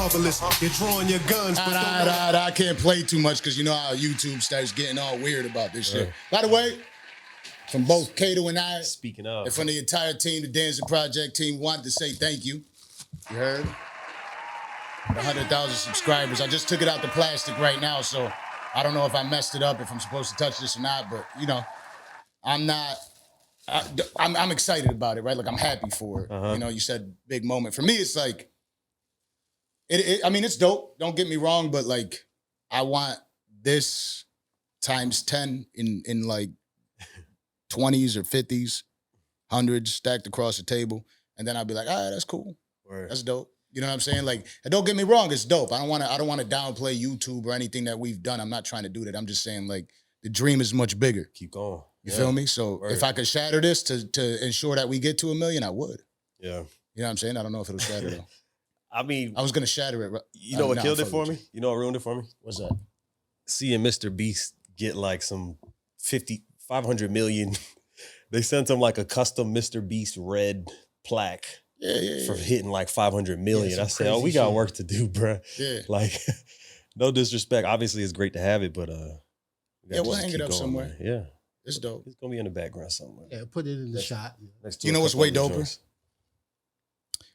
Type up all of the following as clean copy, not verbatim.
marvelous. You're drawing your guns, but I can't play too much because you know how YouTube starts getting all weird about this shit. By the way, from both Kato and I, speaking of, and from the entire team, the Danza Project team, wanted to say thank you. You heard? 100,000 subscribers. I just took it out the plastic right now, so I don't know if I messed it up, if I'm supposed to touch this or not, but you know, I'm excited about it, right? Like I'm happy for it. You know, you said big moment. For me, it's like, I mean, it's dope. Don't get me wrong, but like, I want this times 10 in like 20s or 50s, hundreds stacked across the table, and then I'll be like, all right, that's cool. Word. That's dope. You know what I'm saying? Like, and don't get me wrong, it's dope. I don't want to downplay YouTube or anything that we've done. I'm not trying to do that. I'm just saying, like, the dream is much bigger. Keep going. You feel me? So Word. if I could shatter this to ensure that we get to 1 million, I would. Yeah. You know what I'm saying? I don't know if it'll shatter though. I mean, I was gonna shatter it. You know what killed it for me? You know what ruined it for me? What's that? Seeing Mr. Beast get like some 500 million. They sent him like a custom Mr. Beast red plaque. For hitting like 500 million. I said, we got work to do, bro. Yeah. Like, no disrespect. Obviously, it's great to have it, but we'll hang it up somewhere. Man. Yeah. It's dope. It's gonna be in the background somewhere. Yeah, put it in the shot. You know what's way doper?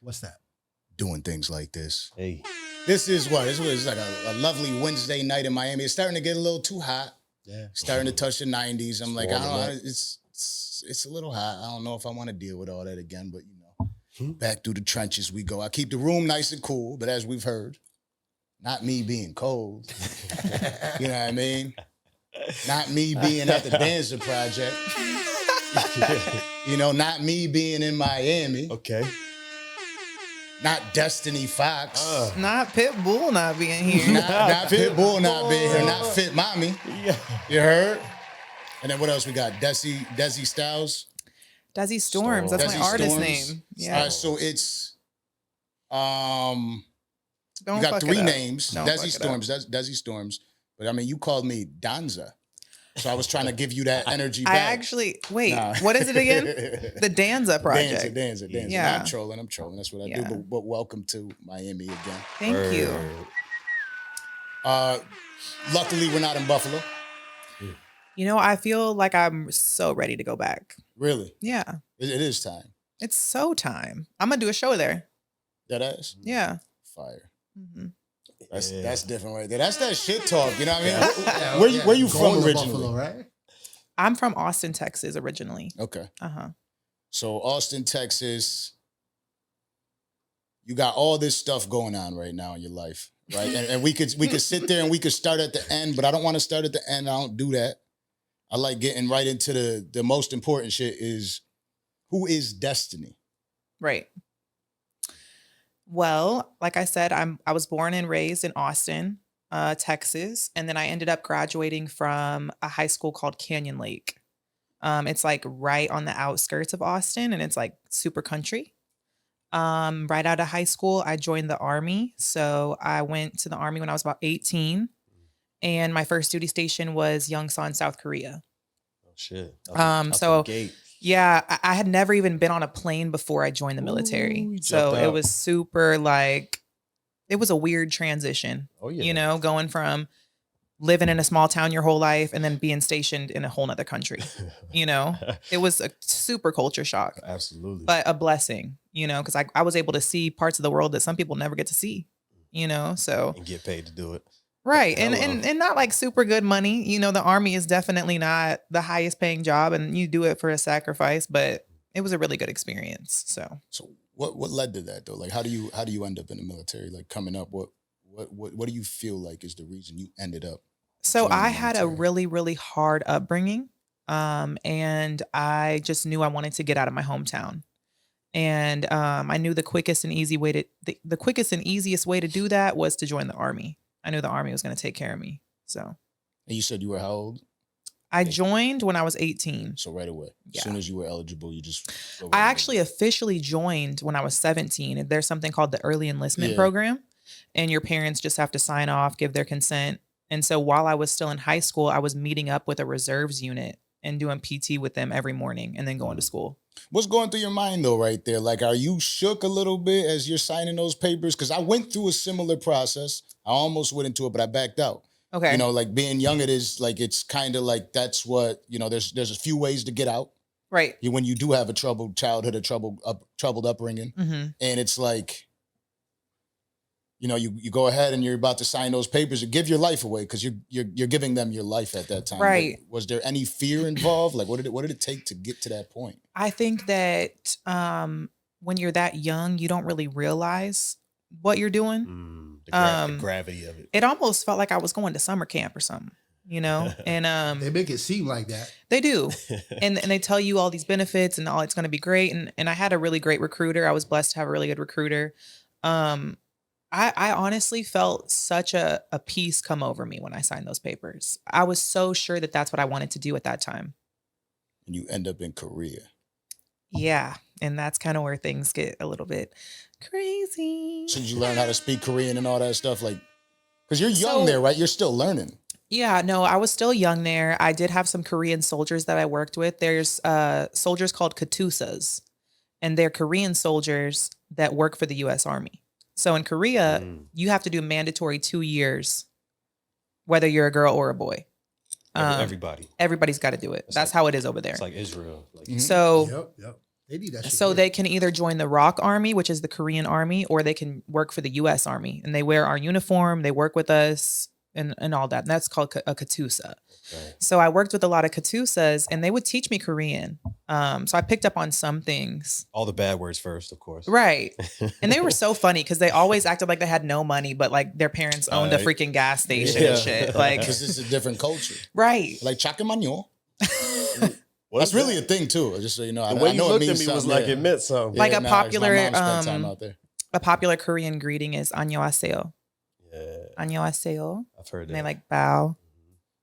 What's that? Doing things like this. Hey. This is what? This was like a lovely Wednesday night in Miami. It's starting to get a little too hot. Yeah. Starting to touch the 90s. I'm like, I don't know. It's a little hot. I don't know if I want to deal with all that again, but you know. Back through the trenches we go. I keep the room nice and cool, but as we've heard, not me being cold. You know what I mean? Not me being at the Danza Project. You know, not me being in Miami. Okay. Not Destini Fox. Not Pitbull not being here. Not Pitbull not being here. Not Fit Mami. Yeah. You heard? And then what else we got? Dezi Styles. Dezi Stormz. That's Dezi my artist Stormz. name. Yeah. So it's Don't you got fuck 3 it up. names. Don't Dezi fuck it up. Stormz. Dezi Stormz. But I mean, you called me Danza. So I was trying to give you that energy I back. actually what is it again? The Danza Project. Danza. Yeah. I'm trolling. That's what I do. But welcome to Miami again. Thank you. Luckily, we're not in Buffalo. You know, I feel like I'm so ready to go back. Really? Yeah. It is time. It's so time. I'm going to do a show there. That ass? Yeah. Fire. Mm-hmm. That's different right there. That's that shit talk. You know what I mean? Where you from originally? Buffalo, right? I'm from Austin, Texas originally. Okay. Uh-huh. So Austin, Texas, you got all this stuff going on right now in your life, right? And we could sit there and we could start at the end, but I don't want to start at the end. I don't do that. I like getting right into the most important shit is, who is Destini? Right. Well, like I said, I was born and raised in Austin, Texas, and then I ended up graduating from a high school called Canyon Lake. It's like right on the outskirts of Austin, and it's like super country. Right out of high school, I joined the Army. So I went to the Army when I was about 18. And my first duty station was Yongsan, South Korea. Oh shit. So yeah, I had never even been on a plane before I joined the military. Ooh, so it was super like, it was a weird transition. Oh yeah. You know, going from living in a small town your whole life and then being stationed in a whole nother country. You know, it was a super culture shock. Absolutely. But a blessing, you know, because I was able to see parts of the world that some people never get to see, you know, so. And get paid to do it. Right. And not like super good money. You know, the Army is definitely not the highest paying job and you do it for a sacrifice, but it was a really good experience. So what led to that though? Like how do you end up in the military? Like coming up, what do you feel like is the reason you ended up? So I had a really, really hard upbringing. And I just knew I wanted to get out of my hometown. And I knew the quickest and easiest way to do that was to join the Army. I knew the Army was going to take care of me. So. And you said you were how old? I joined when I was 18. So right away. Yeah. As soon as you were eligible, you just... I actually officially joined when I was 17. There's something called the early enlistment program. And your parents just have to sign off, give their consent. And so while I was still in high school, I was meeting up with a reserves unit and doing PT with them every morning and then going to school. What's going through your mind though, right there? Like, are you shook a little bit as you're signing those papers? Because I went through a similar process. I almost went into it, but I backed out. Okay. You know, like being young, it is like it's kind of like that's what there's a few ways to get out. Right. When you do have a troubled childhood, a troubled upbringing, and it's like, you go ahead and you're about to sign those papers and give your life away because you're giving them your life at that time. Right. But was there any fear involved? Like, what did it take to get to that point? I think that when you're that young, you don't really realize what you're doing. The gravity of it. It almost felt like I was going to summer camp or something, And They make it seem like that. they do, and they tell you all these benefits and all it's going to be great. And I had a really great recruiter. I was blessed to have a really good recruiter. I honestly felt such a peace come over me when I signed those papers. I was so sure that that's what I wanted to do at that time. And you end up in Korea. Yeah. And that's kind of where things get a little bit crazy. So did you learn how to speak Korean and all that stuff? Like, because you're young there, right? You're still learning. Yeah, no, I was still young there. I did have some Korean soldiers that I worked with. There's soldiers called Katusas, and they're Korean soldiers that work for the U.S. Army. So in Korea, you have to do mandatory 2 years, whether you're a girl or a boy. Everybody's got to do it. That's how it is over there. It's like Israel. So Yep. They need that shit. So they can either join the ROK Army, which is the Korean Army, or they can work for the U.S. Army. And they wear our uniform. They work with us and all that. And that's called a Katusa. Okay. So I worked with a lot of Katusas, and they would teach me Korean. So I picked up on some things. All the bad words first, of course. Right. And they were so funny because they always acted like they had no money, but like their parents owned a freaking gas station and shit. Like, because it's a different culture. Right. Like chakemanyo. That's really a thing too. Just so you know, the way you looked at me was like it meant something. Like a popular, time out there. A popular Korean greeting is 안녕하세요. Yeah. 안녕하세요. I've heard that. And they like bow.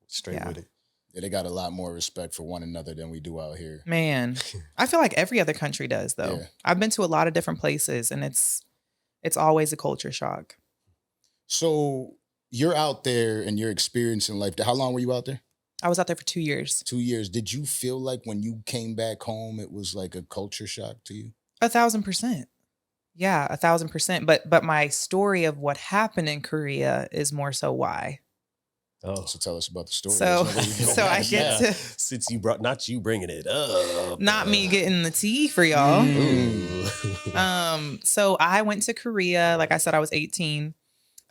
Straight with it. Yeah, they got a lot more respect for one another than we do out here. Man, I feel like every other country does though. Yeah. I've been to a lot of different places, and it's always a culture shock. So you're out there and you're experiencing life. How long were you out there? I was out there for 2 years. 2 years. Did you feel like when you came back home, it was like a culture shock to you? 1,000%. Yeah, 1,000%. But my story of what happened in Korea is more so why. Oh, so tell us about the story. So I get to, since you brought, not you bringing it up, not me getting the tea for y'all. So I went to Korea. Like I said, I was 18.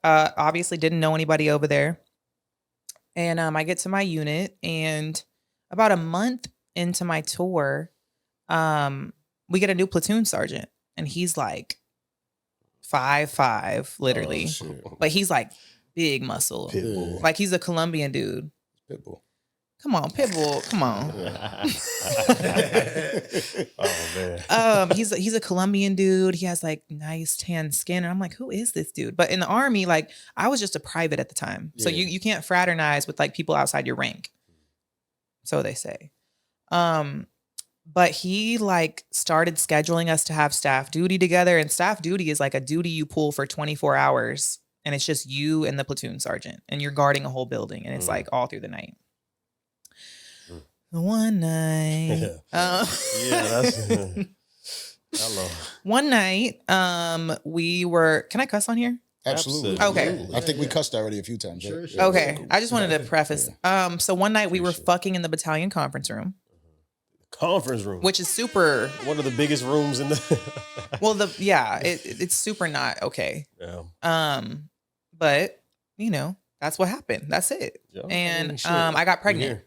Obviously didn't know anybody over there. And I get to my unit, and about a month into my tour, we get a new platoon sergeant, and he's like 5'5", literally, but he's like big muscle, Pitbull. like he's a Colombian dude. Pitbull. Come on, Pitbull. Come on. Oh man. He's a Colombian dude. He has like nice tan skin. And I'm like, who is this dude? But in the Army, like I was just a private at the time. So you can't fraternize with like people outside your rank. So they say. But he like started scheduling us to have staff duty together. And staff duty is like a duty you pull for 24 hours. And it's just you and the platoon sergeant. And you're guarding a whole building. And it's like all through the night. One night. That's hello. One night, we were. Can I cuss on here? Absolutely. Okay. I think we cussed already a few times. Right? Sure. Okay. I just wanted to preface. So one night we were fucking in the battalion conference room. Conference room, which is super. One of the biggest rooms in the. Well, it's super not okay. Yeah. But that's what happened. That's it. Yeah. And I got pregnant.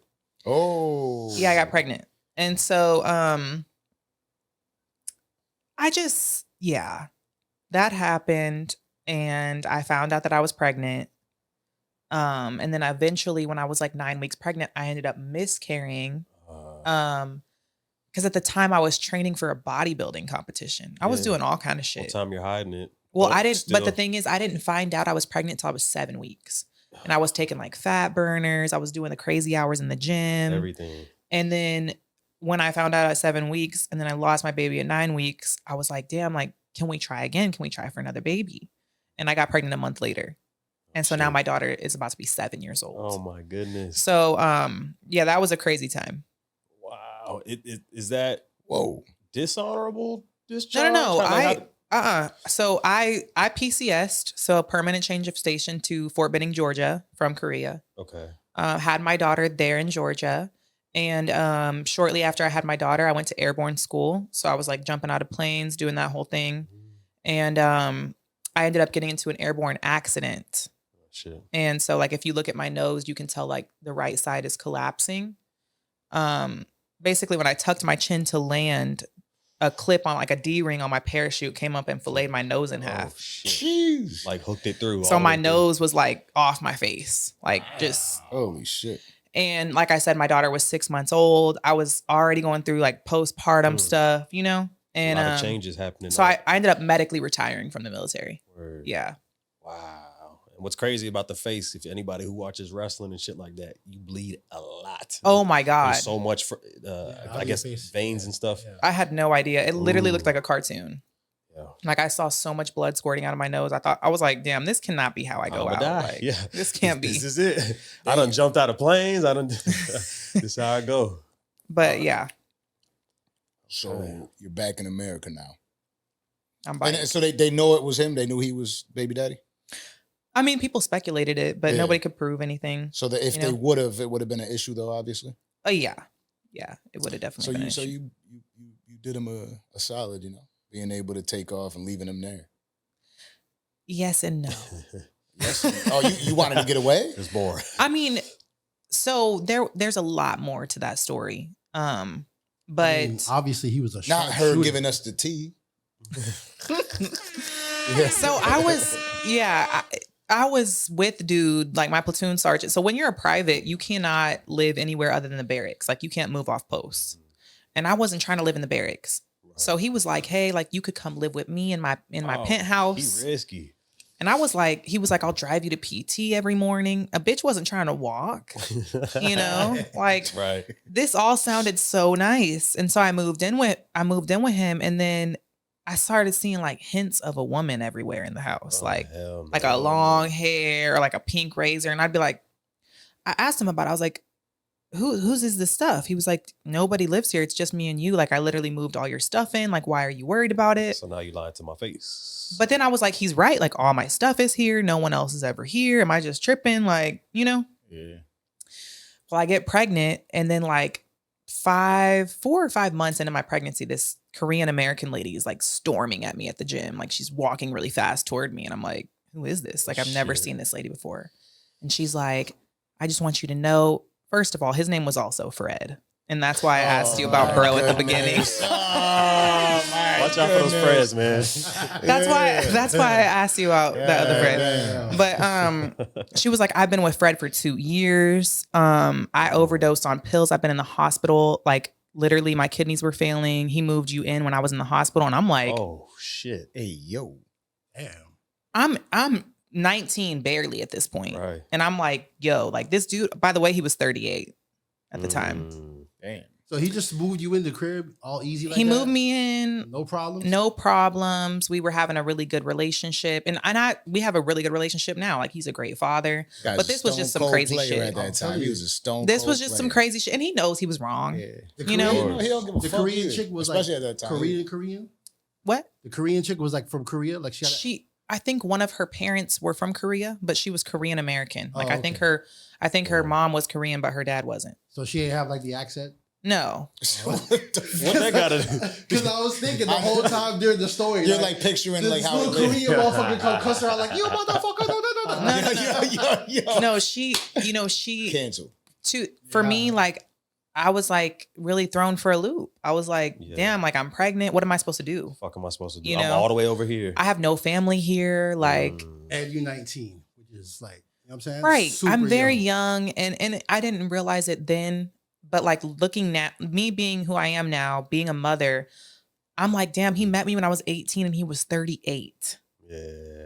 Oh. Yeah, I got pregnant. And so that happened, and I found out that I was pregnant. And then eventually when I was like 9 weeks pregnant, I ended up miscarrying. Because at the time I was training for a bodybuilding competition. I was doing all kind of shit. What time you're hiding it? Well, I didn't, but the thing is I didn't find out I was pregnant until I was 7 weeks. And I was taking like fat burners. I was doing the crazy hours in the gym. Everything. And then when I found out at 7 weeks and then I lost my baby at 9 weeks, I was like, damn, like, can we try again? Can we try for another baby? And I got pregnant a month later. And so now my daughter is about to be 7 years old. Oh my goodness. So, that was a crazy time. Wow. Is that, whoa, dishonorable discharge? No. Like, So I PCS'd, so a permanent change of station to Fort Benning, Georgia from Korea. okay. Had my daughter there in Georgia. And shortly after I had my daughter, I went to airborne school. So I was like jumping out of planes, doing that whole thing. And I ended up getting into an airborne accident. Shit. And so like if you look at my nose, you can tell like the right side is collapsing. Basically when I tucked my chin to land, a clip on like a D-ring on my parachute came up and filleted my nose in half. Oh, shit. Jeez. Like hooked it through. So all the my way through. nose was like off my face, like just. Holy shit. And like I said, my daughter was 6 months old. I was already going through like postpartum stuff, you know? And a lot of changes happening. So I ended up medically retiring from the military. Word. Yeah. Wow. And what's crazy about the face, if anybody who watches wrestling and shit like that, you bleed a lot. Oh my God. There's so much, I guess, face. veins and stuff. Yeah. I had no idea. It literally Ooh. looked like a cartoon. Yeah. Like I saw so much blood squirting out of my nose. I was like, damn, this cannot be how I go I'ma out. die. Like, Yeah. This can't be. This is it. I done jumped out of planes. This is how I go. But yeah, So you're back in America now. I'm biased. And so they know it was him. They knew he was baby daddy. I mean, people speculated it, but Yeah. nobody could prove anything. So that if You they know? would have, it would have been an issue though, obviously. Oh yeah. Yeah. It would have definitely So been you an so issue. you did him a solid, you know, being able to take off and leaving him there. Yes and no. Yes. Oh, you wanted to get away? It's boring. I mean, so there's a lot more to that story. But I mean, obviously he was a Not her sharpshooter. giving us the tea. so I was, I was with dude, like my platoon sergeant. So when you're a private, you cannot live anywhere other than the barracks. Like you can't move off posts. And I wasn't trying to live in the barracks. So he was like, hey, like you could come live with me in my penthouse. He risky. And I was like, he was like, I'll drive you to PT every morning. A bitch wasn't trying to walk, you know, like Right. this all sounded so nice. And so I moved in with him. And then I started seeing like hints of a woman everywhere in the house, Oh, like hell a no. long hair or like a pink razor. And I'd be like, I asked him about it. I was like, whose is this stuff? He was like, nobody lives here. It's just me and you. Like I literally moved all your stuff in. Like, why are you worried about it? So now you lied to my face. But then I was like, he's right. Like all my stuff is here. No one else is ever here. Am I just tripping? Like, you know? Yeah. Well, I get pregnant and then like 4 or 5 months into my pregnancy, this Korean American lady is like storming at me at the gym. Like she's walking really fast toward me. And I'm like, who is this? Like I've never Shit. seen this lady before. And she's like, I just want you to know, first of all, his name was also Fred. And that's why I asked you about bro at the beginning. Oh, my Watch out for those goodness. Freds, man. That's why I asked you about the other Fred. Damn. But she was like, I've been with Fred for 2 years. I overdosed on pills. I've been in the hospital. Like literally my kidneys were failing. He moved you in when I was in the hospital. And I'm like, Oh shit. Hey, yo. Damn. I'm 19 barely at this point. Right. And I'm like, yo, like this dude, by the way, he was 38 at the time. Damn. So he just moved you in the crib all easy like He that? moved me in. No problems? No problems. We were having a really good relationship. And we have a really good relationship now. Like he's a great father. Guy's But a this was just stone some cold crazy player shit. At that I'll tell time, he you. was a stone. This cold was just some player. crazy shit. And he knows he was wrong. Yeah. The You know? Korean, He don't give a the fuck Korean either, chick was especially like at that time. Korean? What? The Korean chick was like from Korea? Like I think one of her parents were from Korea, but she was Korean American. Like Oh, I think her mom was Korean, but her dad wasn't. So she didn't have like the accent? No. What the fuck? What that gotta do? Because I was thinking the whole time during the story. You're like picturing this like how little it Korean motherfucker come cuss her out like, you motherfucker. yo. No, she Cancel. for me, like I was like really thrown for a loop. I was like, Yeah. damn, like I'm pregnant. What am I supposed to do? What the fuck am I supposed to do? You I'm know? all the way over here. I have no family here. Like, And you're 19, which is like, you know what I'm saying? right. Super I'm very young and I didn't realize it then. But like looking at me being who I am now, being a mother, I'm like, damn, he met me when I was 18 and he was 38. Yeah.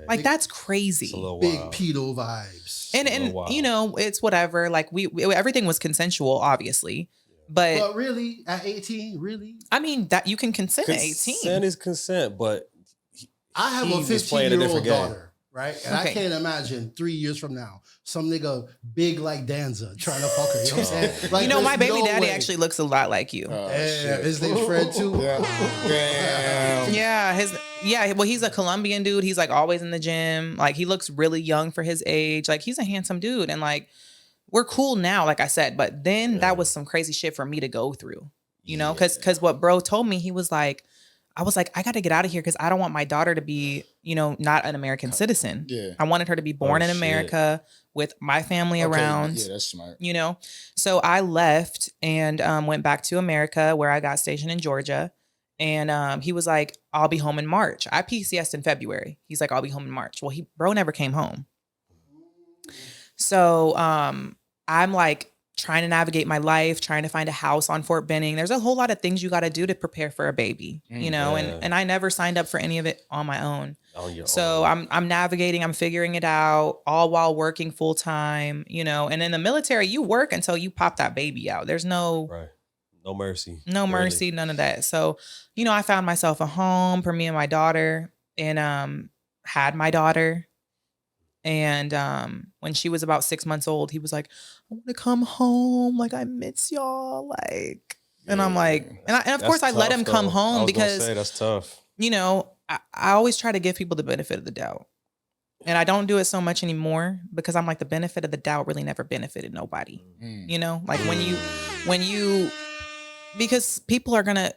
Like that's It's crazy. a little Big wild. pedo vibes. And wow. you know, it's whatever. Like everything was consensual, obviously. But But really, at 18, really? I mean that you can consent at 18. Consent is consent, but I have he a was playing a 15-year-old different game. daughter. right? And I can't imagine 3 years from now, some nigga big like Danza trying to fuck her. You know what I'm saying? Like, You know, my there's baby no daddy way. actually looks a lot like you. Yeah, his name's Fred too. Damn. Yeah, well, he's a Colombian dude. He's like always in the gym. Like he looks really young for his age. Like he's a handsome dude. And like we're cool now, like I said, but then that was some crazy shit for me to go through. You know, because what bro told me, he was like, I was like, I got to get out of here because I don't want my daughter to be, you know, not an American citizen. Yeah. I wanted her to be born in shit. America with my family around. Yeah, that's smart. You know, so I left and went back to America where I got stationed in Georgia. And he was like, I'll be home in March. I PCS'd in February. He's like, I'll be home in March. Well, bro never came home. So I'm like trying to navigate my life, trying to find a house on Fort Benning. There's a whole lot of things you got to do to prepare for a baby, you know, and I never signed up for any of it on my own. So I'm navigating, I'm figuring it out all while working full time, you know, and in the military, you work until you pop that baby out. There's no mercy. No mercy, none of that. So, you know, I found myself a home for me and my daughter and had my daughter. And when she was about 6 months old, he was like, I want to come home. Like, I miss y'all. Like, and I'm like, and of course I let him come home because that's tough. You know, I always try to give people the benefit of the doubt. And I don't do it so much anymore because I'm like, the benefit of the doubt really never benefited nobody. You know, like when you, because people are going to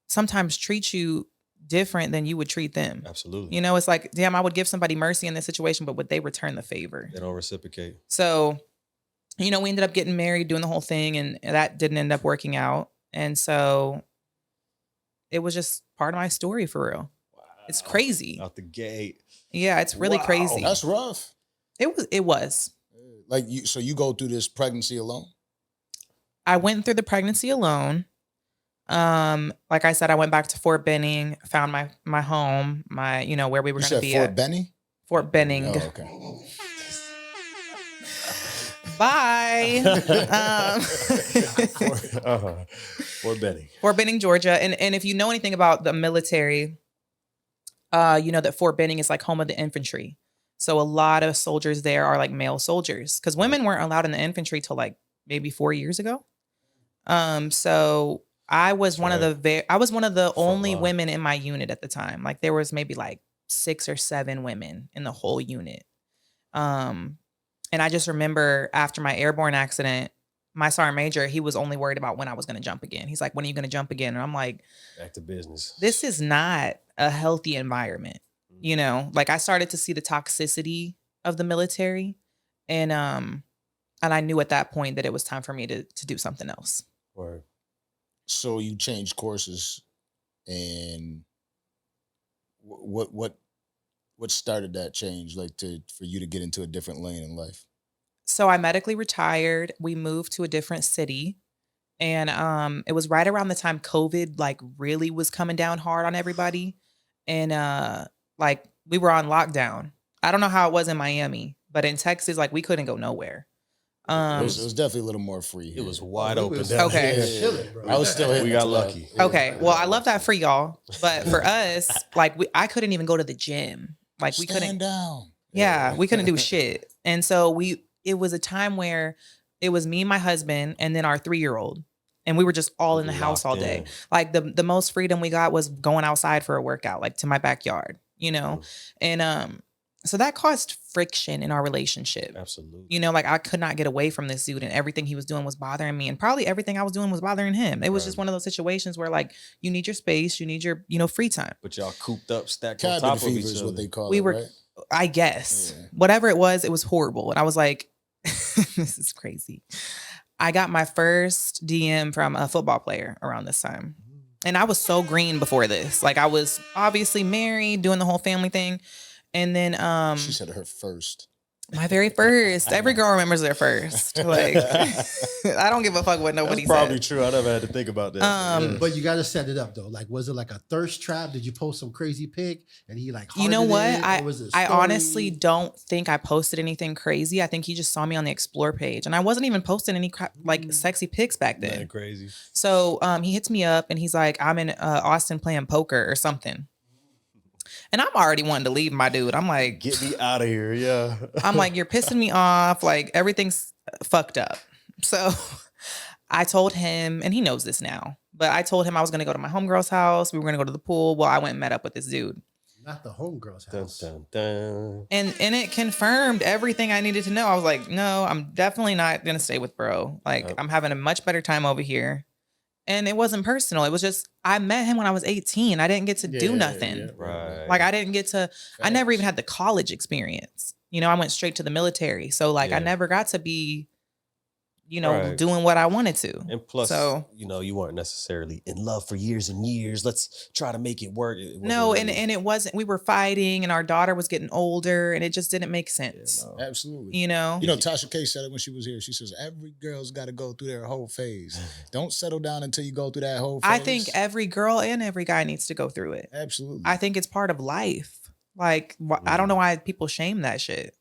sometimes treat you different than you would treat them. Absolutely. You know, it's like, damn, I would give somebody mercy in this situation, but would they return the favor? They don't reciprocate. So, you know, we ended up getting married, doing the whole thing, and that didn't end up working out. And so it was just part of my story for real. Wow. It's crazy. Out the gate. Yeah, it's really crazy. That's rough. It was. Like so you go through this pregnancy alone? I went through the pregnancy alone. Like I said, I went back to Fort Benning, found my home, you know, where we were going to be Fort Benny? Fort Benning. Oh, okay. Bye. Fort Benning. Fort Benning, Georgia. And if you know anything about the military, you know that Fort Benning is like home of the infantry. So a lot of soldiers there are like male soldiers because women weren't allowed in the infantry till like maybe 4 years ago. So I was one of the only women in my unit at the time. Like there was maybe like 6 or 7 women in the whole unit. And I just remember after my airborne accident, my sergeant major, he was only worried about when I was going to jump again. He's like, when are you going to jump again? And I'm like, back to business. This is not a healthy environment. You know, like I started to see the toxicity of the military. And I knew at that point that it was time for me to do something else. Word. So you changed courses, and what started that change, like for you to get into a different lane in life? So I medically retired. We moved to a different city, and it was right around the time COVID like really was coming down hard on everybody, and like we were on lockdown. I don't know how it was in Miami, but in Texas, like we couldn't go nowhere. It was definitely a little more free. It was wide open. Okay. I was still hitting. We got lucky. Okay. Well, I love that for y'all. But for us, like I couldn't even go to the gym. Like we couldn't. Down. Yeah, we couldn't do shit. And so it was a time where it was me, my husband, and then our 3-year-old. And we were just all in the house all day. Like the most freedom we got was going outside for a workout, like to my backyard, you know? And so that caused friction in our relationship. Absolutely. You know, like I could not get away from this dude and everything he was doing was bothering me. And probably everything I was doing was bothering him. It was just one of those situations where like you need your space, you need your, you know, free time. But y'all cooped up, stacked Cabin on top fever of each is other. what they call We it, were, right? I guess. Yeah. Whatever it was horrible. And I was like, this is crazy. I got my first DM from a football player around this time. And I was so green before this. Like I was obviously married, doing the whole family thing. And then she said her first. My very first. Every girl remembers their first. Like I don't give a fuck what nobody That's probably said. true. I never had to think about that. But you got to set it up though. Like, was it like a thirst trap? Did you post some crazy pic and he like? You know hearted what? it, or was it a I story? honestly don't think I posted anything crazy. I think he just saw me on the explore page, and I wasn't even posting any like sexy pics back then. Man, crazy. So he hits me up and he's like, "I'm in Austin playing poker or something." And I'm already wanting to leave my dude. I'm like, Get me out of here. Yeah. I'm like, you're pissing me off. Like everything's fucked up. So I told him, and he knows this now, but I told him I was going to go to my homegirl's house. We were going to go to the pool. Well, I went and met up with this dude. Not the homegirl's house. Dun, dun, dun. And it confirmed everything I needed to know. I was like, no, I'm definitely not going to stay with bro. Like I'm having a much better time over here. And it wasn't personal. It was just, I met him when I was 18. I didn't get to do nothing. Yeah, Right. Like I didn't get to, I never even had the college experience. You know, I went straight to the military. So like I never got to be, you know, doing what I wanted to. And plus, so, you know, you weren't necessarily in love for years and years. Let's try to make it work. No, and it wasn't, we were fighting and our daughter was getting older and it just didn't make sense. Yeah, no. Absolutely. You know? Tasha K said it when she was here. She says, every girl's got to go through their whole phase. Don't settle down until you go through that whole phase. I think every girl and every guy needs to go through it. Absolutely. I think it's part of life. Like, I don't know why people shame that shit.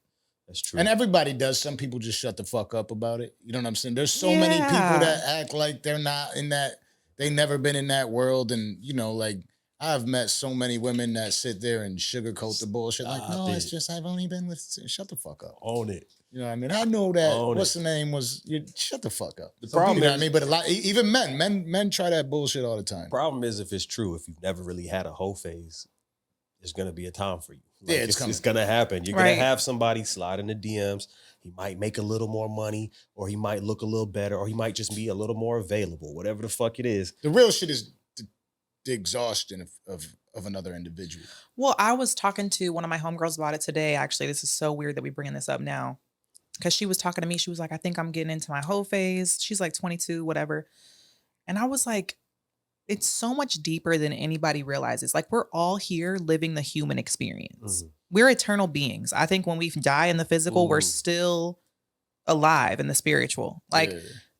That's true. And everybody does. Some people just shut the fuck up about it. You know what I'm saying? There's so many people that act like they're not in that, they never been in that world. And, you know, like, I've met so many women that sit there and sugarcoat the bullshit. Like, no, it's just, I've only been with, shut the fuck up. Own it. You know what I mean? I know that, what's the name was, shut the fuck up. The problem, you know what I mean? But a lot, even men try that bullshit all the time. Problem is, if it's true, if you've never really had a hoe phase, there's going to be a time for you. Like, Yeah, it's going to happen. You're going to have somebody slide in the DMs. He might make a little more money, or he might look a little better, or he might just be a little more available, whatever the fuck it is. The real shit is the exhaustion of another individual. Well, I was talking to one of my homegirls about it today. Actually, this is so weird that we're bringing this up now. Because she was talking to me. She was like, I think I'm getting into my hoe phase. She's like 22, whatever. And I was like, it's so much deeper than anybody realizes. Like, we're all here living the human experience. Mm-hmm. We're eternal beings. I think when we die in the physical, we're still alive in the spiritual. Like,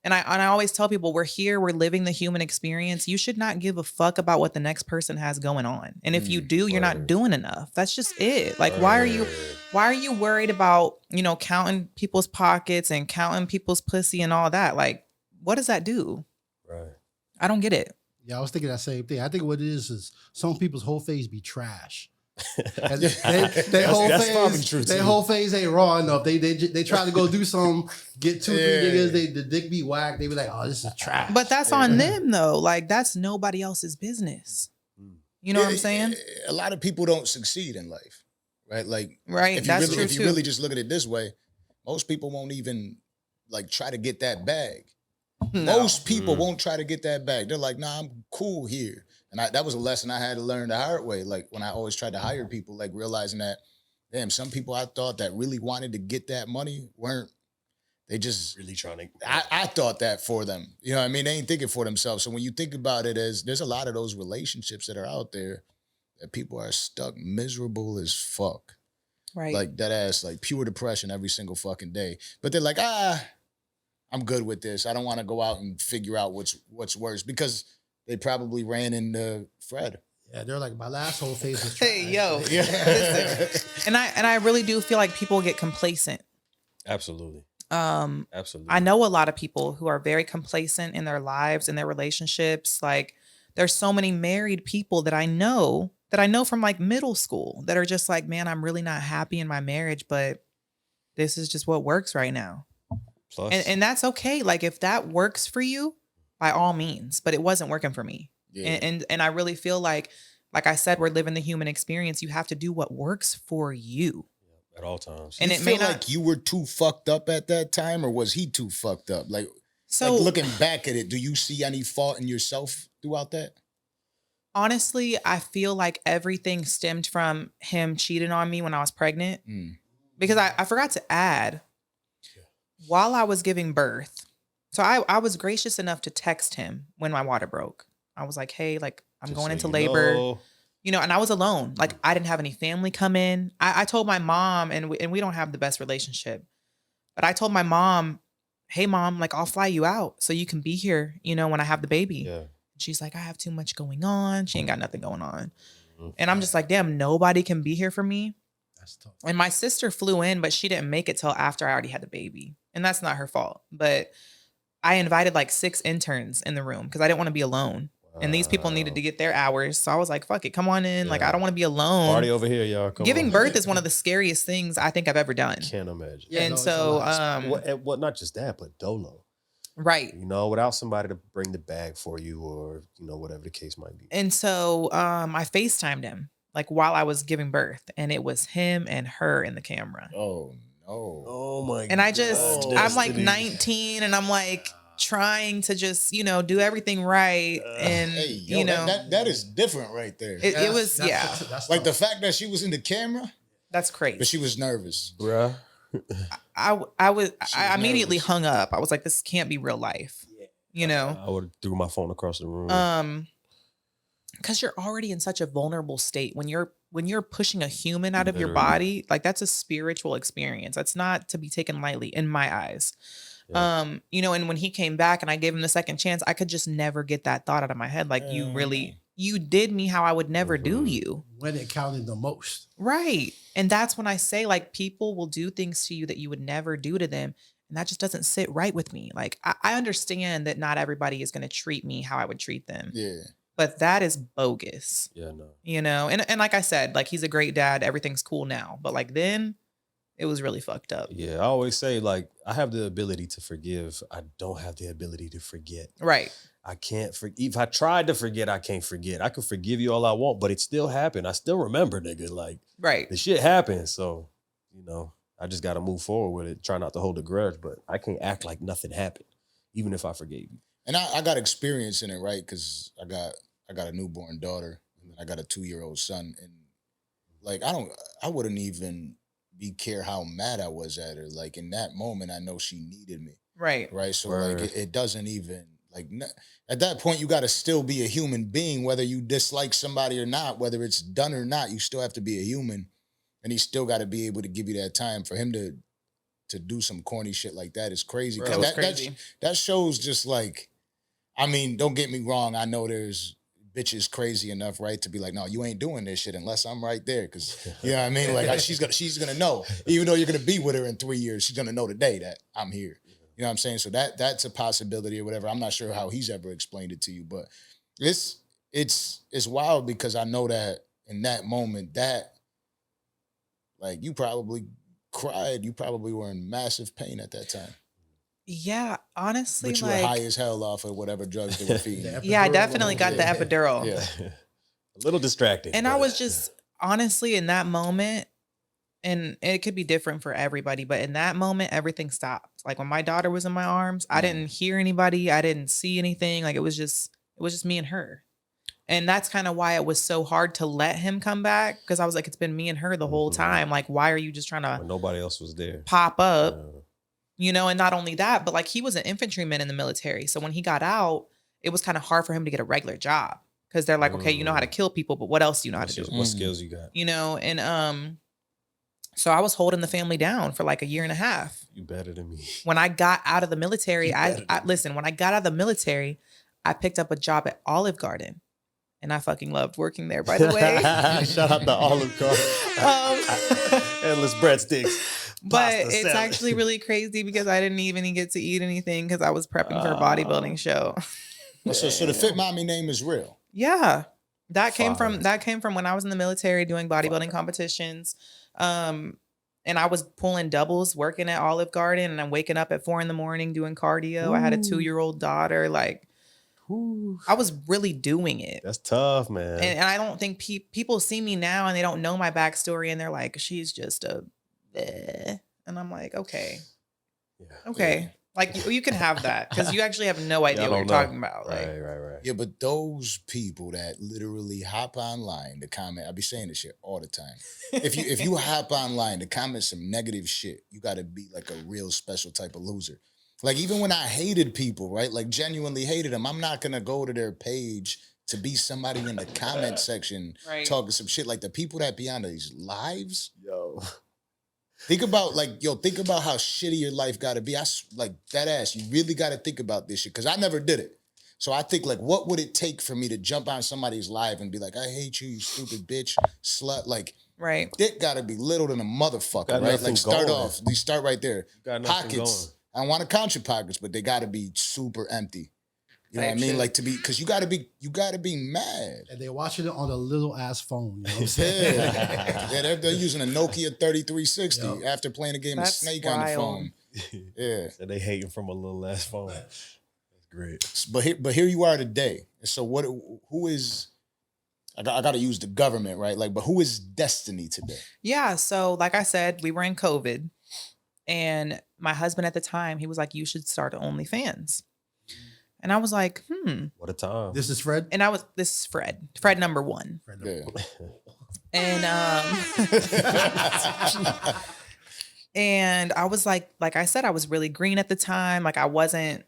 and I always tell people, we're here, we're living the human experience. You should not give a fuck about what the next person has going on. And if you do, you're not doing enough. That's just it. Like, why are you worried about, you know, counting people's pockets and counting people's pussy and all that? Like, what does that do? Right. I don't get it. Yeah, I was thinking that same thing. I think what it is some people's whole phase be trash. Their whole phase ain't raw enough. They try to go do some, get 2-3 niggas, the dick be whacked. They be like, oh, this is trash. But that's on them though. Like, that's nobody else's business. You know what I'm saying? A lot of people don't succeed in life, right? Like, if you really just look at it this way, most people won't even like try to get that bag. No. Most people won't try to get that bag. They're like, nah, I'm cool here. And that was a lesson I had to learn the hard way. Like when I always tried to hire people, like realizing that, damn, some people I thought that really wanted to get that money they just really trying to. I thought that for them. You know what I mean? They ain't thinking for themselves. So when you think about it as, there's a lot of those relationships that are out there that people are stuck miserable as fuck. Right. Like that ass, like pure depression every single fucking day. But they're like, I'm good with this. I don't want to go out and figure out what's worse because they probably ran into Fred. Yeah, they're like, my last whole phase was trash. Hey, yo. Listen, and I really do feel like people get complacent. Absolutely. Absolutely. I know a lot of people who are very complacent in their lives and their relationships. Like, there's so many married people that I know from like middle school that are just like, man, I'm really not happy in my marriage, but this is just what works right now. Plus. And that's okay. Like, if that works for you, by all means, but it wasn't working for me. Yeah. And I really feel like I said, we're living the human experience. You have to do what works for you. At all times. And it may not, like you were too fucked up at that time, or was he too fucked up? Like looking back at it, do you see any fault in yourself throughout that? Honestly, I feel like everything stemmed from him cheating on me when I was pregnant. Because I forgot to add, while I was giving birth, so I was gracious enough to text him when my water broke. I was like, hey, like, I'm just going into labor. You know, and I was alone. Like, I didn't have any family come in. I told my mom, and we don't have the best relationship, but I told my mom, hey, mom, like, I'll fly you out so you can be here, you know, when I have the baby. Yeah. She's like, I have too much going on. She ain't got nothing going on. And I'm just like, damn, nobody can be here for me. That's tough. And my sister flew in, but she didn't make it till after I already had the baby. And that's not her fault. But I invited like 6 interns in the room because I didn't want to be alone. And these people needed to get their hours. So I was like, fuck it, come on in. Like, I don't want to be alone. Party over here, y'all. Come Giving on. birth is one of the scariest things I think I've ever done. Can't imagine. Yeah, And no, so, Well, not just that, but dolo. right. You know, without somebody to bring the bag for you or, you know, whatever the case might be. And so I FaceTimed him like while I was giving birth, and it was him and her in the camera. Oh no. Oh my god. And I just, I'm like Destiny. 19 and I'm like trying to just, you know, do everything right. And, Hey, yo, you know, that is different right there. it was, That's Like the fact that she was in the camera, that's but crazy. she was nervous. Bruh. I immediately nervous. hung up. I was like, this can't be real life, you know? I would have threw my phone across the room. Because you're already in such a vulnerable state when you're pushing a human out of your Literally. body. Like, that's a spiritual experience. That's not to be taken lightly in my eyes. Yeah. You know, and when he came back and I gave him the second chance, I could just never get that thought out of my head. Like, you did me how I would never do you. when it counted the most. Right. And that's when I say, like, people will do things to you that you would never do to them. And that just doesn't sit right with me. Like, I understand that not everybody is going to treat me how I would treat them. Yeah. But that is bogus. Yeah, no. You know, and like I said, like, he's a great dad. Everything's cool now. But like then, it was really fucked up. Yeah, I always say, like, I have the ability to forgive. I don't have the ability to forget. Right. I can't forget. If I tried to forget, I can't forget. I can forgive you all I want, but it still happened. I still remember, nigga. Like, Right. the shit happened. So, you know, I just got to move forward with it. Try not to hold a grudge, but I can't act like nothing happened, even if I forgave you. And I got experience in it, right? Because I got a newborn daughter and I got a 2-year-old son. And like, I wouldn't even care how mad I was at her. Like, in that moment, I know she needed me. Right. Right. So Word. like it doesn't even like at that point you got to still be a human being, whether you dislike somebody or not, whether it's done or not, you still have to be a human. And he still got to be able to give you that time. For him to do some corny shit like that is crazy. Bro, 'Cause it's that, crazy. that shows just like, I mean, don't get me wrong. I know there's bitches crazy enough, right, to be like, no, you ain't doing this shit unless I'm right there. Cause you know what I mean? Like she's gonna know, even though you're gonna be with her in 3 years, she's gonna know today that I'm here. You know what I'm saying? So that's a possibility or whatever. I'm not sure how he's ever explained it to you, but it's wild because I know that in that moment that like you probably cried, you probably were in massive pain at that time. Yeah. Honestly, But you were high as hell off of whatever drugs they were feeding. you. yeah, I definitely got the epidural. Yeah. A little distracted. And I but- was just honestly in that moment, and it could be different for everybody, but in that moment, everything stopped. Like when my daughter was in my arms, I didn't hear anybody. I didn't see anything. Like it was just me and her. And that's kind of why it was so hard to let him come back. Cause I was like, it's been me and her the whole time. Like, why are you just trying when to nobody else was there. pop up? You know, and not only that, but like he was an infantryman in the military. So when he got out, it was kind of hard for him to get a regular job. Cause they're like, okay, you know how to kill people, but what else do you know how to do? What skills you got? You know, and so I was holding the family down for like a year and a half. You better than me. When I got out of the military, I listen, when I got out of the military, I picked up a job at Olive Garden. And I fucking loved working there, by the way. Shout out to Olive Garden. Endless breadsticks. But Pasta it's salad. actually really crazy because I didn't even get to eat anything because I was prepping for a bodybuilding show. So the Fit Mami name is real. Yeah. That came Fire. from when I was in the military doing bodybuilding competitions. And I was pulling doubles, working at Olive Garden, and I'm waking up at 4 a.m. doing cardio. I had a 2-year-old daughter. Like, I was really doing it. That's tough, man. And I don't think people see me now and they don't know my backstory and they're like, she's just a bleh. And I'm like, okay. Yeah. Okay. Like you can have that because you actually have no idea Yeah, I what you're don't know. talking about. Like, Right. Yeah, but those people that literally hop online to comment, I be saying this shit all the time. If you hop online to comment some negative shit, you got to be like a real special type of loser. Like even when I hated people, right? Like genuinely hated them, I'm not gonna go to their page to be somebody in the comment section Right. talking some shit. Like the people that be on these lives. Yo. Think about think about how shitty your life got to be. Like that ass. You really got to think about this shit because I never did it. So I think like, what would it take for me to jump on somebody's live and be like, I hate you, you stupid bitch, slut. Like, right. dick got to be little than a motherfucker, Got right? nothing Like start going. off. You start right there. Got nothing Pockets. I don't want to count your pockets, but they got to be super empty. You know what I mean? Shit. Like because you gotta be mad. And they're watching it on a little ass phone. You know what I'm saying? Yeah, they're using a Nokia 3360 Yo. after playing a game of That's Snake on the wild. phone. Yeah. So they hating from a little ass phone. That's great. But here you are today. So who is I got to use the government, right? Like, but who is Destini today? Yeah. So, like I said, we were in COVID, and my husband at the time, he was like, "You should start OnlyFans," and I was like, What a time. This is Fred. And this is Fred number 1, Yeah. and and I was like I said, I was really green at the time, like I wasn't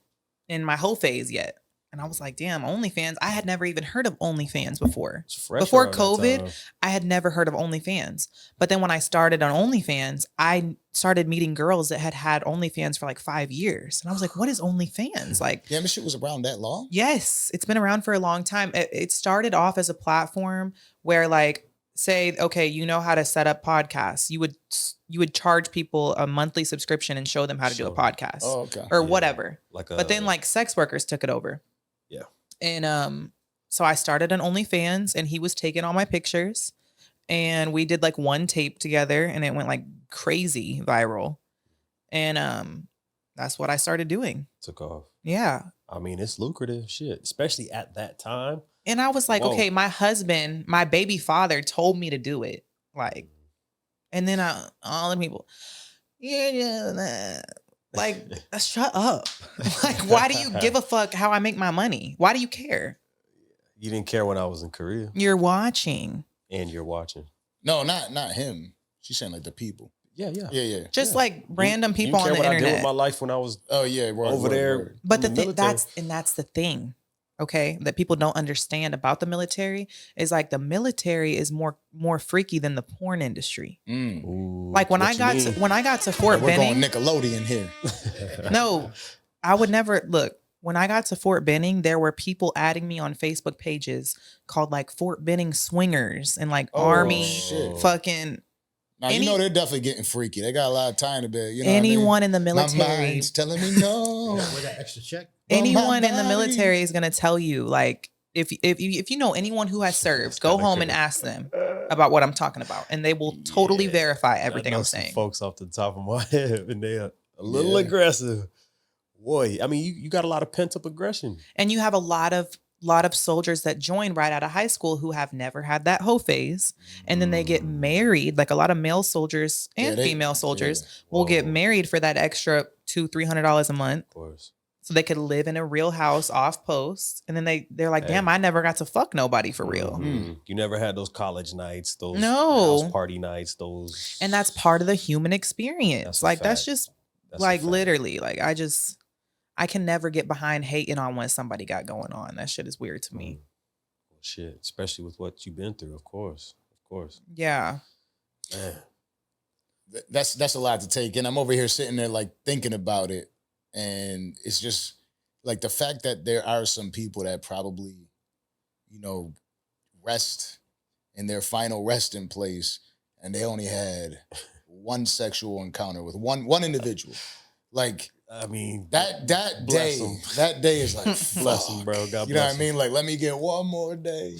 in my whole phase yet. And I was like, damn, OnlyFans. I had never even heard of OnlyFans before. It's fresh Before around that COVID, time. I had never heard of OnlyFans. But then when I started on OnlyFans, I started meeting girls that had OnlyFans for like 5 years. And I was like, what is OnlyFans? Like, Damn, this shit was around that long? yes, it's been around for a long time. It started off as a platform where, like, say, okay, you know how to set up podcasts. You would charge people a monthly subscription and show them how to do a podcast Oh, okay. or Yeah. whatever. But then like like sex workers took it over. Yeah. And so I started on OnlyFans, and he was taking all my pictures, and we did like one tape together, and it went like crazy viral. And that's what I started doing. took off. Yeah. I mean, it's lucrative shit, especially at that time. And I was like, Whoa. okay, my husband, my baby father told me to do it. Like, and then all the people, yeah. Like, shut up. Like, why do you give a fuck how I make my money? Why do you care? You didn't care when I was in Korea, You're watching. and you're watching. No, not him. She's saying like the people. Yeah, yeah. Yeah. Just Yeah. like random people you on care the what I did with internet. my life when I was Oh yeah, word, over word, there. word. But in the military. that's the thing, okay, that people don't understand about the military is like the military is more freaky than the porn industry. Mm. Ooh, Like when what I you got mean? to Fort We're Benning. going Nickelodeon here. No, I would never look. When I got to Fort Benning, there were people adding me on Facebook pages called like Fort Benning swingers and like Oh, Army shit. fucking Now Any- you know they're definitely getting freaky. They got a lot of time to bed. You know anyone in the what I mean? My military. mind's telling me no. With that extra check. But my Anyone in the body- military is gonna tell you, like, if you know anyone who has served, go kinda home and crazy. ask them about what I'm talking about, and they will totally Yeah. verify I everything know I'm some saying. folks off the top of my head, and they are a little Yeah. aggressive. Boy, I mean, you got a lot of pent up aggression. And you have a lot of soldiers that join right out of high school who have never had that hoe phase, and then they get married. Like a lot of male soldiers and Yeah, female soldiers yeah. will get Whoa. married for that extra $200-300 a month, Of course. so they could live in a real house off post. And then they're like, Hey. damn, I never got to fuck nobody for real. Mhm. You never had those college nights, those No. house party nights, those. And that's part of the human experience. That's a Like that's fact. just That's a like fact. literally, like I can never get behind hating on what somebody got going on. That shit is weird to me. Well, shit, especially with what you've been through, of course. Yeah. Man. That's a lot to take. And I'm over here sitting there like thinking about it. And it's just like the fact that there are some people that probably, you know, rest in their final resting place and they only had one sexual encounter with one individual. Like I mean, that bless day, 'em. that day is like bless fuck. them, bro. God You know bless what I mean? Like, let me get one more day.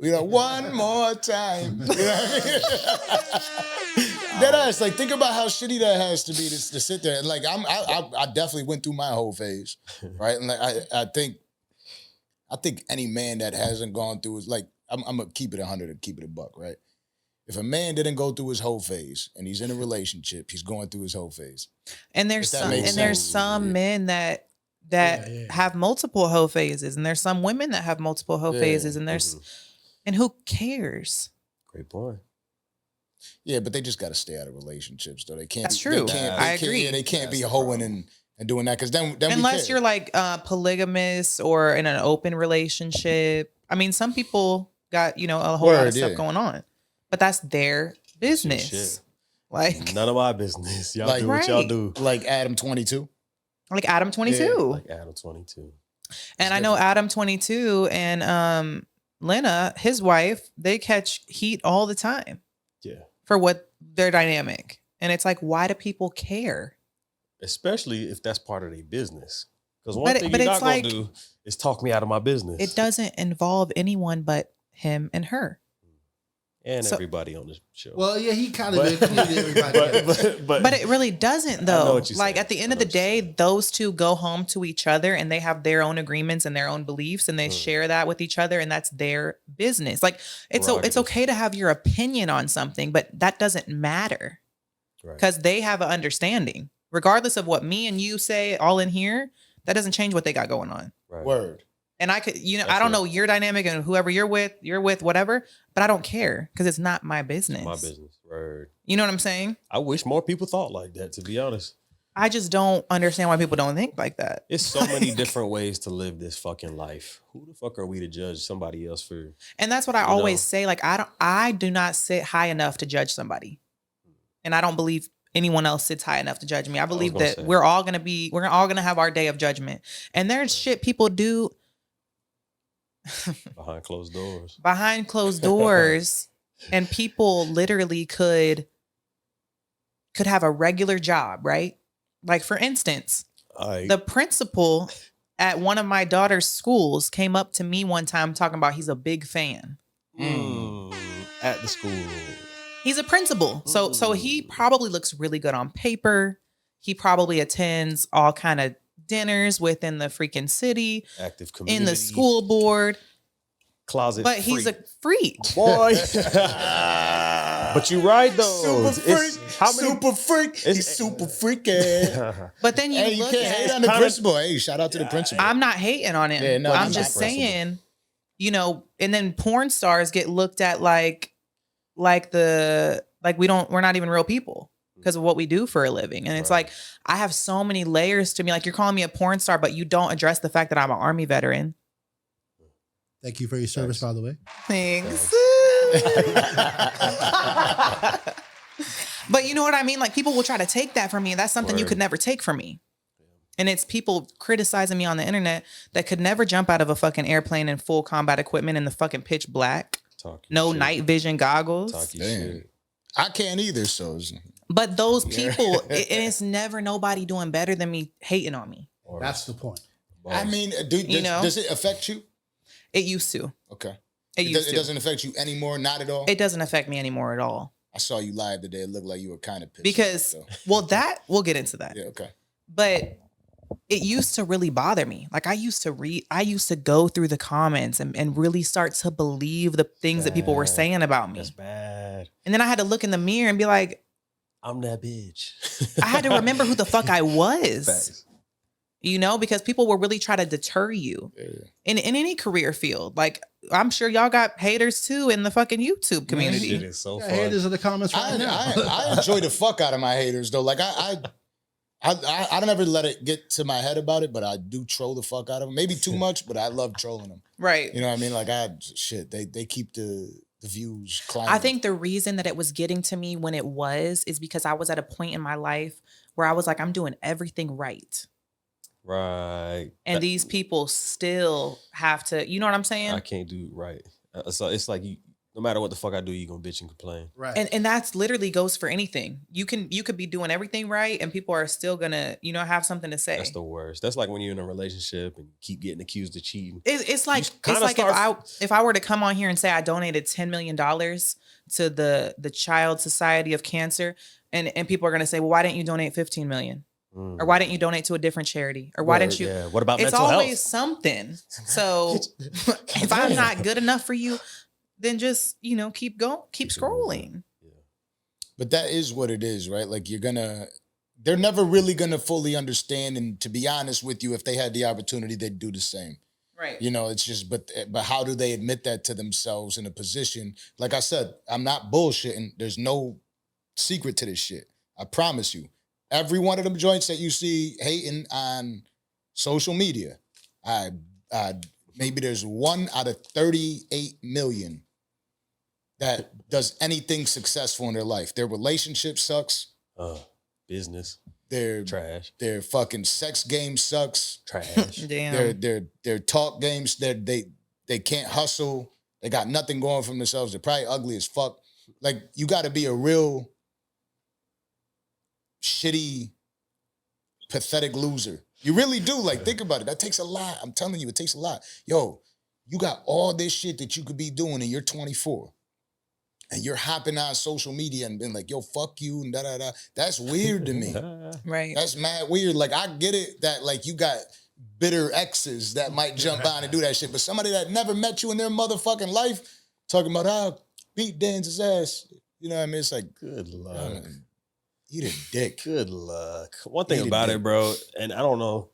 You know, one more time. You know what I mean? That ass, like, think about how shitty that has to be to sit there. And like, I definitely went through my whole phase, right? And like, I think any man that hasn't gone through is like, I'm gonna keep it 100 and keep it a buck, right? If a man didn't go through his whole phase and he's in a relationship, he's going through his whole phase. And there's If that some makes there's sense. some Yeah. men that Yeah. have multiple hoe phases, and there's some women that have multiple hoe Yeah. phases, and there's and who cares? Great point. Yeah, but they just got to stay out of relationships, though. They can't. That's They true. can't, I they can't- agree. Yeah, they can't be That's the hoeing problem. and doing that because then we Unless care. you're like polygamous or in an open relationship. I mean, some people got, a whole lot Word, of stuff yeah. going on, but that's their business. shit. Like None of my business. Y'all Like- do what y'all Right. do. like Adam 22. Adam 22. Like Adam 22. And I know Adam 22 and Lena, his wife, they catch heat all the time Yeah. for what their dynamic. And it's like, why do people care? Especially if that's part of their business. Because one thing you're not going to do is talk me out of my business. It doesn't involve anyone but him and her. And everybody on the show. Well, yeah, he kind of included everybody. But it really doesn't, though. Like, saying. at the end of the day, those two go home to each other and they have their own agreements and their own beliefs and they share that with each other, and that's their business. Like, it's okay to have your opinion on something, but that doesn't matter because they have an understanding. Regardless of what me and you say all in here, that doesn't change what they got going on. Right. Word. And I could, I don't know your dynamic and whoever you're with, whatever, but I don't care because it's not my business. My business. Word. You know what I'm saying? I wish more people thought like that, to be honest. I just don't understand why people don't think like that. It's so many different ways to live this fucking life. Who the fuck are we to judge somebody else for? And that's what I always say. Like, I do not sit high enough to judge somebody. And I don't believe anyone else sits high enough to judge me. I believe that we're all going to have our day of judgment. And there's shit people do behind closed doors. Behind closed doors. And people literally could have a regular job, right? Like, for instance, the principal at one of my daughter's schools came up to me one time talking about he's a big fan. At the school. He's a principal. So he probably looks really good on paper. He probably attends all kind of dinners within the freaking city. Active community. In the school board. Closet But he's a freak. Boy. But you right, though. Super freak. He's super freaky. But then you can't hate on the principal. Hey, shout out to the principal. I'm not hating on him. Yeah, no, I'm just saying, and then porn stars get looked at like we're not even real people because of what we do for a living. And it's like, I have so many layers to me. Like, you're calling me a porn star, but you don't address the fact that I'm an Army veteran. Thank you for your service, by the way. Thanks. But you know what I mean? Like, people will try to take that from me. And that's something you could never take from me. And it's people criticizing me on the internet that could never jump out of a fucking airplane in full combat equipment in the fucking pitch black. No night vision goggles. I can't either, so. But those people, and it's never nobody doing better than me hating on me. That's the point. I mean, does it affect you? It used to. Okay. It doesn't affect you anymore? Not at all? It doesn't affect me anymore at all. I saw you live today. It looked like you were kind of pissed. Because, we'll get into that. Yeah, okay. But it used to really bother me. Like, I used to go through the comments and really start to believe the things that people were saying about me. That's bad. And then I had to look in the mirror and be like, I'm that bitch. I had to remember who the fuck I was. Facts. Because people will really try to deter you in any career field. Like, I'm sure y'all got haters too in the fucking YouTube community. It is so fun. Haters in the comments right now. I enjoy the fuck out of my haters though. Like, I don't ever let it get to my head about it, but I do troll the fuck out of them. Maybe too much, but I love trolling them. Right. You know what I mean? Like, they keep the views climbing. I think the reason that it was getting to me when it is because I was at a point in my life where I was like, I'm doing everything right. Right. And these people still have to, you know what I'm saying? I can't do right. So it's like no matter what the fuck I do, you're gonna bitch and complain. Right. And that's literally goes for anything. You could be doing everything right and people are still gonna, have something to say. That's the worst. That's like when you're in a relationship and you keep getting accused of cheating. It's like if I were to come on here and say I donated $10 million to the Child Society of Cancer, and people are gonna say, well, why didn't you donate 15 million? Or why didn't you donate to a different charity? Or why didn't you? Yeah. What about it's mental health? It's always something. So if I'm not good enough for you, then just, keep scrolling. Yeah. But that is what it is, right? Like, they're never really gonna fully understand. And to be honest with you, if they had the opportunity, they'd do the same. Right. It's just, but how do they admit that to themselves in a position? Like I said, I'm not bullshitting. There's no secret to this shit. I promise you. Every one of them joints that you see hating on social media, maybe there's 1 out of 38 million that does anything successful in their life. Their relationship sucks. Business. Their trash. Their fucking sex game sucks. Trash. Damn. Their talk games. They can't hustle. They got nothing going for themselves. They're probably ugly as fuck. Like, you got to be a real shitty, pathetic loser You really do. Like, think about it. That takes a lot. I'm telling you, it takes a lot. Yo, you got all this shit that you could be doing and you're 24. And you're hopping on social media and being like, yo, fuck you, and da-da-da. That's weird to me. Right. That's mad weird. Like, I get it that, like, you got bitter exes that might jump on and do that shit. But somebody that never met you in their motherfucking life talking about, beat Dan's ass. You know what I mean? It's like, good luck. Eat a dick. Good luck. One thing about it, bro, and I don't know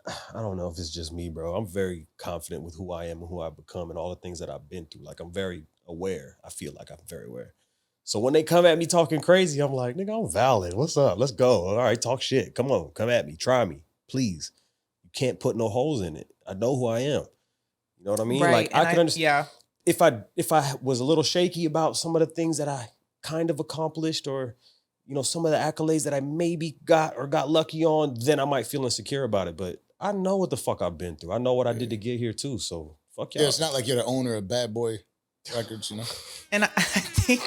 if it's just me, bro. I'm very confident with who I am and who I've become and all the things that I've been through. Like, I'm very aware. I feel like I'm very aware. So when they come at me talking crazy, I'm like, nigga, I'm valid. What's up? Let's go. All right, talk shit. Come on, come at me. Try me, please. You can't put no holes in it. I know who I am. You know what I mean? Right. Like, I could understand. Yeah. If I was a little shaky about some of the things that I kind of accomplished, or you know, some of the accolades that I maybe got or got lucky on, then I might feel insecure about it. But I know what the fuck I've been through. I know what I did to get here too. So fuck y'all. Yeah, it's not like you're the owner of Bad Boy Records, you know? And I think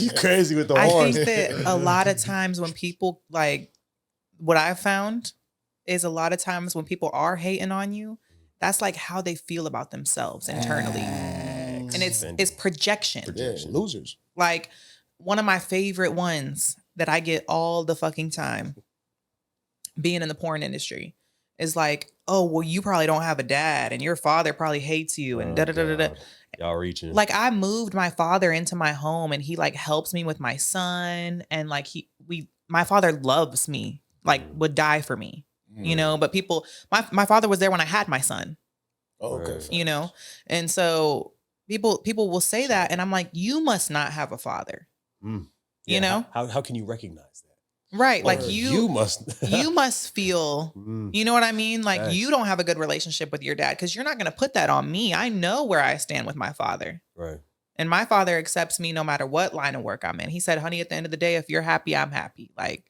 You crazy with the I horns. think that a lot of times when people, like, what I've found is a lot of times when people are hating on you, that's like how they feel about themselves internally. And it's projection. Yeah, losers. Like, one of my favorite ones that I get all the fucking time being in the porn industry is like, oh, well, you probably don't have a dad and your father probably hates you and da-da-da-da-da. Y'all reaching. Like, I moved my father into my home and he like helps me with my son, and like my father loves me, like would die for me, you know, but people, my father was there when I had my son. Oh, okay. You know? And so people will say that, and I'm like, you must not have a father. You know? How can you recognize that? Right. Like, Or you must you must feel, you know what I mean? Like, Facts. you don't have a good relationship with your dad because you're not going to put that on me. I know where I stand with my father. Right. And my father accepts me no matter what line of work I'm in. He said, honey, at the end of the day, if you're happy, I'm happy. Like,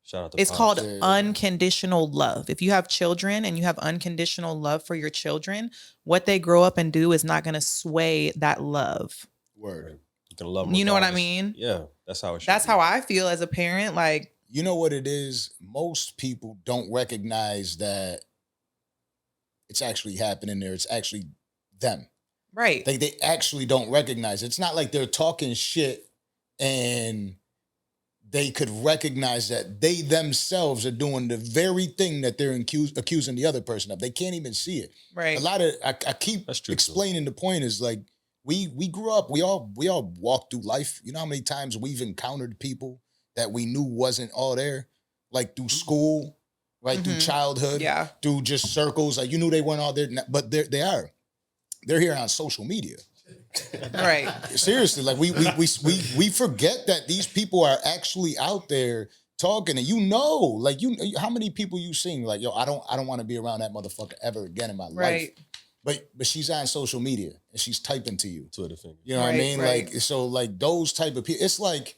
Shout out to it's Pops. called unconditional love. If you have children and you have unconditional love for your children, what they grow up and do is not going to sway that love. Word. You can love them You know what I regardless. mean? Yeah, that's how it should That's be. how I feel as a parent. Like, You know what it is? Most people don't recognize that it's actually happening there. It's actually them. right. They actually don't recognize it. It's not like they're talking shit and they could recognize that they themselves are doing the very thing that they're accusing the other person of. They can't even see it. Right. A lot of I keep That's true, too. explaining the point is like we grew up, we all walked through life. You know how many times we've encountered people that we knew wasn't all there, like through school, right, through childhood, Yeah. through just circles. Like, you knew they weren't all there, but they are. They're here on social media. Right. Seriously, like we forget that these people are actually out there talking, and like how many people you seen like, yo, I don't want to be around that motherfucker ever again in my life. Right. But she's on social media and she's typing to you. Twitter finger. You know what I Right, mean? right. Like, so like those type of people, it's like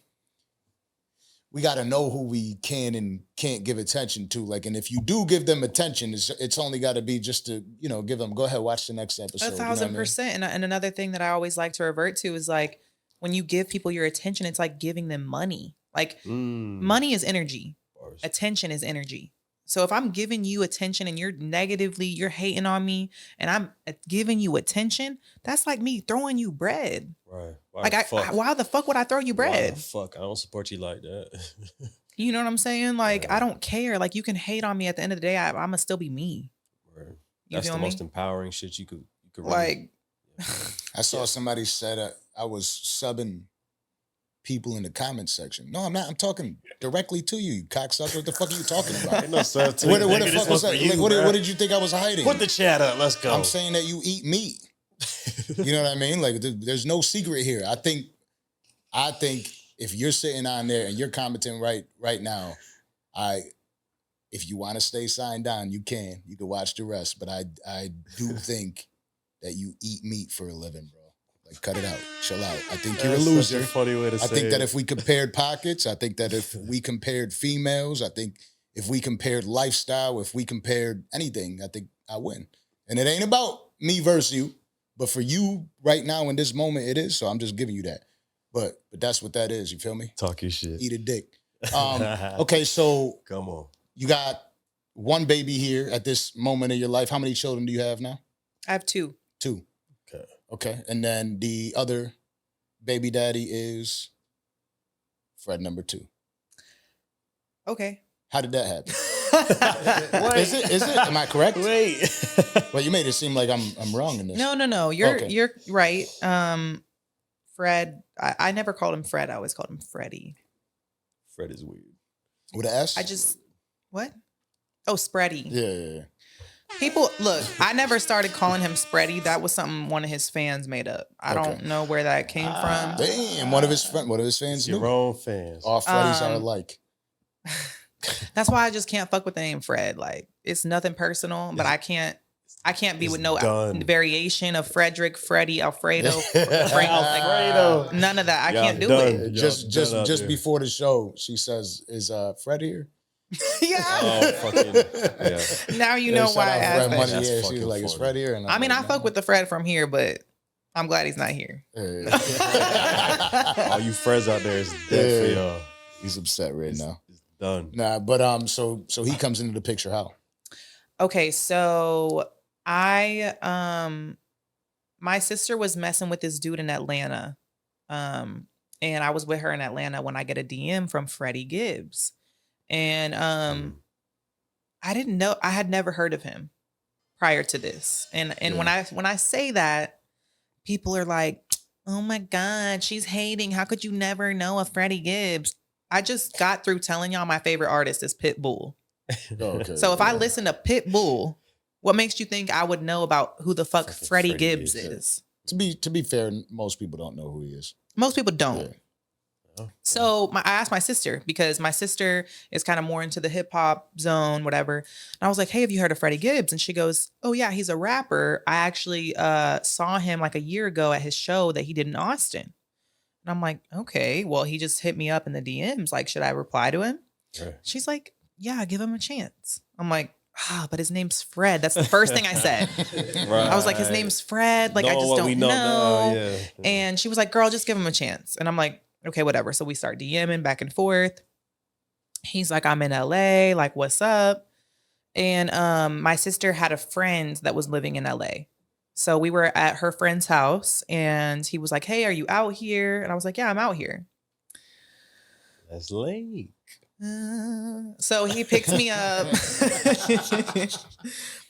we got to know who we can and can't give attention to. Like, and if you do give them attention, it's only got to be just to, you know, give them, go ahead, watch the next episode. 1,000%. And another thing that I always like to revert to is like, when you give people your attention, it's like giving them money. Like, money is energy. Attention is energy. So if I'm giving you attention and you're hating on me and I'm giving you attention, that's like me throwing you bread. Right. Why the fuck would I throw you bread? Why the fuck? I don't support you like that. You know what I'm saying? Like, I don't care. Like, you can hate on me. At the end of the day, I'm gonna still be me. Right. You That's feel the me? most empowering shit you could really, Like, I saw somebody said I was subbing people in the comments section. No, I'm not. I'm talking directly to you, you cocksucker. What the fuck are you talking about? no, sir, What the fuck was that? Like, what did you think I was hiding? Put the chat up. Let's go. I'm saying that you eat meat. You know what I mean? Like, there's no secret here. I think if you're sitting on there and you're commenting right now, if you want to stay signed on, you can watch the rest. But I do think that you eat meat for a living, bro. Like, cut it out. Chill out. I think you're a loser. Such a funny way to say I think it. that if we compared pockets, I think that if we compared females, I think if we compared lifestyle, if we compared anything, I think I win. And it ain't about me versus you, but for you right now in this moment, it is. So I'm just giving you that. But that's what that is. You feel me? Talk your shit. Eat a dick. Okay, so come on. you got one baby here at this moment in your life. How many children do you have now? I have 2. 2. Okay. Okay. And then the other baby daddy is Fred number 2. Okay. How did that happen? Is it? Am I correct? Wait. Well, you made it seem like I'm wrong in this. No. You're right. Fred, I never called him Fred. I always called him Freddie. Fred is weird. With an S? I just, what? Oh, Spreadie. Yeah. People, look, I never started calling him Spreadie. That was something one of his fans made up. I don't know where that came from. Damn, one of his fans Your knew. own fans. All Freddies are alike. That's why I just can't fuck with the name Fred. Like, it's nothing personal, but I can't be with no variation of Frederick, Freddie, Alfredo, Frank, Alfredo. None of that. I can't do done. it. Just before the show, she says, "Is Fred here?" Yeah. Oh, fucking, yeah. Now you know why I asked that. Money, yeah, she's like, "Is Fred here?" And I mean, I fuck with the Fred from here, but I'm glad he's not here. All you Freds out there is dead for y'all. He's upset right now. It's done. Nah, but so he comes into the picture how? Okay, so I my sister was messing with this dude in Atlanta. And I was with her in Atlanta when I get a DM from Freddie Gibbs. And I didn't know, I had never heard of him prior to this. And when I say that, people are like, "Oh my God, she's hating. How could you never know of Freddie Gibbs?" I just got through telling y'all my favorite artist is Pitbull. Okay. So if I listen to Pitbull, what makes you think I would know about who the fuck Freddie Gibbs is? To be fair, most people don't know who he is. Most people don't. Yeah. So I asked my sister, because my sister is kind of more into the hip hop zone, whatever. And I was like, "Hey, have you heard of Freddie Gibbs?" And she goes, "Oh yeah, he's a rapper. I actually saw him like a year ago at his show that he did in Austin." And I'm like, "Okay, well, he just hit me up in the DMs. Like, should I reply to him?" Right. She's like, "Yeah, give him a chance." I'm like, but his name's Fred. That's the first thing I said. Right. I was like, his name's Fred. Like, I just don't know. Yeah. And she was like, "Girl, just give him a chance." And I'm like, "Okay, whatever." So we start DMing back and forth. He's like, "I'm in LA. Like, what's up?" And my sister had a friend that was living in LA. So we were at her friend's house and he was like, "Hey, are you out here?" And I was like, "Yeah, I'm out here." That's late. So he picks me up.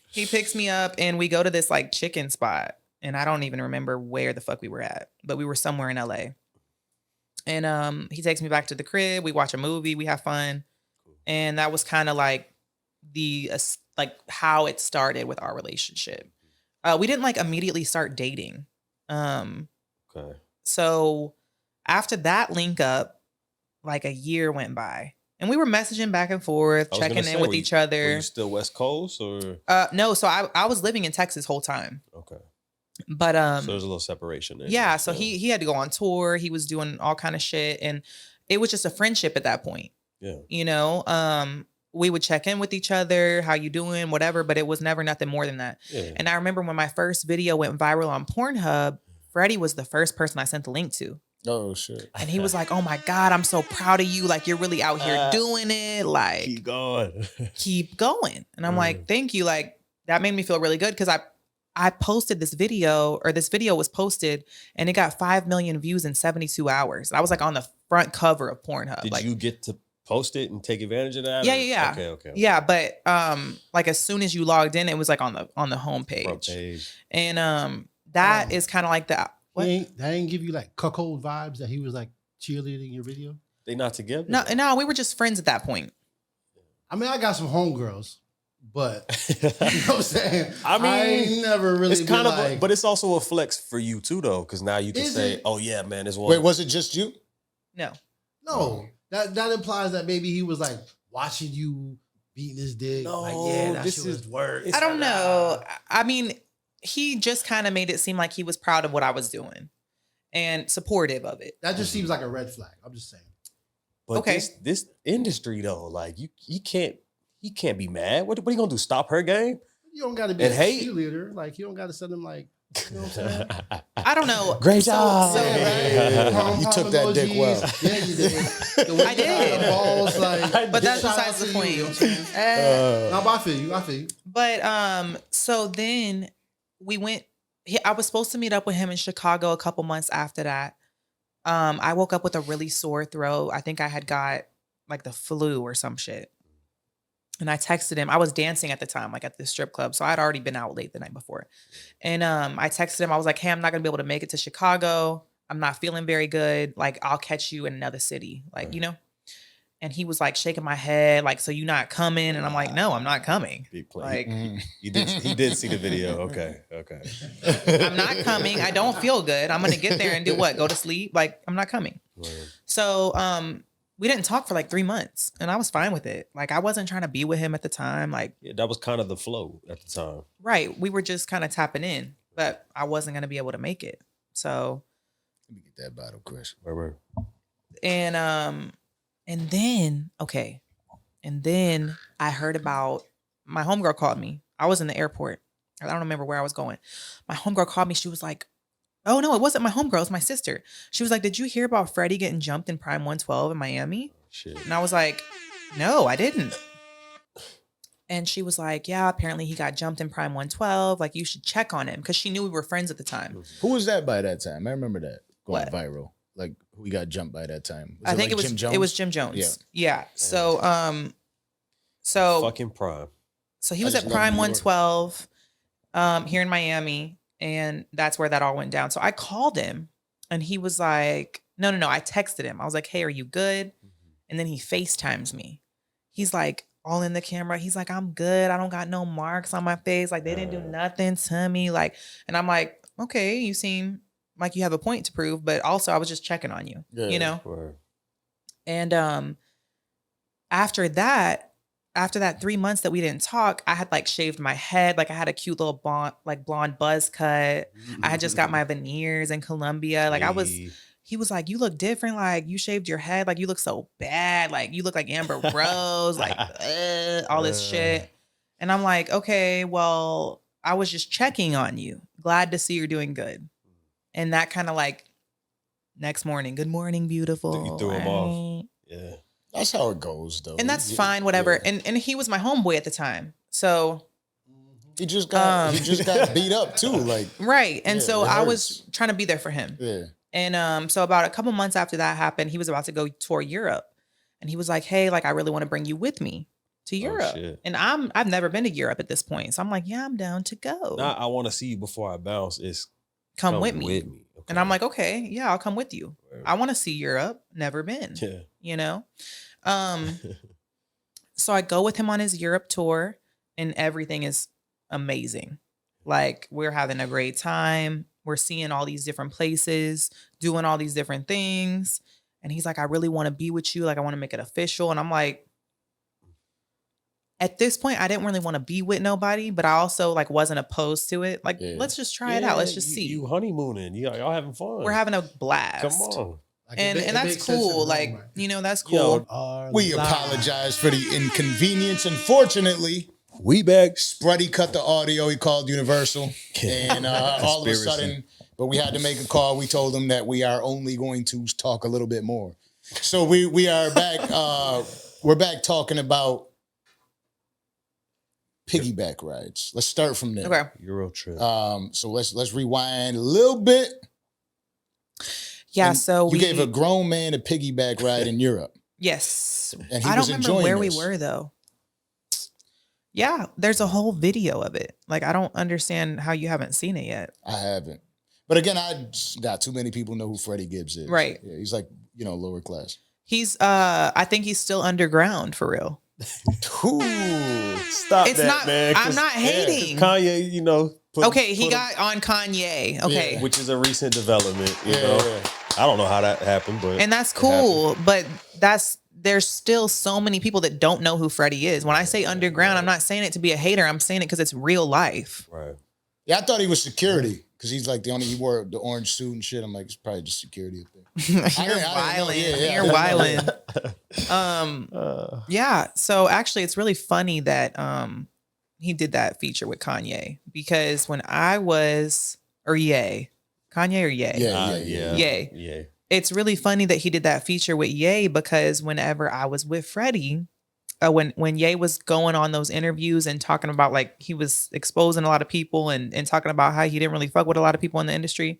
He picks me up and we go to this like chicken spot. And I don't even remember where the fuck we were at, but we were somewhere in LA. And he takes me back to the crib. We watch a movie. We have fun. And that was kind of like like how it started with our relationship. We didn't like immediately start dating. Okay. So after that link up, like a year went by. And we were messaging back and forth, checking in with each other. Were you still West Coast or? No, so I was living in Texas whole time. Okay. But so there's a little separation there. Yeah, so he had to go on tour. He was doing all kind of shit, and it was just a friendship at that point. Yeah. You know, we would check in with each other, how you doing, whatever, but it was never nothing more than that. Yeah. And I remember when my first video went viral on Pornhub, Freddie was the first person I sent the link to. Oh shit. And he was like, "Oh my God, I'm so proud of you. Like, you're really out here doing it. Like, keep going." Keep going. And I'm like, "Thank you." Like, that made me feel really good because I posted this video, or this video was posted, and it got 5 million views in 72 hours. I was like on the front cover of Pornhub. Did you get to post it and take advantage of that? Yeah. Okay. Yeah, but like as soon as you logged in, it was like on the homepage. Front page. And that is kind of like that. What? That ain't give you like cuckold vibes that he was like cheerleading your video? They not together? No, we were just friends at that point. I mean, I got some homegirls, but you know what I'm saying? I mean, I ain't never really it's kind of, like, but it's also a flex for you too, though, because now you can Is say, it? "Oh yeah, man, this one." Wait, was it just you? No. that implies that maybe he was like watching you beating his dick. No, like, yeah, that this shit is was work. I don't know. I mean, he just kind of made it seem like he was proud of what I was doing and supportive of it. That just seems like a red flag. I'm just saying. But Okay. this industry though, like you can't be mad. What are you gonna do? Stop her game? You don't got to be And a hate? cheerleader. Like, you don't got to send him like. You know what I'm saying? I don't know. Great job. You took that dick well. Yeah, you did. The way I did. The balls, like, But that's shout besides out the to point. you know what I'm saying? No, but I feel you. But so then we went. I was supposed to meet up with him in Chicago a couple months after that. I woke up with a really sore throat. I think I had got like the flu or some shit. And I texted him. I was dancing at the time, like at the strip club. So I'd already been out late the night before. And I texted him. I was like, hey, I'm not going to be able to make it to Chicago. I'm not feeling very good. Like, I'll catch you in another city. Like, you know? And he was like shaking my head. Like, so you not coming? And I'm like, no, I'm not coming. Like, he did see the video. Okay. I'm not coming. I don't feel good. I'm going to get there and do what? Go to sleep? Like, I'm not coming. Right. So, we didn't talk for like 3 months and I was fine with it. Like I wasn't trying to be with him at the time. Like that was kind of the flow at the time. Right. We were just kind of tapping in, but I wasn't going to be able to make it. So let me get that bottle, Chris. Right. And then I heard about my homegirl called me. I was in the airport. I don't remember where I was going. My homegirl called me. She was like, oh, no, it wasn't my homegirl. It was my sister. She was like, did you hear about Freddie getting jumped in Prime 112 in Miami? Shit. And I was like, no, I didn't. And she was like, yeah, apparently he got jumped in Prime 112. Like, you should check on him. Because she knew we were friends at the time. Who was that by that time? I remember that going viral. Like, who got jumped by that time? I think Jim Jones? It was Jim Jones. Yeah. So, fucking Prime. So he was at Prime 112 here in Miami. And that's where that all went down. So I called him and he was like, no. I texted him. I was like, hey, are you good? And then he FaceTimes me. He's like all in the camera. He's like, I'm good. I don't got no marks on my face. Like they didn't do nothing to me. Like, and I'm like, okay, you seem like you have a point to prove, but also I was just checking on you, you know? Right. And after that 3 months that we didn't talk, I had like shaved my head. Like I had a cute little blonde buzz cut. I had just got my veneers in Colombia. Like he was like, you look different. Like you shaved your head. Like you look so bad. Like you look like Amber Rose, like all this shit. And I'm like, okay, well, I was just checking on you. Glad to see you're doing good. And that kind of like next morning, good morning, beautiful. You threw him off. Yeah. That's how it goes, though. And that's fine, whatever. Yeah. And he was my homeboy at the time. So he just got beat up too. Like right. And so I was trying to be there for him. Yeah. And so about a couple months after that happened, he was about to go tour Europe. And he was like, hey, like I really want to bring you with me to Europe. Shit. And I've never been to Europe at this point. So I'm like, yeah, I'm down to go. Now I want to see you before I bounce. Come with me. Okay. And I'm like, okay, yeah, I'll come with you. Right. I want to see Europe. Never been. Yeah. You know? So I go with him on his Europe tour and everything is amazing. Like we're having a great time. We're seeing all these different places, doing all these different things. And he's like, I really want to be with you. Like I want to make it official. And I'm like, at this point, I didn't really want to be with nobody, but I also like wasn't opposed to it. Like, let's just try it out. Let's just see. You honeymooning. Y'all having fun. We're having a blast. Come on. Like and that's cool. Like, you know, that's cool. We apologize for the inconvenience. Unfortunately, we back. Spreadie cut the audio. He called Universal. And all of a sudden, but we had to make a call. We told them that we are only going to talk a little bit more. So we are back. We're back talking about piggyback rides. Let's start from there. Okay. Euro trip. So let's rewind a little bit. Yeah, and so you gave a grown man a piggyback ride in Europe. Yes. And he I was don't remember enjoying where this. we were though. Yeah, there's a whole video of it. Like I don't understand how you haven't seen it yet. I haven't. But again, not too many people know who Freddie Gibbs is. Right. Yeah, he's like, lower class. He's I think he's still underground for real. Ooh, stop it's that, not, man. I'm not hating. Kanye, he got on Kanye. Okay. Yeah, which is a recent development, you know. Yeah. I don't know how that happened, but and that's cool. But there's still so many people that don't know who Freddie is. When I say underground, I'm not saying it to be a hater. I'm saying it because it's real life. Right. Yeah, I thought he was security because he's like he wore the orange suit and shit. I'm like, it's probably just security up there. You're wildin'. You're wildin'. Yeah. So actually, it's really funny that he did that feature with Kanye because when I was or Ye? Kanye or Ye? Yeah. Ye. It's really funny that he did that feature with Ye because whenever I was with Freddie, when Ye was going on those interviews and talking about like he was exposing a lot of people and talking about how he didn't really fuck with a lot of people in the industry.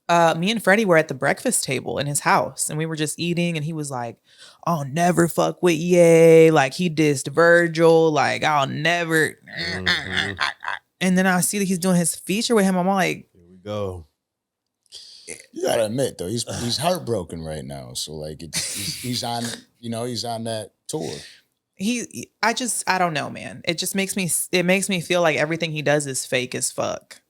Me and Freddie were at the breakfast table in his house and we were just eating and he was like, I'll never fuck with Ye. Like he dissed Virgil. Like I'll never. And then I see that he's doing his feature with him. I'm like, here we go. You gotta admit though, he's heartbroken right now. So like he's on, he's on that tour. I don't know, man. It makes me feel like everything he does is fake as fuck.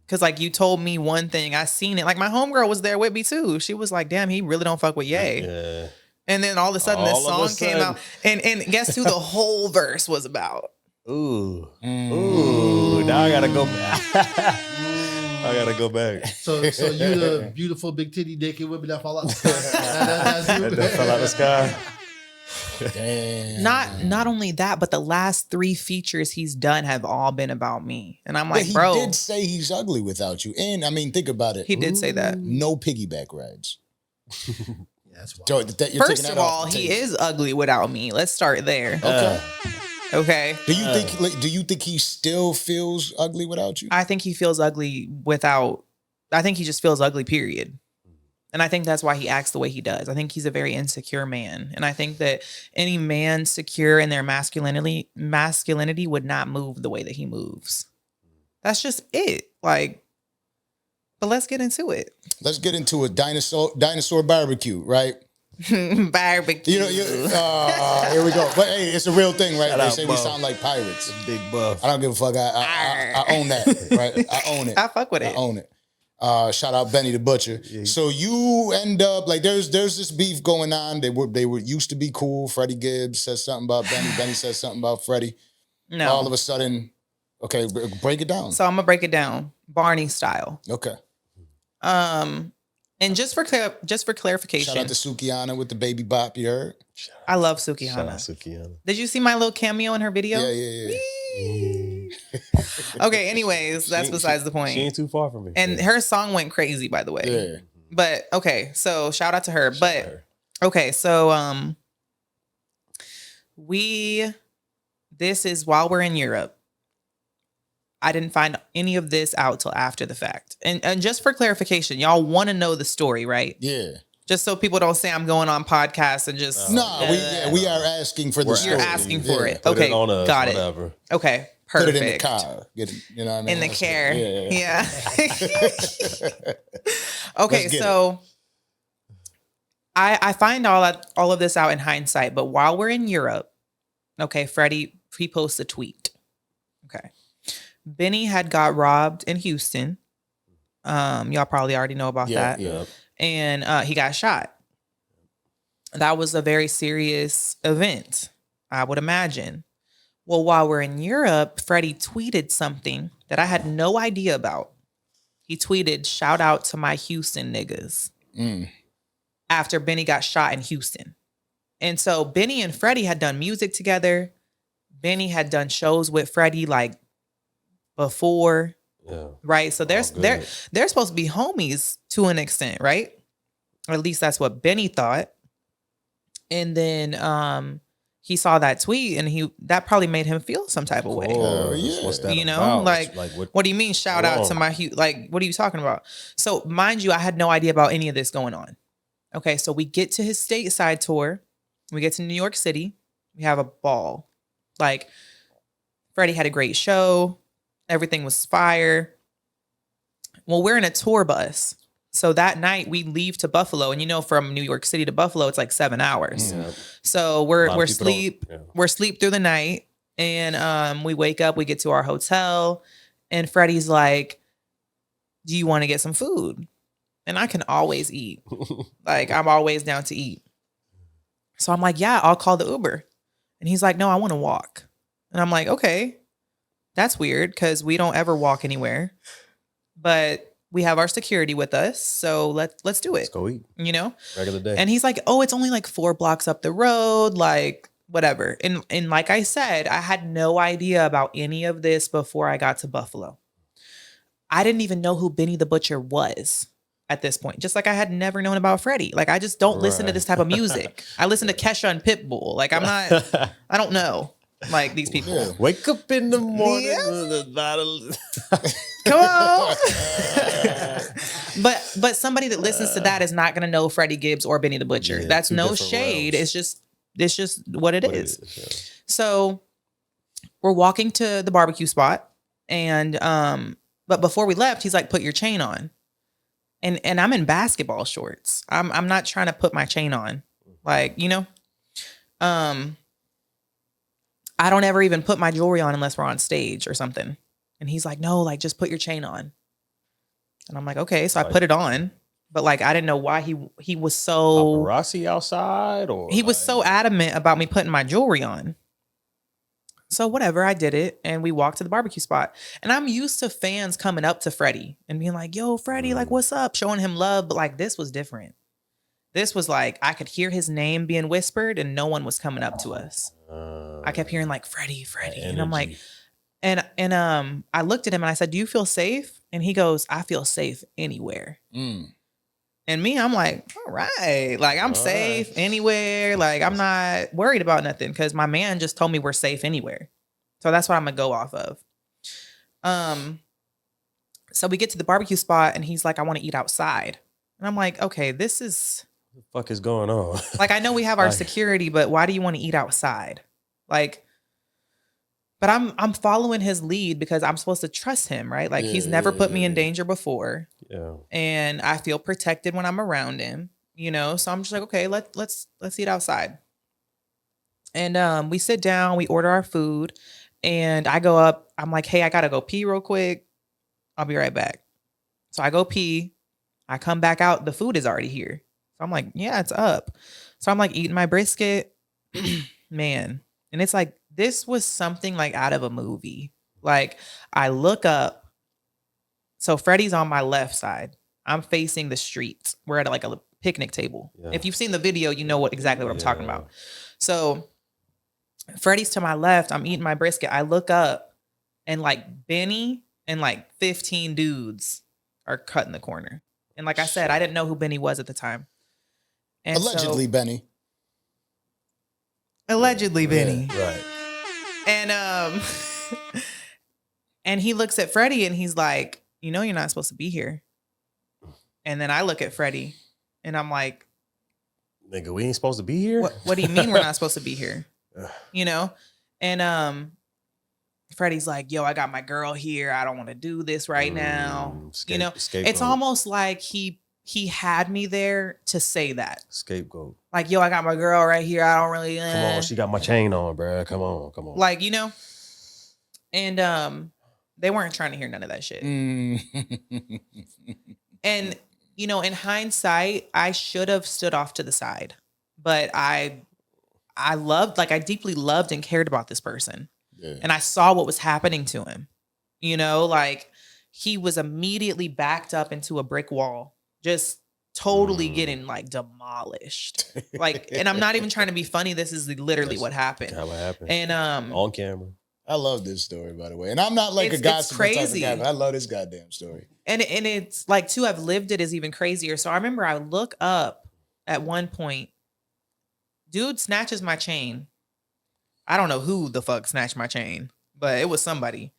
Cause like you told me one thing, I seen it. Like my homegirl was there with me too. She was like, damn, he really don't fuck with Ye. Yeah. And then all of a sudden this song came out and guess who the whole verse was about? Ooh. Now I gotta go back. I gotta go back. So you the beautiful big titty naked women that fall out the sky. That fell out the sky. Damn. Not only that, but the last 3 features he's done have all been about me. And I'm like, he bro. He did say he's ugly without you. And I mean, think about it. He did say that. No piggyback rides. That's wild. First of all, he is ugly without me. Let's start there. Okay. Do you think he still feels ugly without you? I think he feels ugly I think he just feels ugly, period. And I think that's why he acts the way he does. I think he's a very insecure man. And I think that any man secure in their masculinity would not move the way that he moves. That's just it. Like, but let's get into it. Let's get into a dinosaur barbecue, right? Barbecue. Here we go. But hey, it's a real thing, right? They say we sound like pirates. Big buff. I don't give a fuck. I own that, right? I own it. I fuck with it. I own it. Shout out Benny the Butcher. Yeah. So you end up like there's this beef going on. They were used to be cool. Freddie Gibbs says something about Benny. Benny says something about Freddie. No. All of a sudden, okay, break it down. So I'm gonna break it down, Barney style. Okay. And just for clarification, shout out to Sukihana with the baby bop. You heard? I love Sukihana. Shout out Sukihana. Did you see my little cameo in her video? Yeah. Okay, anyways, that's besides the point. She ain't too far from me. And her song went crazy, by the way. Yeah. But okay, so shout out to her. Okay, so this is while we're in Europe. I didn't find any of this out till after the fact. And just for clarification, y'all want to know the story, right? Yeah. Just so people don't say I'm going on podcasts and just... we are asking for the story. You're asking for it. Put Okay, it on us, got whatever. it. Okay, perfect. Put it in the car. You know what I mean? In the car. Yeah. Yeah. Okay, so I find all of this out in hindsight, but while we're in Europe, okay, Freddie, he posts a tweet. Okay. Benny had got robbed in Houston. Y'all probably already know about that. Yeah. And he got shot. That was a very serious event, I would imagine. Well, while we're in Europe, Freddie tweeted something that I had no idea about. He tweeted, "Shout out to my Houston niggas." After Benny got shot in Houston. And so Benny and Freddie had done music together. Benny had done shows with Freddie like before. Yeah. Right. So they're supposed to be homies to an extent, right? Or at least that's what Benny thought. And then he saw that tweet and that probably made him feel some type of way. Oh, yeah. What's that about? Like what do you mean shout out to my like what are you talking about? So mind you, I had no idea about any of this going on. Okay, so we get to his stateside tour. We get to New York City. We have a ball. Like Freddie had a great show. Everything was fire. Well, we're in a tour bus. So that night we leave to Buffalo. And from New York City to Buffalo, it's like 7 hours. Yeah. So we're asleep through the night. And we wake up, we get to our hotel. And Freddie's like, "Do you want to get some food?" And I can always eat. Like, I'm always down to eat. So I'm like, "Yeah, I'll call the Uber." And he's like, "No, I want to walk." And I'm like, "Okay. That's weird because we don't ever walk anywhere, but we have our security with us. So let's do it. Let's go eat. Regular day." And he's like, "Oh, it's only like 4 blocks up the road, like whatever." And like I said, I had no idea about any of this before I got to Buffalo. I didn't even know who Benny the Butcher was at this point. Just like I had never known about Freddie. Like I just don't listen to this type of music. I listen to Kesha and Pitbull. Like I don't know like these people. Yeah. Wake up in the morning. Come on. but somebody that listens to that is not gonna know Freddie Gibbs or Benny the Butcher. Yeah, That's no different shade. realms. It's just what it is. Yeah. So we're walking to the barbecue spot, and but before we left, he's like, "Put your chain on," and I'm in basketball shorts. I'm not trying to put my chain on, like I don't ever even put my jewelry on unless we're on stage or something. And he's like, "No, like just put your chain on." And I'm like, "Okay." So I put it on, but like I didn't know why he was so paparazzi outside, or he was so adamant about me putting my jewelry on. So whatever, I did it, and we walked to the barbecue spot. And I'm used to fans coming up to Freddie and being like, "Yo, Freddie, like what's up?" Showing him love, but like this was different. This was like I could hear his name being whispered, and no one was coming up to us. I kept hearing like Freddie, and I'm like, and I looked at him and I said, "Do you feel safe?" And he goes, "I feel safe anywhere." And me, I'm like, all right, like I'm safe anywhere. Like I'm not worried about nothing because my man just told me we're safe anywhere. So that's what I'm gonna go off of. So we get to the barbecue spot and he's like, "I want to eat outside." And I'm like, okay, this is what the fuck is going on? like, I know we have our security, but why do you want to eat outside? Like, but I'm following his lead because I'm supposed to trust him, right? Like he's never put me in danger before. Yeah. And I feel protected when I'm around him, So I'm just like, okay, let's eat outside. And we sit down, we order our food, and I go up. I'm like, "Hey, I gotta go pee real quick. I'll be right back." So I go pee. I come back out. The food is already here. So I'm like, yeah, it's up. So I'm like eating my brisket, man. And it's like, this was something like out of a movie. Like I look up. So Freddie's on my left side. I'm facing the street. We're at like a picnic table. Yeah. If you've seen the video, you know exactly what I'm talking about. So Freddie's to my left. I'm eating my brisket. I look up and like Benny and like 15 dudes are cutting the corner. And like I said, I didn't know who Benny was at the time. And allegedly Benny. Allegedly Benny. Yeah, right. And and he looks at Freddie and he's like, "You're not supposed to be here." And then I look at Freddie and I'm like, "Nigga, we ain't supposed to be here?" What do you mean we're not supposed to be here? And Freddie's like, "Yo, I got my girl here. I don't want to do this right now." It's almost like he had me there to say that. Scapegoat. Like, "Yo, I got my girl right here. I don't really Come on, she got my chain on, bro. Come on. Like, and they weren't trying to hear none of that shit. And, in hindsight, I should have stood off to the side. But I deeply loved and cared about this person. Yeah. And I saw what was happening to him. Like he was immediately backed up into a brick wall, just totally getting like demolished. Like, and I'm not even trying to be funny. This is literally what happened. What happened. And on camera. I love this story, by the way. And I'm not like a gossip type of guy, but I love this goddamn story. And it's like to have lived it is even crazier. So I remember I look up at one point, dude snatches my chain. I don't know who the fuck snatched my chain, but it was somebody.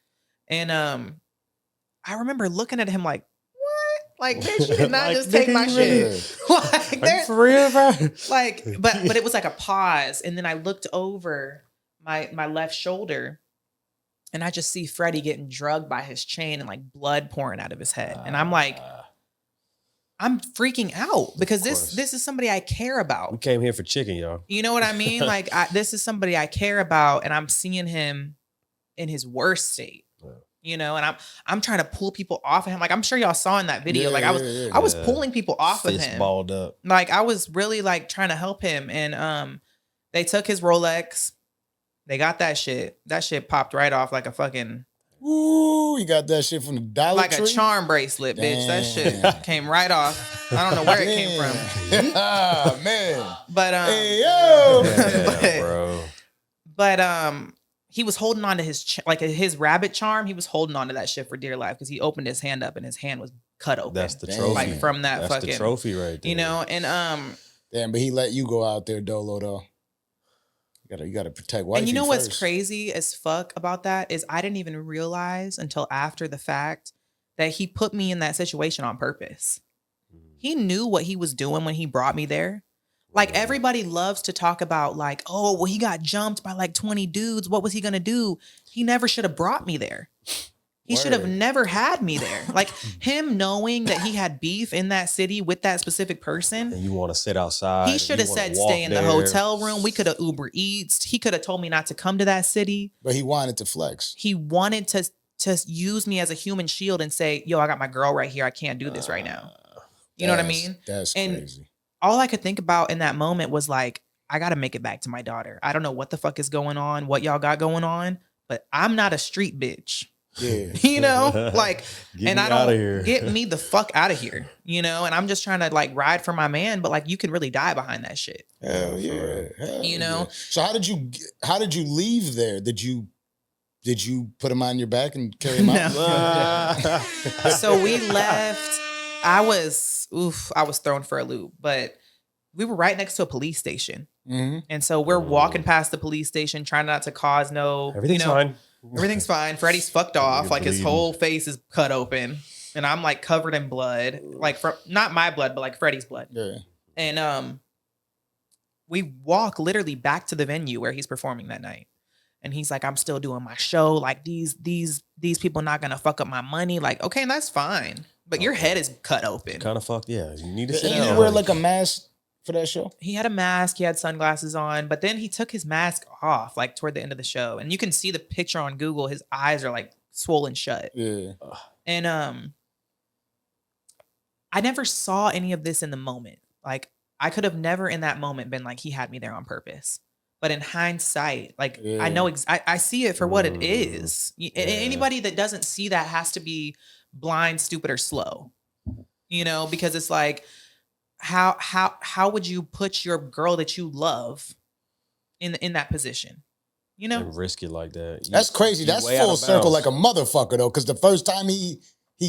And I remember looking at him like, what? Like, bitch, you did not just take my shit. Like, for real, bro? Like, but it was like a pause. And then I looked over my left shoulder. And I just see Freddie getting drugged by his chain and like blood pouring out of his head. And I'm like, I'm freaking out because this is somebody I care about. We came here for chicken, y'all. You know what I mean? Like this is somebody I care about, and I'm seeing him in his worst state. And I'm trying to pull people off of him. Like I'm sure y'all saw in that video. I was pulling people off of him. Balled up. Like I was really like trying to help him. And they took his Rolex. They got that shit. That shit popped right off like a fucking... Ooh, you got that shit from the Dollar Tree? Like a charm bracelet, bitch. That shit came right off. I don't know where it came from. Ah, man. But, hey, yo! Bro. But he was holding on to his his rabbit charm. He was holding on to that shit for dear life because he opened his hand up and his hand was cut open. That's the trophy. Like from that That's fucking the trophy right there. You know, and damn, but he let you go out there, Dolo, though. You gotta protect wifey. And you know first. what's crazy as fuck about that is I didn't even realize until after the fact that he put me in that situation on purpose. He knew what he was doing when he brought me there. Like everybody loves to talk about like, oh, well, he got jumped by like 20 dudes. What was he gonna do? He never should have brought me there. He should have never had me there. Like him knowing that he had beef in that city with that specific person. And you want to sit outside. He should have said stay in the hotel room. We could have Uber Eats. He could have told me not to come to that city. But he wanted to flex. He wanted to use me as a human shield and say, yo, I got my girl right here. I can't do this right now. You know what I mean? That's crazy. All I could think about in that moment was like, I got to make it back to my daughter. I don't know what the fuck is going on, what y'all got going on, but I'm not a street bitch. Yeah. You know, like, and I don't get me the fuck out of here, you know, and I'm just trying to like ride for my man, but like you can really die behind that shit. Hell yeah. You know? So how did you leave there? Did you put him on your back and carry him out? So we left. I was thrown for a loop, but we were right next to a police station. Mm-hmm. And so we're walking past the police station, trying not to cause everything's fine. Everything's fine. Freddie's fucked off. Like his whole face is cut open. And I'm like covered in blood. Like from not my blood, but like Freddie's blood. Yeah. And we walk literally back to the venue where he's performing that night. And he's like, I'm still doing my show. Like these people not gonna fuck up my money. Like, okay, that's fine. But your head is cut open. Kind of fucked. Yeah. You need to sit Did down. you wear like a mask for that show? He had a mask. He had sunglasses on. But then he took his mask off like toward the end of the show. And you can see the picture on Google. His eyes are like swollen shut. Yeah. And I never saw any of this in the moment. Like I could have never in that moment been like, he had me there on purpose. But in hindsight, like I know, I see it for what it is. Anybody that doesn't see that has to be blind, stupid, or slow, you know, because it's like, how would you put your girl that you love in that position, you know, and risk it like that? That's crazy. That's full circle like a motherfucker though, because the first time he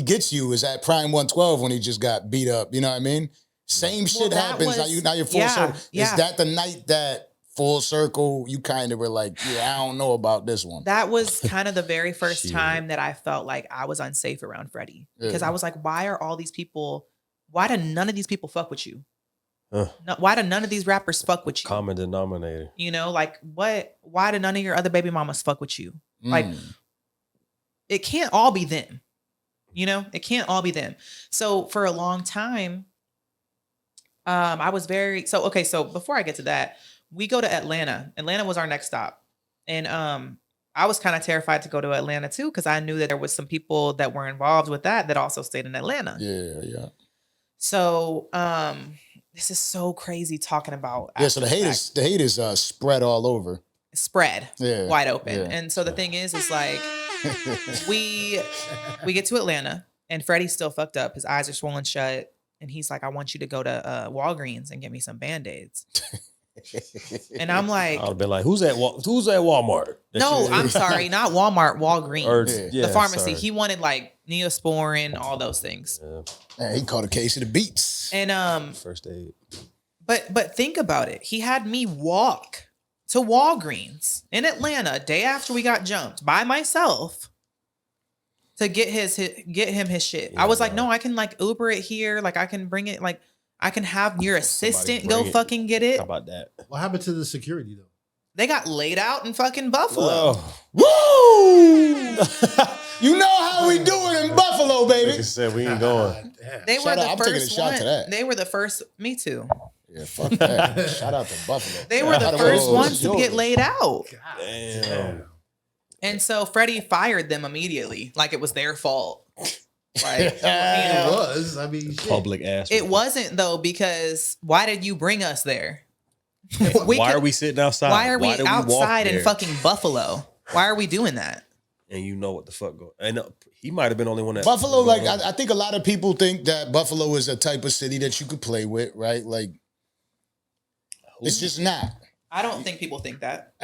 gets you is at Prime 112 when he just got beat up. You know what I mean? Same shit happens. Now you're full circle. Is that the night that full circle you kind of were like, yeah, I don't know about this one? That was kind of the very first time that I felt like I was unsafe around Freddie, because I was like, why do none of these people fuck with you? Why do none of these rappers fuck with you? Common denominator. You know, like why do none of your other baby mamas fuck with you? Like it can't all be them. You know, it can't all be them. So for a long time, I was so before I get to that, we go to Atlanta. Atlanta was our next stop. And I was kind of terrified to go to Atlanta too, because I knew that there was some people that were involved with that also stayed in Atlanta. Yeah. So this is so crazy talking about. Yeah, so the haters spread all over. Spread. Yeah. Wide open. Yeah. And so the thing is like we get to Atlanta and Freddie's still fucked up. His eyes are swollen shut. And he's like, I want you to go to Walgreens and get me some Band-Aids. And I'm like, I'd have been like, who's at Walmart? No, I'm sorry, not Walmart, Walgreens. Yeah, the pharmacy. sorry. He wanted like Neosporin, all those things. Yeah. Man, he caught a case of the beats. And First aid. But think about it. He had me walk to Walgreens in Atlanta a day after we got jumped by myself to get him his shit. Yeah, I was like, no, I can like Uber it here. Like I can bring it. Like I can have your assistant go fucking get it. How about that? What happened to the security though? They got laid out in fucking Buffalo. Oh. Woo! You know how we do it in Buffalo, baby. Like I said, we ain't going. They were the I'm taking a first shot one. to that. They were the first. Me too. Yeah, fuck that. Shout out to Buffalo. They were the first ones to get laid out. Damn. And so Freddie fired them immediately, like it was their fault. Like, you It know, was. I mean, shit. Public ass. it wasn't though, because why did you bring us there? Why are we sitting outside? Why are we did walk outside in there? fucking Buffalo? Why are we doing that? And you know what the fuck going? And he might have been the only one that Buffalo, like I think a lot of people think that Buffalo is a type of city that you could play with, right? Like it's just not. I don't think people think that.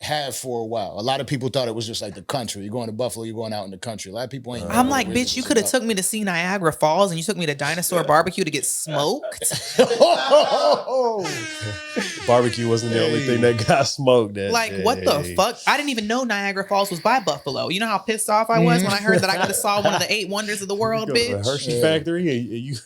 have for a while. A lot of people thought it was just like the country. You're going to Buffalo, you're going out in the country. A lot of people ain't. I'm like, bitch, you could have took me to see Niagara Falls and you took me to Dinosaur Barbecue to get smoked. Barbecue wasn't the only thing that got smoked. Like, what the fuck? I didn't even know Niagara Falls was by Buffalo. You know how pissed off I was when I heard that I could have saw one of the 8 wonders of the world, bitch? The Hershey factory. And you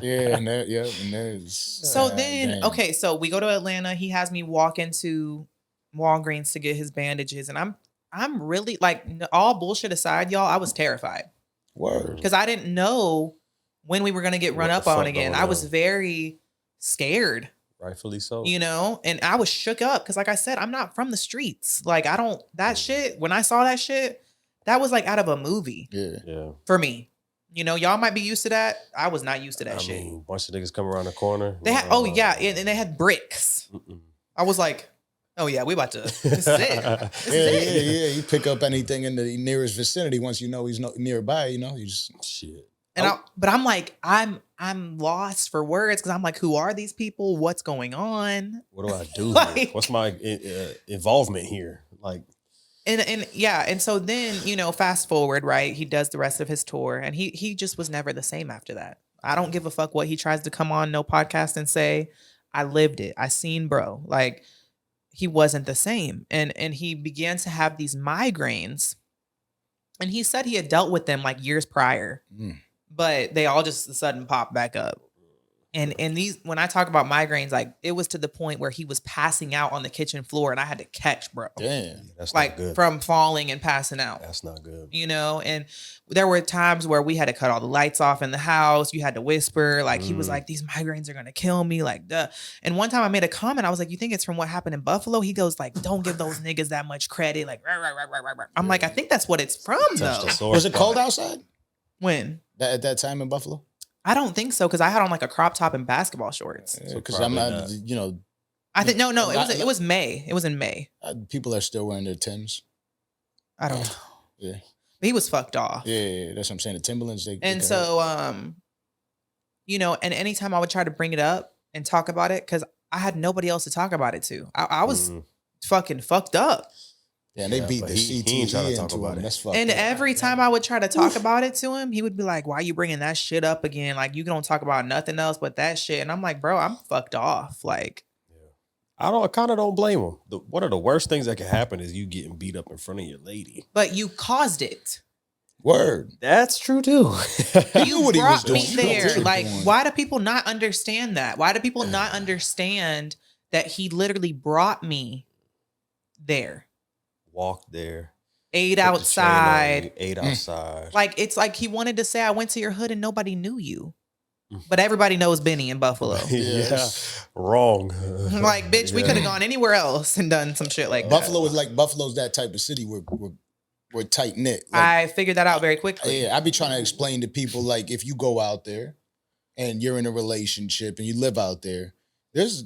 and there's. So then, okay, so we go to Atlanta. He has me walk into Walgreens to get his bandages, and I'm really like, all bullshit aside, y'all, I was terrified. Word. Because I didn't know when we were gonna get run up on again. I was very scared. Rightfully so. You know, and I was shook up because, like I said, I'm not from the streets. Like, I don't, that shit, when I saw that shit, that was like out of a movie. Yeah. For me. You know, y'all might be used to that. I was not used to that shit. Mean, bunch of niggas come around the corner. They had, and they had bricks. I was like, oh yeah, we about to. This is it. Yeah. You pick up anything in the nearest vicinity once you know he's nearby. You know, you just shit. And but I'm like, I'm lost for words because I'm like, who are these people? What's going on? What do I do? Like, what's my involvement here? Like, and so then, you know, fast forward, right? He does the rest of his tour, and he just was never the same after that. I don't give a fuck what he tries to come on no podcast and say. I lived it. I seen bro. Like, he wasn't the same. And he began to have these migraines. And he said he had dealt with them like years prior. But they all just sudden popped back up. And these, when I talk about migraines, like, it was to the point where he was passing out on the kitchen floor and I had to catch bro. Damn. That's like, not good. from falling and passing out. That's not good. You know, and there were times where we had to cut all the lights off in the house. You had to whisper. Like, he was like, these migraines are going to kill me. Like, duh. And one time I made a comment. I was like, you think it's from what happened in Buffalo? He goes like, don't give those niggas that much credit. Like, I'm like, I think that's what it's from, though. Was it cold outside? When? At that time in Buffalo? I don't think so, because I had on like a crop top and basketball shorts. Because I'm not, you know. I think no. It was May. It was in May. People are still wearing their Timbs. I don't know. Yeah. But he was fucked off. Yeah, that's what I'm saying. The Timberlands. And so, you know, and anytime I would try to bring it up and talk about it, because I had nobody else to talk about it to. I was fucking fucked up. Yeah, and they beat the CTE into him. That's fucked and up. every time I would try to talk about it to him, he would be like, why are you bringing that shit up again? Like, you don't talk about nothing else but that shit. And I'm like, bro, I'm fucked off. Like, I kind of don't blame him. One of the worst things that can happen is you getting beat up in front of your lady. But you caused it. Word. That's true too. You what brought me there. Like, why do people not understand that? Why do people not understand that he literally brought me there? Walked there. Ate outside. Ate outside. Like, it's like he wanted to say, I went to your hood and nobody knew you. But everybody knows Benny in Buffalo. Yeah. Wrong. Like, bitch, we could have gone anywhere else and done some shit like Buffalo that. is like, Buffalo's that type of city where we're tight knit. Like, I figured that out very quickly. Yeah, I be trying to explain to people, like, if you go out there and you're in a relationship and you live out there, there's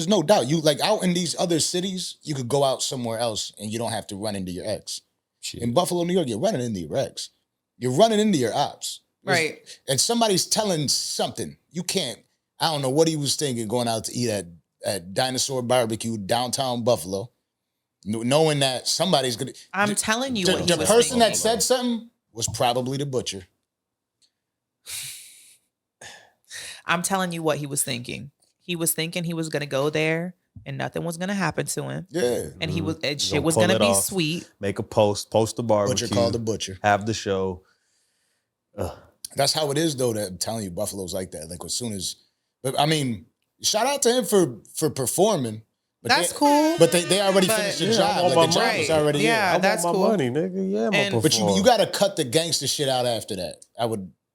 no doubt. You, like, out in these other cities, you could go out somewhere else and you don't have to run into your ex. Shit. In Buffalo, New York, you're running into your ex. You're running into your ops. Right. And somebody's telling something. You can't, I don't know what he was thinking going out to eat at Dinosaur Barbecue, downtown Buffalo, knowing that somebody's going to. I'm telling you what he the was person thinking. that said something was probably the butcher. I'm telling you what he was thinking. He was thinking he was going to go there and nothing was going to happen to him. Yeah. And he was, shit was going to be sweet. Make a post the barbecue. Butcher called the butcher. Have the show. That's how it is, though, that I'm telling you, Buffalo's like that. Like, as soon as, but I mean, shout out to him for performing. But that's cool. But they already finished the job. Like, the job was already in. That's cool. Money, nigga. Yeah, but you got to cut the gangster shit out after that.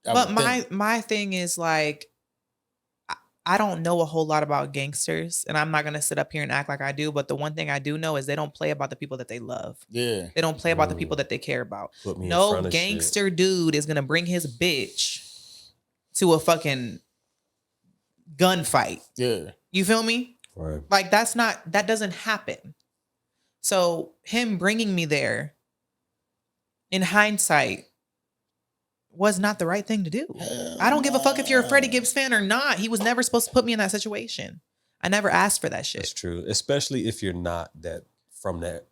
But my thing is, like, I don't know a whole lot about gangsters, and I'm not going to sit up here and act like I do, but the one thing I do know is they don't play about the people that they love. Yeah. They don't play about the people that they care about. No gangster dude is going to bring his bitch to a fucking gunfight. Yeah. You feel me? Right. Like, that doesn't happen. So him bringing me there, in hindsight, was not the right thing to do. I don't give a fuck if you're a Freddie Gibbs fan or not. He was never supposed to put me in that situation. I never asked for that shit. That's true. Especially if you're not that from that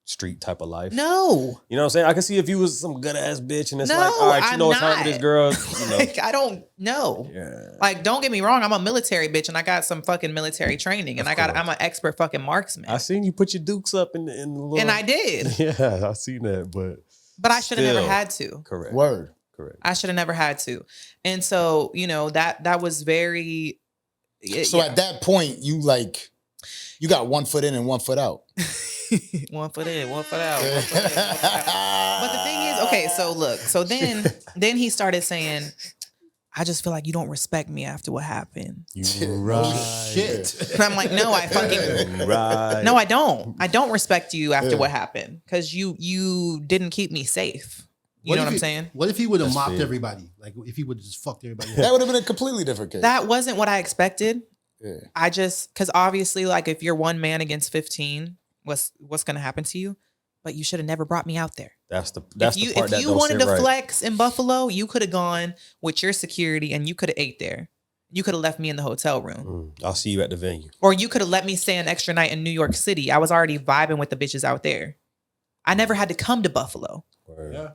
street type of life? No. You know what I'm saying? I can see if you was some good ass bitch and it's No, like, all right, you I'm know what's time not. with this girl. You know. Like, I don't know. Yeah. Like, don't get me wrong. I'm a military bitch and I got some fucking military training and I'm an expert fucking marksman. I seen you put your dukes up in the little. And I did. Yeah, I seen that, but I should have never still. had to. Correct. Word. Correct. I should have never had to. And so, you know, that was very. So at that point, you got 1 foot in and 1 foot out. 1 foot in, 1 foot out. 1 foot in, 1 foot out. But the thing is, okay, so look, so then he started saying, I just feel like you don't respect me after what happened. Shit. And I'm like, no, I fucking no, I don't. I don't respect you after what happened because you didn't keep me safe. You know what I'm saying? What if he would have mopped fair. everybody? Like if he would have just fucked everybody? That would have been a completely different case. That wasn't what I expected. Yeah. I just because obviously, like, if you're one man against 15, what's gonna happen to you? But you should have never brought me out there. That's the part If that you don't wanted sit to right. flex in Buffalo, you could have gone with your security and you could have ate there. You could have left me in the hotel room. I'll see you at the venue. Or you could have let me stay an extra night in New York City. I was already vibing with the bitches out there. I never had to come to Buffalo. Word. Yeah.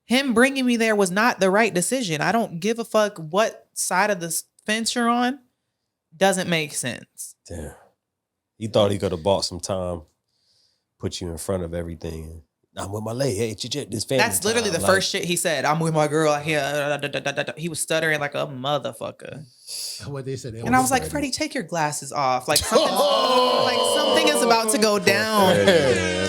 Him bringing me there was not the right decision. I don't give a fuck what side of the fence you're on. Doesn't make sense. Damn. He thought he could have bought some time, put you in front of everything. I'm with my lady. Hey, this family. That's literally the first shit he said. I'm with my girl here. He was stuttering like a motherfucker. What they said. And I was like, Freddie, take your glasses off. Like something is about to go down.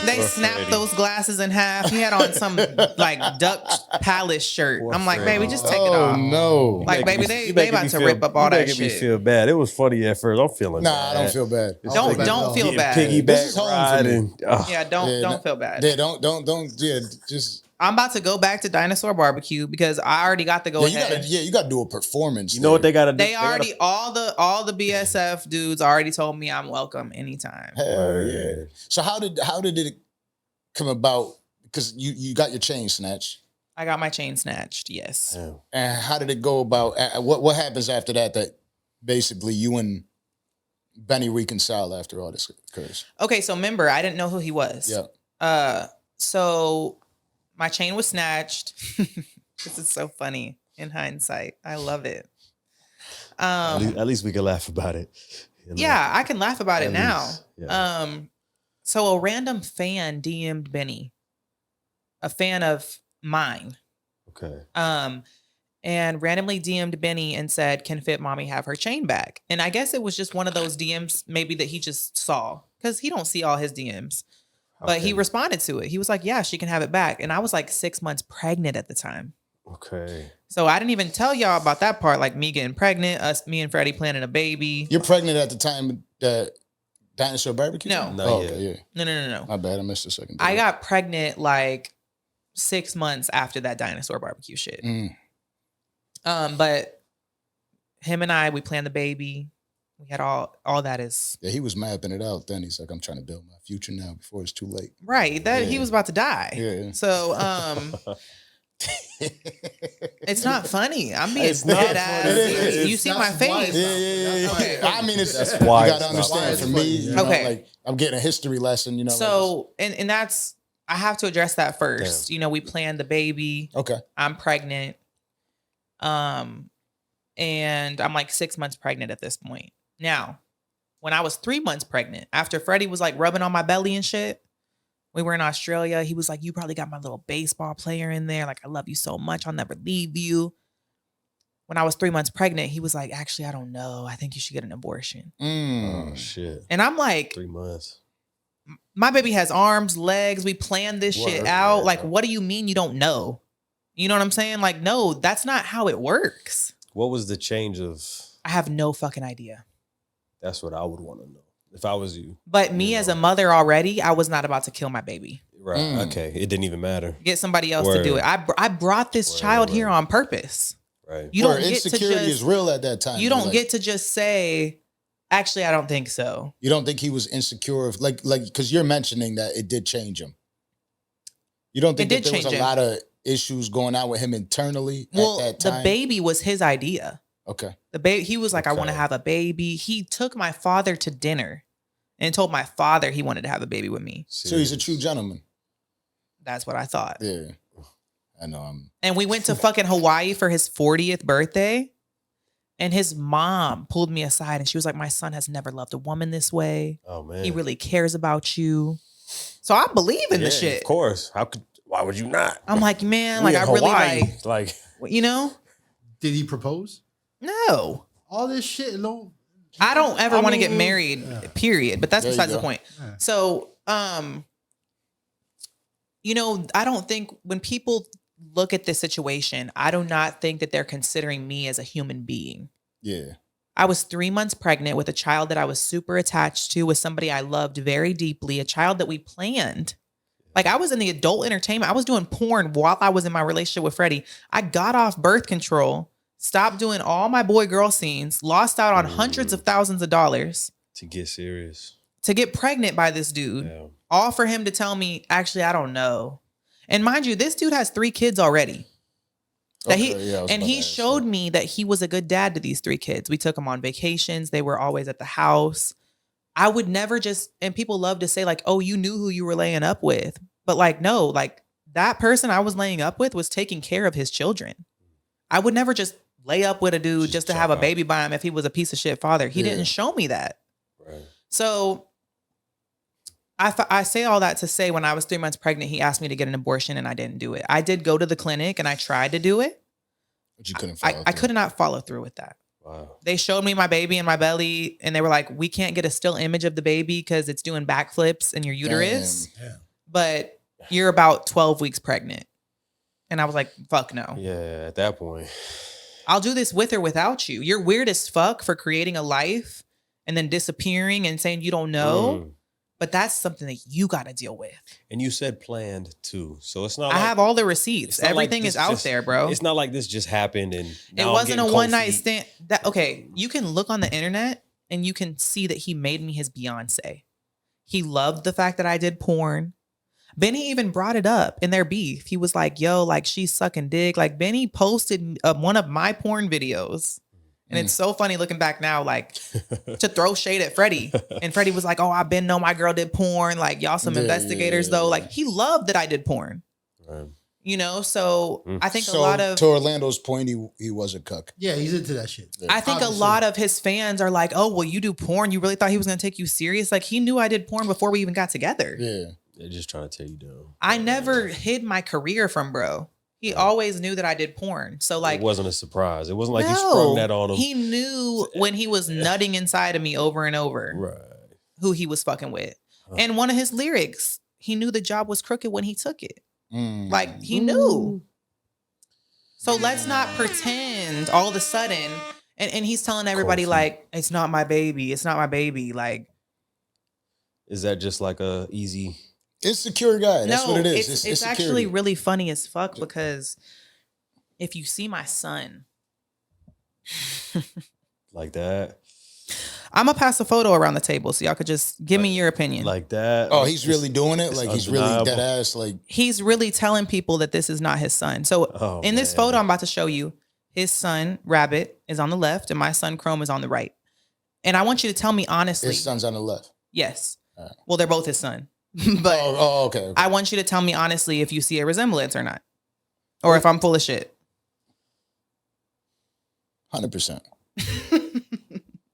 They snapped those glasses in half. He had on some like Duck Palace shirt. I'm like, baby, just take it off. Oh no. Like, baby, they about to rip up all that Making me shit. feel bad. It was funny at first. I'm feeling Nah, bad. I don't feel bad. Don't feel bad. This Piggyback is home for riding. me. Yeah, don't feel bad. Yeah, don't. Yeah, just. I'm about to go back to Dinosaur Barbecue because I already got to go ahead. You gotta do a performance. You know what they gotta do? They already all the BSF dudes already told me I'm welcome anytime. Hell yeah. So how did it come about? Because you got your chain snatched. I got my chain snatched. Yes. Yeah. And how did it go about? What happens after that? That basically you and Benny reconcile after all this occurs. Okay, so remember, I didn't know who he was. Yeah. So my chain was snatched. This is so funny in hindsight. I love it. At least we can laugh about it. You know? Yeah, I can laugh about it At now. least, yeah. So a random fan DM'd Benny, a fan of mine. Okay. And randomly DM'd Benny and said, "Can Fit Mommy have her chain back?" And I guess it was just one of those DMs maybe that he just saw because he don't see all his DMs. But he responded to it. He was like, "Yeah, she can have it back." And I was like 6 months pregnant at the time. Okay. So I didn't even tell y'all about that part, like me getting pregnant, me and Freddie planning a baby. You're pregnant at the time that Dinosaur Barbecue? No. Not Oh, yet. okay, yeah. No. My bad, I missed the second. I got pregnant like 6 months after that Dinosaur Barbecue shit. But him and we planned the baby. We had all that is Yeah, he was mapping it out then. He's like, I'm trying to build my future now before it's too late. right. That he was about to die. Yeah. So it's not funny. I'm being It's not dead ass. funny. It is. You see my That's why face. Yeah. Okay. I mean, it's That's you why gotta it's not understand. For funny. me, you know, Okay. like I'm getting a history lesson. You know. So and that's I have to address that first. Damn. You know, we planned the baby. okay. I'm pregnant. And I'm like 6 months pregnant at this point. Now, when I was 3 months pregnant, after Freddie was like rubbing on my belly and shit, we were in Australia. He was like, "You probably got my little baseball player in there. Like, I love you so much. I'll never leave you." When I was 3 months pregnant, he was like, "Actually, I don't know. I think you should get an abortion." Oh shit. And I'm like, 3 months. my baby has arms, legs. We planned this shit Word, out. word, Like, word. what do you mean you don't know? You know what I'm saying? Like, no, that's not how it works. What was the change of? I have no fucking idea. That's what I would want to know if I was you. But me as a mother already, I was not about to kill my baby. Right. Okay. It didn't even matter. Get somebody else to do Word. it. I brought this Word, child word. here on purpose. Right. You don't Where get to insecurity is just real at that time. you You're don't like, get to just say, "Actually, I don't think so." You don't think he was insecure of like because you're mentioning that it did change him. You don't think It that did there was change a him. lot of issues going on with him internally Well, at that the time? baby was his idea. Okay. The baby, he was like, "I want to Okay. have a baby." He took my father to dinner and told my father he wanted to have a baby with me. So he's a true gentleman. That's what I thought. Yeah. I know. And we went to fucking Hawaii for his 40th birthday. And his mom pulled me aside and she was like, my son has never loved a woman this way. Oh, man. He really cares about you. So I believe in the shit. Of course. Why would you not? I'm like, man, like I really like, you know? Did he propose? No. All this shit, no. I don't ever want to get married, period. But that's besides the point. Yeah. So, you know, I don't think when people look at this situation, I do not think that they're considering me as a human being. Yeah. I was 3 months pregnant with a child that I was super attached to, with somebody I loved very deeply, a child that we planned. Like I was in the adult entertainment. I was doing porn while I was in my relationship with Freddie. I got off birth control, stopped doing all my boy-girl scenes, lost out on hundreds of thousands of dollars. To get serious. To get pregnant by this dude. Yeah. All for him to tell me, actually, I don't know. And mind you, this dude has 3 kids already. He showed me that he was a good dad to these 3 kids. We took them on vacations. They were always at the house. I would never just, and people love to say like, oh, you knew who you were laying up with. But like, no, like that person I was laying up with was taking care of his children. I would never just lay up with a dude just to have a baby by him if he was a piece of shit father. He didn't show me that. Right. So I say all that to say when I was 3 months pregnant, he asked me to get an abortion and I didn't do it. I did go to the clinic and I tried to do it. But you couldn't follow I could not follow through with that. Wow. They showed me my baby in my belly and they were like, we can't get a still image of the baby because it's doing backflips in your uterus. Damn. Yeah. But you're about 12 weeks pregnant. And I was like, fuck no. Yeah, at that point. I'll do this with or without you. You're weird as fuck for creating a life and then disappearing and saying you don't know. But that's something that you got to deal with. And you said planned too. So it's not I have all the receipts. Everything is out there, bro. It's not like this just happened and it wasn't a one night stand. Okay, you can look on the internet and you can see that he made me his Beyonce. He loved the fact that I did porn. Benny even brought it up in their beef. He was like, yo, like she's sucking dick. Like Benny posted one of my porn videos. And it's so funny looking back now, like to throw shade at Freddie. And Freddie was like, oh, I've been know my girl did porn. Like y'all some investigators though. Like he loved that I did porn. Right. You know, so I think So a lot of to Orlando's point, he was a cuck. Yeah, he's into that shit. I think a lot of his fans are like, oh, well, you do porn. You really thought he was going to take you serious? Like he knew I did porn before we even got together. Yeah. They're just trying to tear you down. I never hid my career from bro. He always knew that I did porn. So like, it wasn't a surprise. It wasn't like you sprung that on him. He knew when he was nutting inside of me over and over who he was fucking with. And one of his lyrics, he knew the job was crooked when he took it. Like he knew. So let's not pretend all of a sudden. And he's telling everybody like, it's not my baby. It's not my baby. Like, is that just like a easy... Insecure guy. That's what it is. It's actually really funny as fuck because if you see my son. Like that. I'm going to pass a photo around the table so y'all could just give me your opinion. Like that. Oh, he's really doing it? Like he's really dead ass? Like he's really telling people that this is not his son. So in this photo I'm about to show you, his son, Rabbit, is on the left and my son, Chrome, is on the right. And I want you to tell me honestly. His son's on the left. Yes. Right. Well, they're both his son. But okay. I want you to tell me honestly if you see a resemblance or not. Or if I'm full of shit. 100%.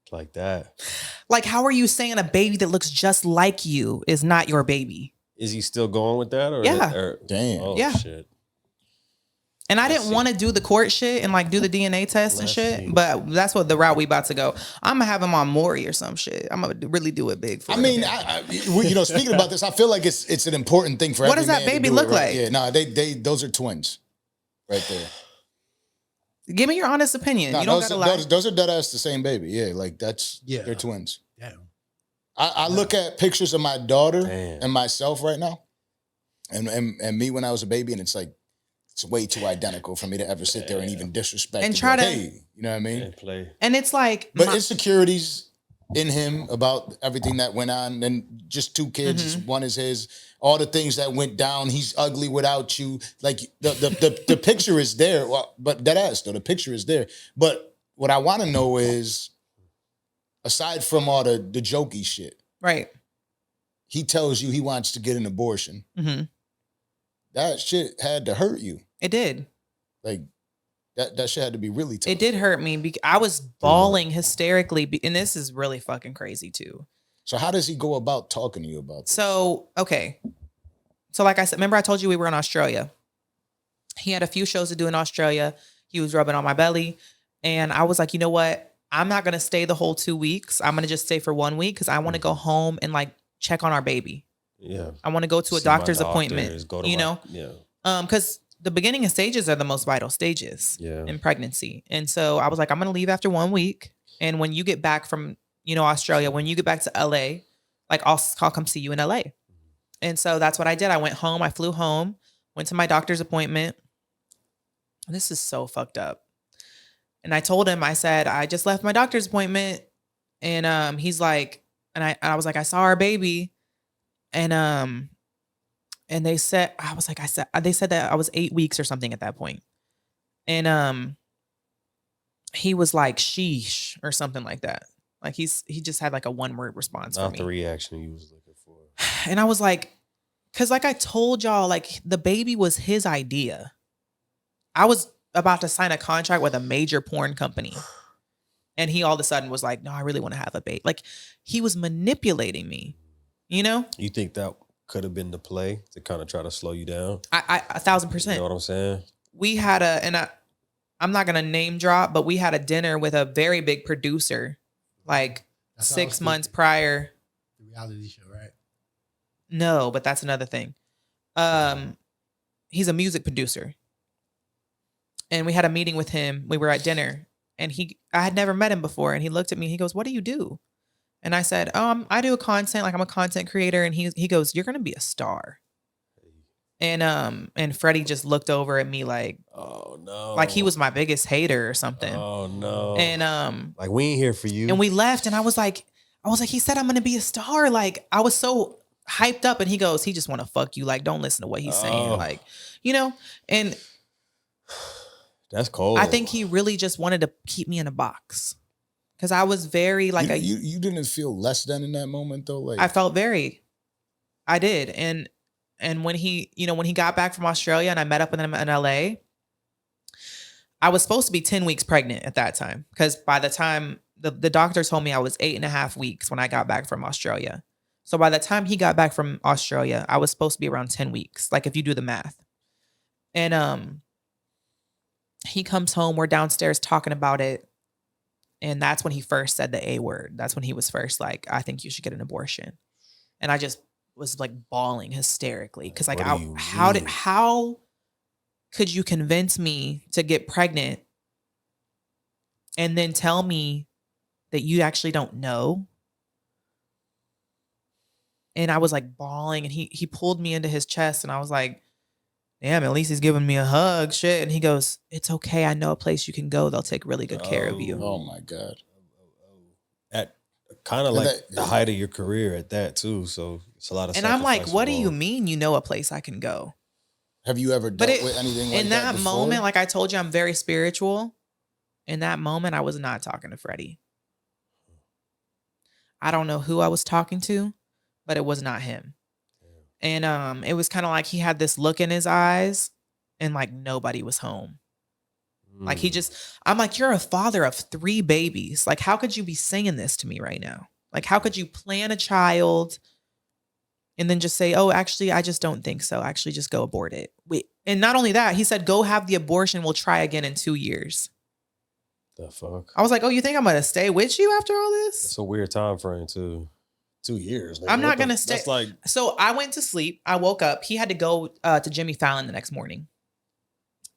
Like that. Like, how are you saying a baby that looks just like you is not your baby? Is he still going with that? Or yeah. Damn. Oh, yeah. Shit. And I didn't want to do the court shit and like do the DNA test and shit, but that's what the route we about to go. I'm gonna have him on Maury or some shit. I'm gonna really do it big for him. I mean, you know, speaking about this, I feel like it's an important thing for. What does that baby look like? Yeah, no, they those are twins, right there. Give me your honest opinion. No, you don't gotta lie. Those are dead ass the same baby. Yeah, like they're twins. Yeah. I look at pictures of my daughter and myself right now, and me when I was a baby, and it's like. It's way too identical for me to ever sit there and even disrespect and try to, hey, you know what I mean? Play. And it's like, but insecurities in him about everything that went on, and just 2 kids, one is his. All the things that went down. He's ugly without you. Like the picture is there, but that ass though the picture is there. But what I want to know is, aside from all the jokey shit, Right. He tells you he wants to get an abortion. Mm-hmm. That shit had to hurt you. It did. Like, that shit had to be really tough. It did hurt me because I was bawling hysterically. And this is really fucking crazy too. So how does he go about talking to you about this? So, okay. So like I said, remember I told you we were in Australia. He had a few shows to do in Australia. He was rubbing on my belly. And I was like, you know what? I'm not going to stay the whole 2 weeks. I'm going to just stay for 1 week because I want to go home and like check on our baby. Yeah. I want to go to a doctor's appointment, you know? Yeah. Because the beginning of stages are the most vital stages in pregnancy. And so I was like, I'm going to leave after 1 week. And when you get back from, you know, Australia, when you get back to LA, like I'll come see you in LA. And so that's what I did. I went home. I flew home, went to my doctor's appointment. This is so fucked up. And I told him, I said, I just left my doctor's appointment. And he's like, and I was like, I saw our baby. And they said, they said that I was 8 weeks or something at that point. And he was like, sheesh, or something like that. Like he just had like a 1-word response. Not for me. the reaction he was looking for. And I was like, because like I told y'all, like the baby was his idea. I was about to sign a contract with a major porn company. And he all of a sudden was like, no, I really want to have a baby. Like he was manipulating me, you know? You think that could have been the play to kind of try to slow you down? 1,000%. You know what I'm saying? We had I'm not going to name drop, but we had a dinner with a very big producer, like 6 months prior. The reality show, right? No, but that's another thing. He's a music producer. And we had a meeting with him. We were at dinner and I had never met him before. And he looked at me, he goes, what do you do? And I said, I do content, like I'm a content creator. And he goes, you're going to be a star. And Freddie just looked over at me like, oh no, like he was my biggest hater or something. Oh no. And like we ain't here for you. And we left and I was like, he said I'm going to be a star. Like I was so hyped up and he goes, he just want to fuck you. Like, don't listen to what he's saying. Like, you know, and that's cold. I think he really just wanted to keep me in a box. Cause I was very like you didn't feel less than in that moment though. Like I felt I did. And when he got back from Australia and I met up with him in LA, I was supposed to be 10 weeks pregnant at that time. Cause by the time the doctor told me I was 8.5 weeks when I got back from Australia. So by the time he got back from Australia, I was supposed to be around 10 weeks. Like if you do the math. And he comes home, we're downstairs talking about it. And that's when he first said the A word. That's when he was first like, I think you should get an abortion. And I just was like bawling hysterically. Cause like, how could you convince me to get pregnant and then tell me that you actually don't know? And I was like bawling and he pulled me into his chest and I was like, damn, at least he's giving me a hug, shit. And he goes, it's okay. I know a place you can go. They'll take really good care of you. Oh my God. At kind of like the height of your career at that too. So it's a lot of. And I'm like, what do you mean you know a place I can go? Have you ever dealt with anything like that? In that moment, like I told you, I'm very spiritual. In that moment, I was not talking to Freddie. I don't know who I was talking to, but it was not him. And it was kind of like he had this look in his eyes and like nobody was home. Like I'm like, you're a father of 3 babies. Like, how could you be saying this to me right now? Like, how could you plan a child and then just say, oh, actually, I just don't think so. Actually, just go abort it. Wait. And not only that, he said, go have the abortion. We'll try again in 2 years. The fuck? I was like, oh, you think I'm going to stay with you after all this? It's a weird time frame too. 2 years. I'm not going to stay. That's like... So I went to sleep. I woke up. He had to go to Jimmy Fallon the next morning.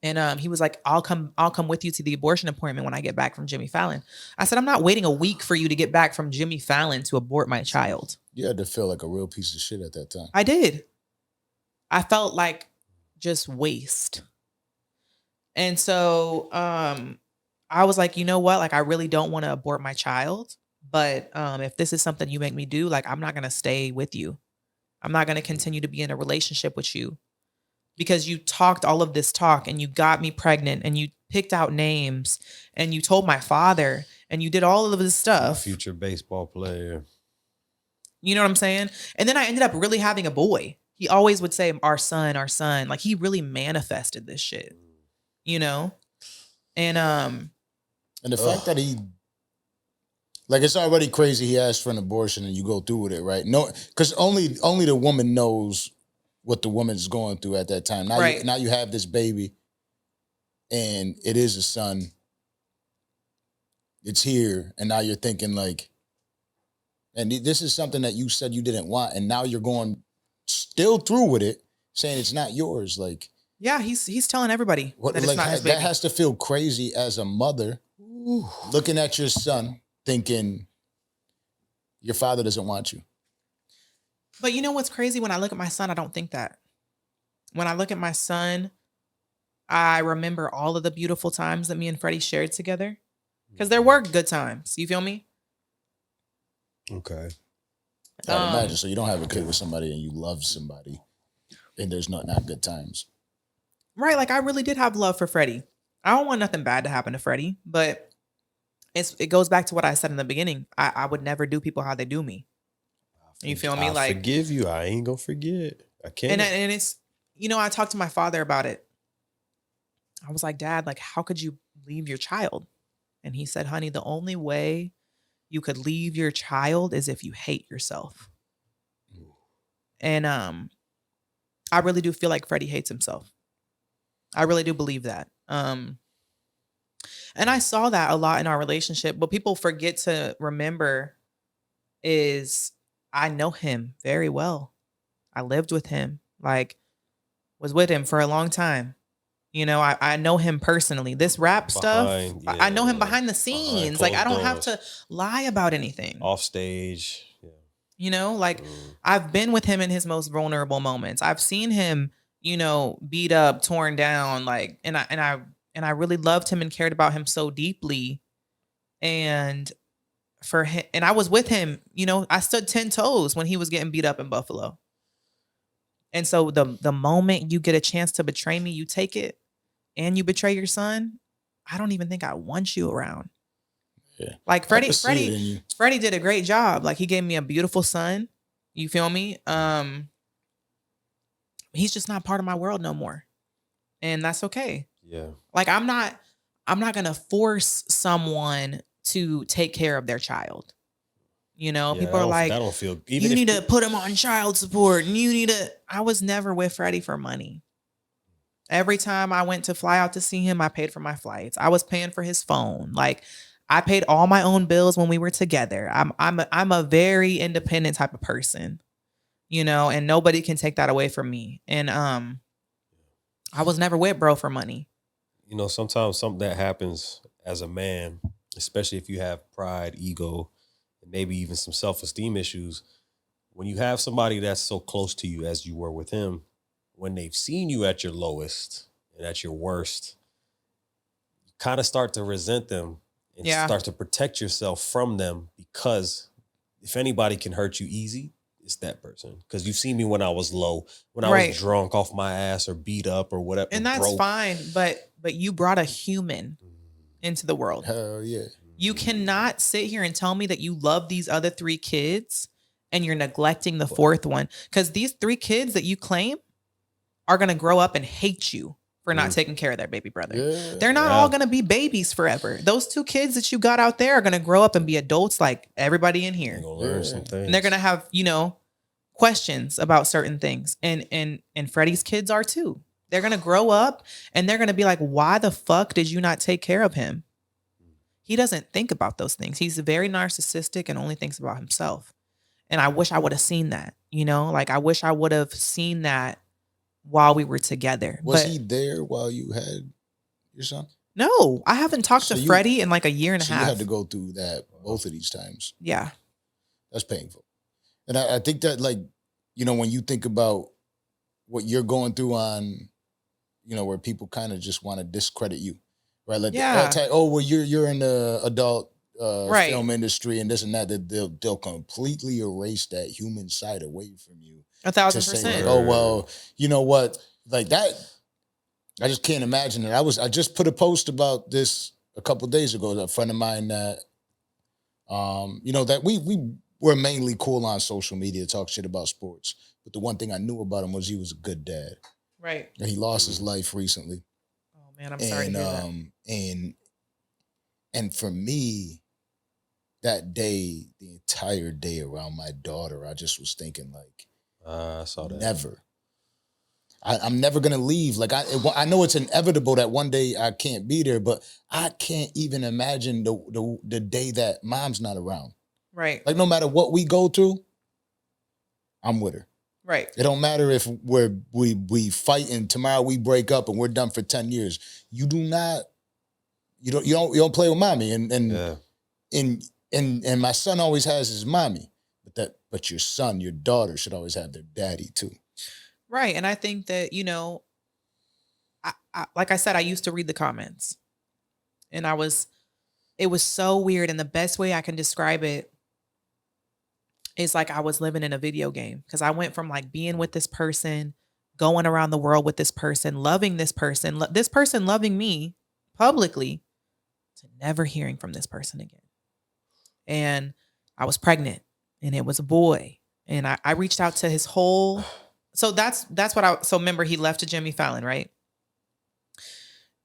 And he was like, I'll come with you to the abortion appointment when I get back from Jimmy Fallon. I said, I'm not waiting a week for you to get back from Jimmy Fallon to abort my child. You had to feel like a real piece of shit at that time. I did. I felt like just waste. And so I was like, you know what? Like, I really don't want to abort my child. But if this is something you make me do, like, I'm not going to stay with you. I'm not going to continue to be in a relationship with you because you talked all of this talk and you got me pregnant and you picked out names and you told my father and you did all of this stuff. Future baseball player. You know what I'm saying? And then I ended up really having a boy. He always would say, our son, our son. Like, he really manifested this shit, you know? And the fact that he, like, it's already crazy he asked for an abortion and you go through with it, right? No, because only the woman knows what the woman's going through at that time. Now, right. Now you have this baby and it is a son. It's here. And now you're thinking like, and this is something that you said you didn't want. And now you're going still through with it, saying it's not yours. Like, yeah, he's telling everybody that it's not his baby. That has to feel crazy as a mother, looking at your son, thinking your father doesn't want you. But you know what's crazy? When I look at my son, I don't think that. When I look at my son, I remember all of the beautiful times that me and Freddie shared together. Because there were good times. You feel me? Okay. I'd imagine. So you don't have a kid with somebody and you love somebody and there's not good times. Right. Like, I really did have love for Freddie. I don't want nothing bad to happen to Freddie, but it goes back to what I said in the beginning. I would never do people how they do me. You feel me? I forgive you. I ain't gonna forget. I can't. And it's, you know, I talked to my father about it. I was like, Dad, like, how could you leave your child? And he said, honey, the only way you could leave your child is if you hate yourself. And I really do feel like Freddie hates himself. I really do believe that. And I saw that a lot in our relationship. What people forget to remember is I know him very well. I lived with him, like, was with him for a long time. You know, I know him personally. This rap stuff, I know him behind the scenes. Like, I don't have to lie about anything. Off stage. Yeah. You know, like, I've been with him in his most vulnerable moments. I've seen him, you know, beat up, torn down, like, and I really loved him and cared about him so deeply. And for him, and I was with him, you know, I stood 10 toes when he was getting beat up in Buffalo. And so the moment you get a chance to betray me, you take it. And you betray your son, I don't even think I want you around. Yeah. Like, Freddie did a great job. Like, he gave me a beautiful son. You feel me? He's just not part of my world no more. And that's okay. Yeah. Like, I'm not gonna force someone to take care of their child. You know, people are like, you need to put him on child support and I was never with Freddie for money. Every time I went to fly out to see him, I paid for my flights. I was paying for his phone. Like, I paid all my own bills when we were together. I'm a very independent type of person, you know, and nobody can take that away from me. And I was never with bro for money. You know, sometimes something that happens as a man, especially if you have pride, ego, and maybe even some self-esteem issues, when you have somebody that's so close to you as you were with him, when they've seen you at your lowest and at your worst, you kind of start to resent them and start to protect yourself from them, because if anybody can hurt you easy, it's that person. Because you've seen me when I was low, when I was drunk off my ass or beat up or whatever. And that's fine, but you brought a human into the world. Hell yeah. You cannot sit here and tell me that you love these other 3 kids and you're neglecting the 4th one. Because these 3 kids that you claim are going to grow up and hate you for not taking care of their baby brother. Yeah. They're not all going to be babies forever. Those 2 kids that you got out there are going to grow up and be adults like everybody in here. Learn some things. And they're going to have, you know, questions about certain things. And Freddie's kids are too. They're going to grow up and they're going to be like, why the fuck did you not take care of him? He doesn't think about those things. He's very narcissistic and only thinks about himself. And I wish I would have seen that, you know, like, I wish I would have seen that while we were together. Was he there while you had your son? No, I haven't talked to Freddie in like a year and a half. You had to go through that both of these times. Yeah. That's painful. And I think that, like, you know, when you think about what you're going through on, you know, where people kind of just want to discredit you, right? Like, well, you're in the adult film industry and this and that they'll completely erase that human side away from you. 1,000%. Like, oh, well, you know what? Like that, I just can't imagine it. I just put a post about this a couple of days ago. A friend of mine that, you know, that we we're mainly cool on social media, talk shit about sports. But the one thing I knew about him was he was a good dad. Right. And he lost his life recently. Oh man, I'm sorry to hear that. And for me, that day, the entire day around my daughter, I just was thinking like, I saw that. Never. I'm never gonna leave. Like I know it's inevitable that one day I can't be there, but I can't even imagine the day that mom's not around. Right. Like no matter what we go through, I'm with her. Right. It don't matter if we fight and tomorrow we break up and we're done for 10 years. You don't play with mommy. And my son always has his mommy. But your son, your daughter should always have their daddy too. Right. And I think that, I like I said, I used to read the comments. And it was so weird. And the best way I can describe it is like I was living in a video game. Because I went from like being with this person, going around the world with this person, loving this person loving me publicly, to never hearing from this person again. And I was pregnant and it was a boy. And I reached out to his whole... So that's what so remember he left to Jimmy Fallon, right?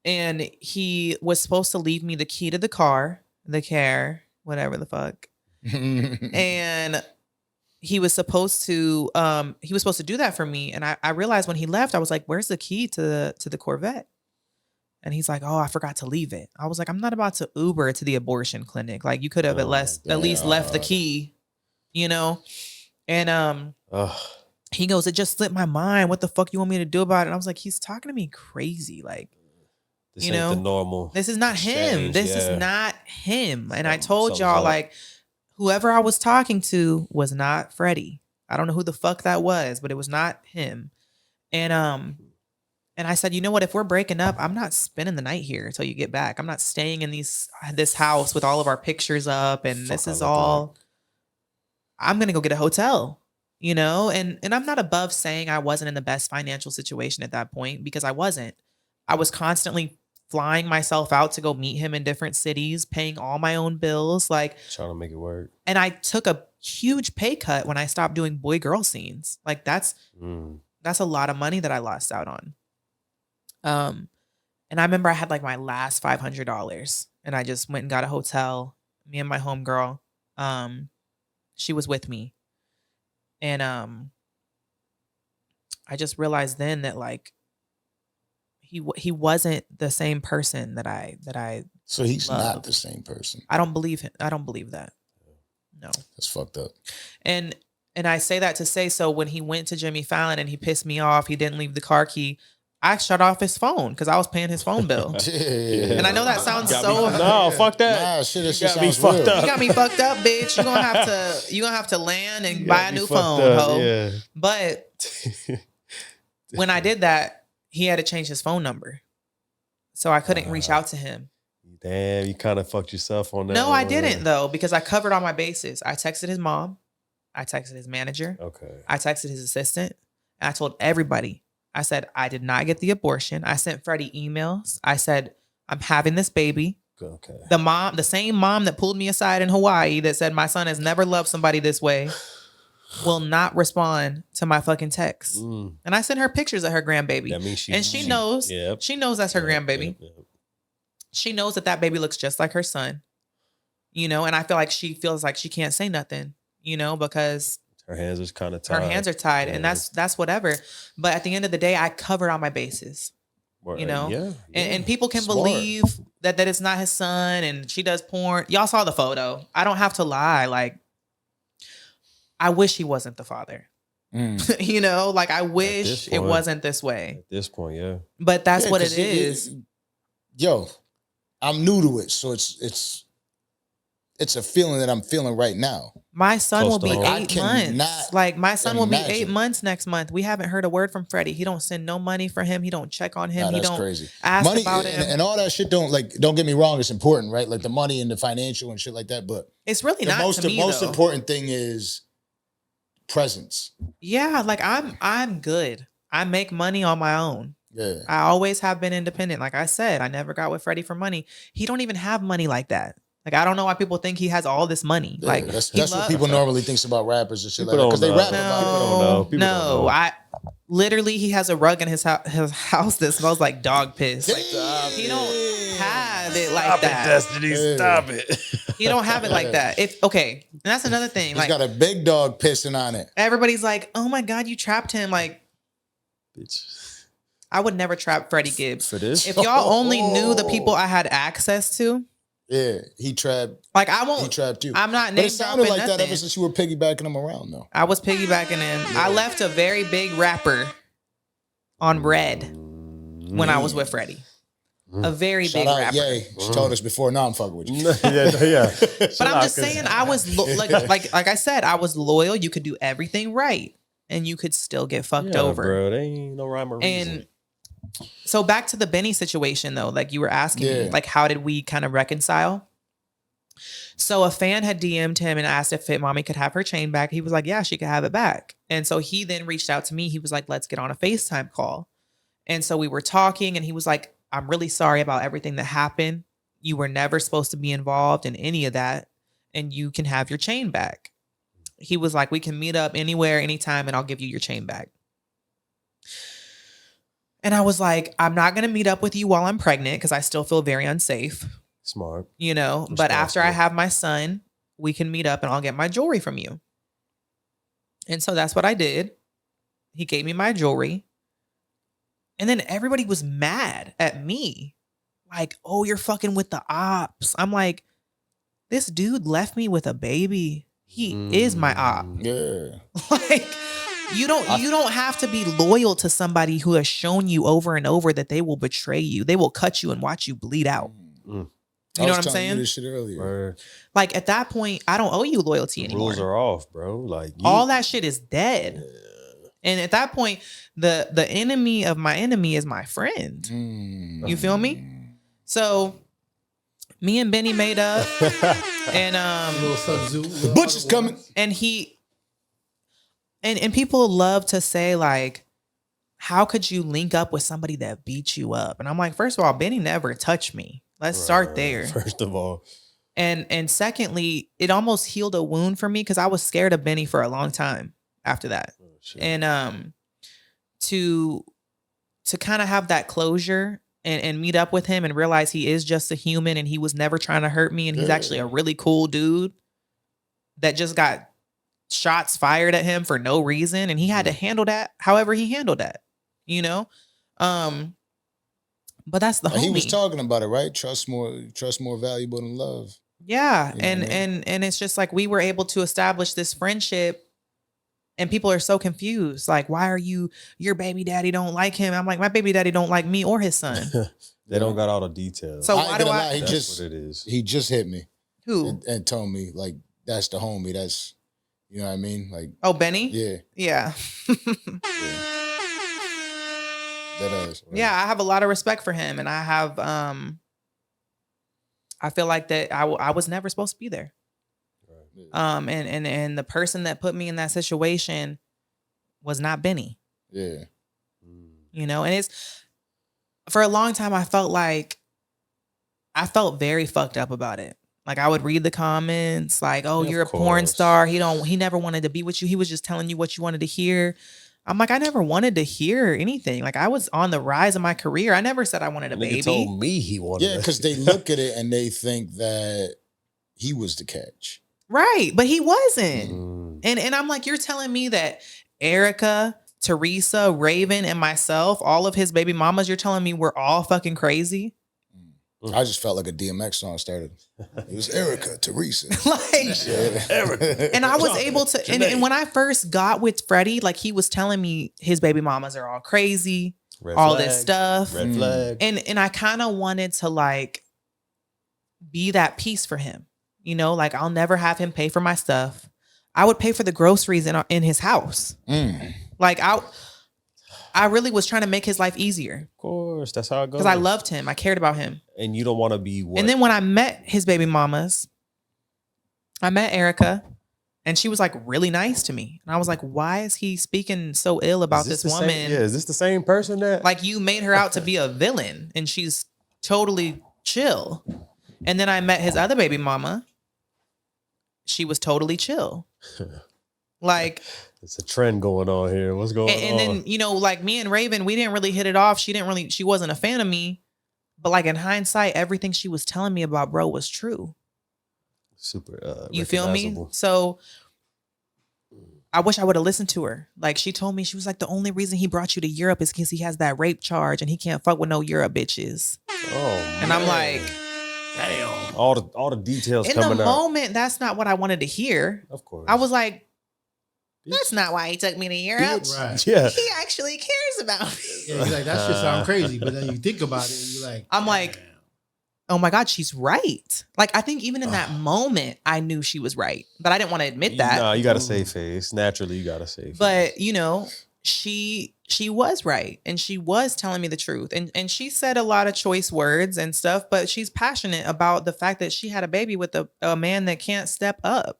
And he was supposed to leave me the key to the car, whatever the fuck. And he was supposed to do that for me. And I realized when he left, I was like, where's the key to the Corvette? And he's like, oh, I forgot to leave it. I was like, I'm not about to Uber to the abortion clinic. Like you could have at least left the key, And he goes, it just slipped my mind. What the fuck you want me to do about it? And I was like, he's talking to me crazy. Like, this ain't the normal. This is not him. This is not him. And I told y'all, up. like, whoever I was talking to was not Freddie. I don't know who the fuck that was, but it was not him. And I said, you know what? If we're breaking up, I'm not spending the night here until you get back. I'm not staying in this house with all of our pictures up. And this is all. I'm gonna go get a hotel. And I'm not above saying I wasn't in the best financial situation at that point, because I wasn't. I was constantly flying myself out to go meet him in different cities, paying all my own bills, like trying to make it work. And I took a huge pay cut when I stopped doing boy-girl scenes. Like that's a lot of money that I lost out on. And I remember I had like my last $500 and I just went and got a hotel. Me and my homegirl, she was with me. And I just realized then that like he wasn't the same person that I So he's loved. not the same person. I don't believe him. I don't believe that. No. That's fucked up. And I say that to say, so when he went to Jimmy Fallon and he pissed me off, he didn't leave the car key, I shut off his phone because I was paying his phone bill. And I know that sounds no, fuck that. Nah, shit got me fucked up. You got me fucked up, bitch. You're gonna have to land and buy a new phone, ho. Yeah. But when I did that, he had to change his phone number. So I couldn't reach out to him. Damn, you kind of fucked yourself on that. No, I didn't though, because I covered all my bases. I texted his mom. I texted his manager. Okay. I texted his assistant. And I told everybody. I said, I did not get the abortion. I sent Freddie emails. I said, I'm having this baby. Okay. The same mom that pulled me aside in Hawaii that said my son has never loved somebody this way will not respond to my fucking text. And I sent her pictures of her grandbaby. That means she knows. Yep. She knows that's her grandbaby. Yep. She knows that baby looks just like her son. And I feel like she feels like she can't say nothing, because her hands are kind of tied. Her hands are tied, and that's whatever. But at the end of the day, I covered all my bases. Yeah. And people can believe that it's not his son, and she does porn. Y'all saw the photo. I don't have to lie. Like, I wish he wasn't the father. Like I wish it wasn't this way. At this point, yeah. But that's what it is. Yo, I'm new to it, so it's a feeling that I'm feeling right now. My son will be 8 months. Like my son will be 8 months next month. We haven't heard a word from Freddie. He don't send no money for him. He don't check on him. Nah, he that's don't crazy. Ask money, about him. And all that shit don't get me wrong, it's important, right? Like the money and the financial and shit like that. But it's really not to me, the most important thing is presence. Yeah, like I'm good. I make money on my own. Yeah. I always have been independent. Like I said, I never got with Freddie for money. He don't even have money like that. Like, I don't know why people think he has all this money. Yeah, like that's what people normally thinks about rappers and shit like that. Because they rap about it. People don't know. People don't know. I literally, he has a rug in his house that smells like dog piss. Like, he don't have it like that. Destiny, stop it. He don't have it like that. Okay, and that's another thing. He's got a big dog pissing on it. Everybody's like, "Oh my God, you trapped him!" Like, Bitch. I would never trap Freddie Gibbs. For this? If y'all only knew the people I had access to. Yeah, he trapped. Like, I won't. He trapped you. I'm not. But it sounded like nothing. that ever since you were piggybacking him around, though. I was piggybacking him. I left a very big rapper on red when I was with Freddie. A very Shout big out, rapper. Yay. She told us before. Now I'm fucking with you. yeah. But I'm just saying, I was like I said, I was loyal. You could do everything right, and you could still get fucked over. Bro, there ain't no rhyme or reason. And so back to the Benny situation, though, like you were asking me, like how did we kind of reconcile? So a fan had DM'd him and asked if Fit Mami could have her chain back. He was like, yeah, she could have it back. And so he then reached out to me. He was like, let's get on a FaceTime call. And so we were talking, and he was like, I'm really sorry about everything that happened. You were never supposed to be involved in any of that, and you can have your chain back. He was like, we can meet up anywhere, anytime, and I'll give you your chain back. And I was like, I'm not going to meet up with you while I'm pregnant because I still feel very unsafe. Smart. You know, but after I have my son, we can meet up and I'll get my jewelry from you. And so that's what I did. He gave me my jewelry. And then everybody was mad at me. Like, oh, you're fucking with the ops. I'm like, this dude left me with a baby. He is my op. Yeah. Like, you don't have to be loyal to somebody who has shown you over and over that they will betray you. They will cut you and watch you bleed out. You know what I'm saying? You this shit earlier. Like, at that point, I don't owe you loyalty anymore. Rules are off, bro. Like, all that shit is dead. Yeah. And at that point, the enemy of my enemy is my friend. You feel me? So me and Benny made up, and the butch is coming. And and people love to say, like, how could you link up with somebody that beat you up? And I'm like, first of all, Benny never touched me. Let's start there. First of all. And secondly, it almost healed a wound for me because I was scared of Benny for a long time after that. Oh, and to kind of have that closure and meet up with him and realize he is just a human and he was never trying to hurt me, and he's actually a really cool dude that just got shots fired at him for no reason, and he had to handle that however he handled that, you know? But that's the homie. He was talking about it, right? Trust more valuable than love. Yeah. You know and it's just like we were able to establish this friendship, and people are so confused. Like, why are your baby daddy don't like him? I'm like, my baby daddy don't like me or his son. They don't got all the details. So why do I? That's what it is. He just hit me. Who? And told me, like, that's the homie. That's, you know what I mean? Like, oh, Benny? Yeah. Yeah. That is. Right. Yeah, I have a lot of respect for him, and I have I feel like that I was never supposed to be there. Right. And the person that put me in that situation was not Benny. Yeah. You know, and it's for a long time I felt very fucked up about it. Like, I would read the comments like, "Oh, you're a porn star. He never wanted to be with you. He was just telling you what you wanted to hear." I'm like, I never wanted to hear anything. Like, I was on the rise of my career. I never said I wanted a baby. He told me he wanted. Yeah, because they look at it and they think that he was the catch. Right, but he wasn't. And I'm like, you're telling me that Erica, Teresa, Raven, and myself, all of his baby mamas, you're telling me we're all fucking crazy? I just felt like a DMX song started. It was Erica, Teresa. Erica. And I was able to, and when I first got with Freddie, like, he was telling me his baby mamas are all crazy, this stuff. Red flag. And I kind of wanted to, like, be that piece for him. You know, like, I'll never have him pay for my stuff. I would pay for the groceries in his house. Like, I really was trying to make his life easier. Of course, that's how it goes. Because I loved him. I cared about him. And you don't want to be what? And then when I met his baby mamas, I met Erica, and she was, like, really nice to me. And I was like, why is he speaking so ill about this woman? Is this the same person that? Like, you made her out to be a villain, and she's totally chill. And then I met his other baby mama. She was totally chill. Like, it's a trend going on here. What's going on? And then, you know, like me and Raven, we didn't really hit it off. She wasn't a fan of me. But like in hindsight, everything she was telling me about bro was true. Super. You feel me? So I wish I would have listened to her. Like she told me, she was like, the only reason he brought you to Europe is because he has that rape charge and he can't fuck with no Europe bitches. Oh, and man. I'm like, damn. All the details in coming the out. moment, that's not what I wanted to hear. Of course. I was like, that's not why he took me to Europe. Right. Yeah. He actually cares about me. Yeah, you're like, that shit sound crazy. But then you think about it and you're like, I'm like, oh my God, she's right. Like, I think even in that moment, I knew she was right. But I didn't want to admit that. No, you got to save face. Naturally, you got to save face. But, you know, she was right. And she was telling me the truth. And she said a lot of choice words and stuff. But she's passionate about the fact that she had a baby with a man that can't step up.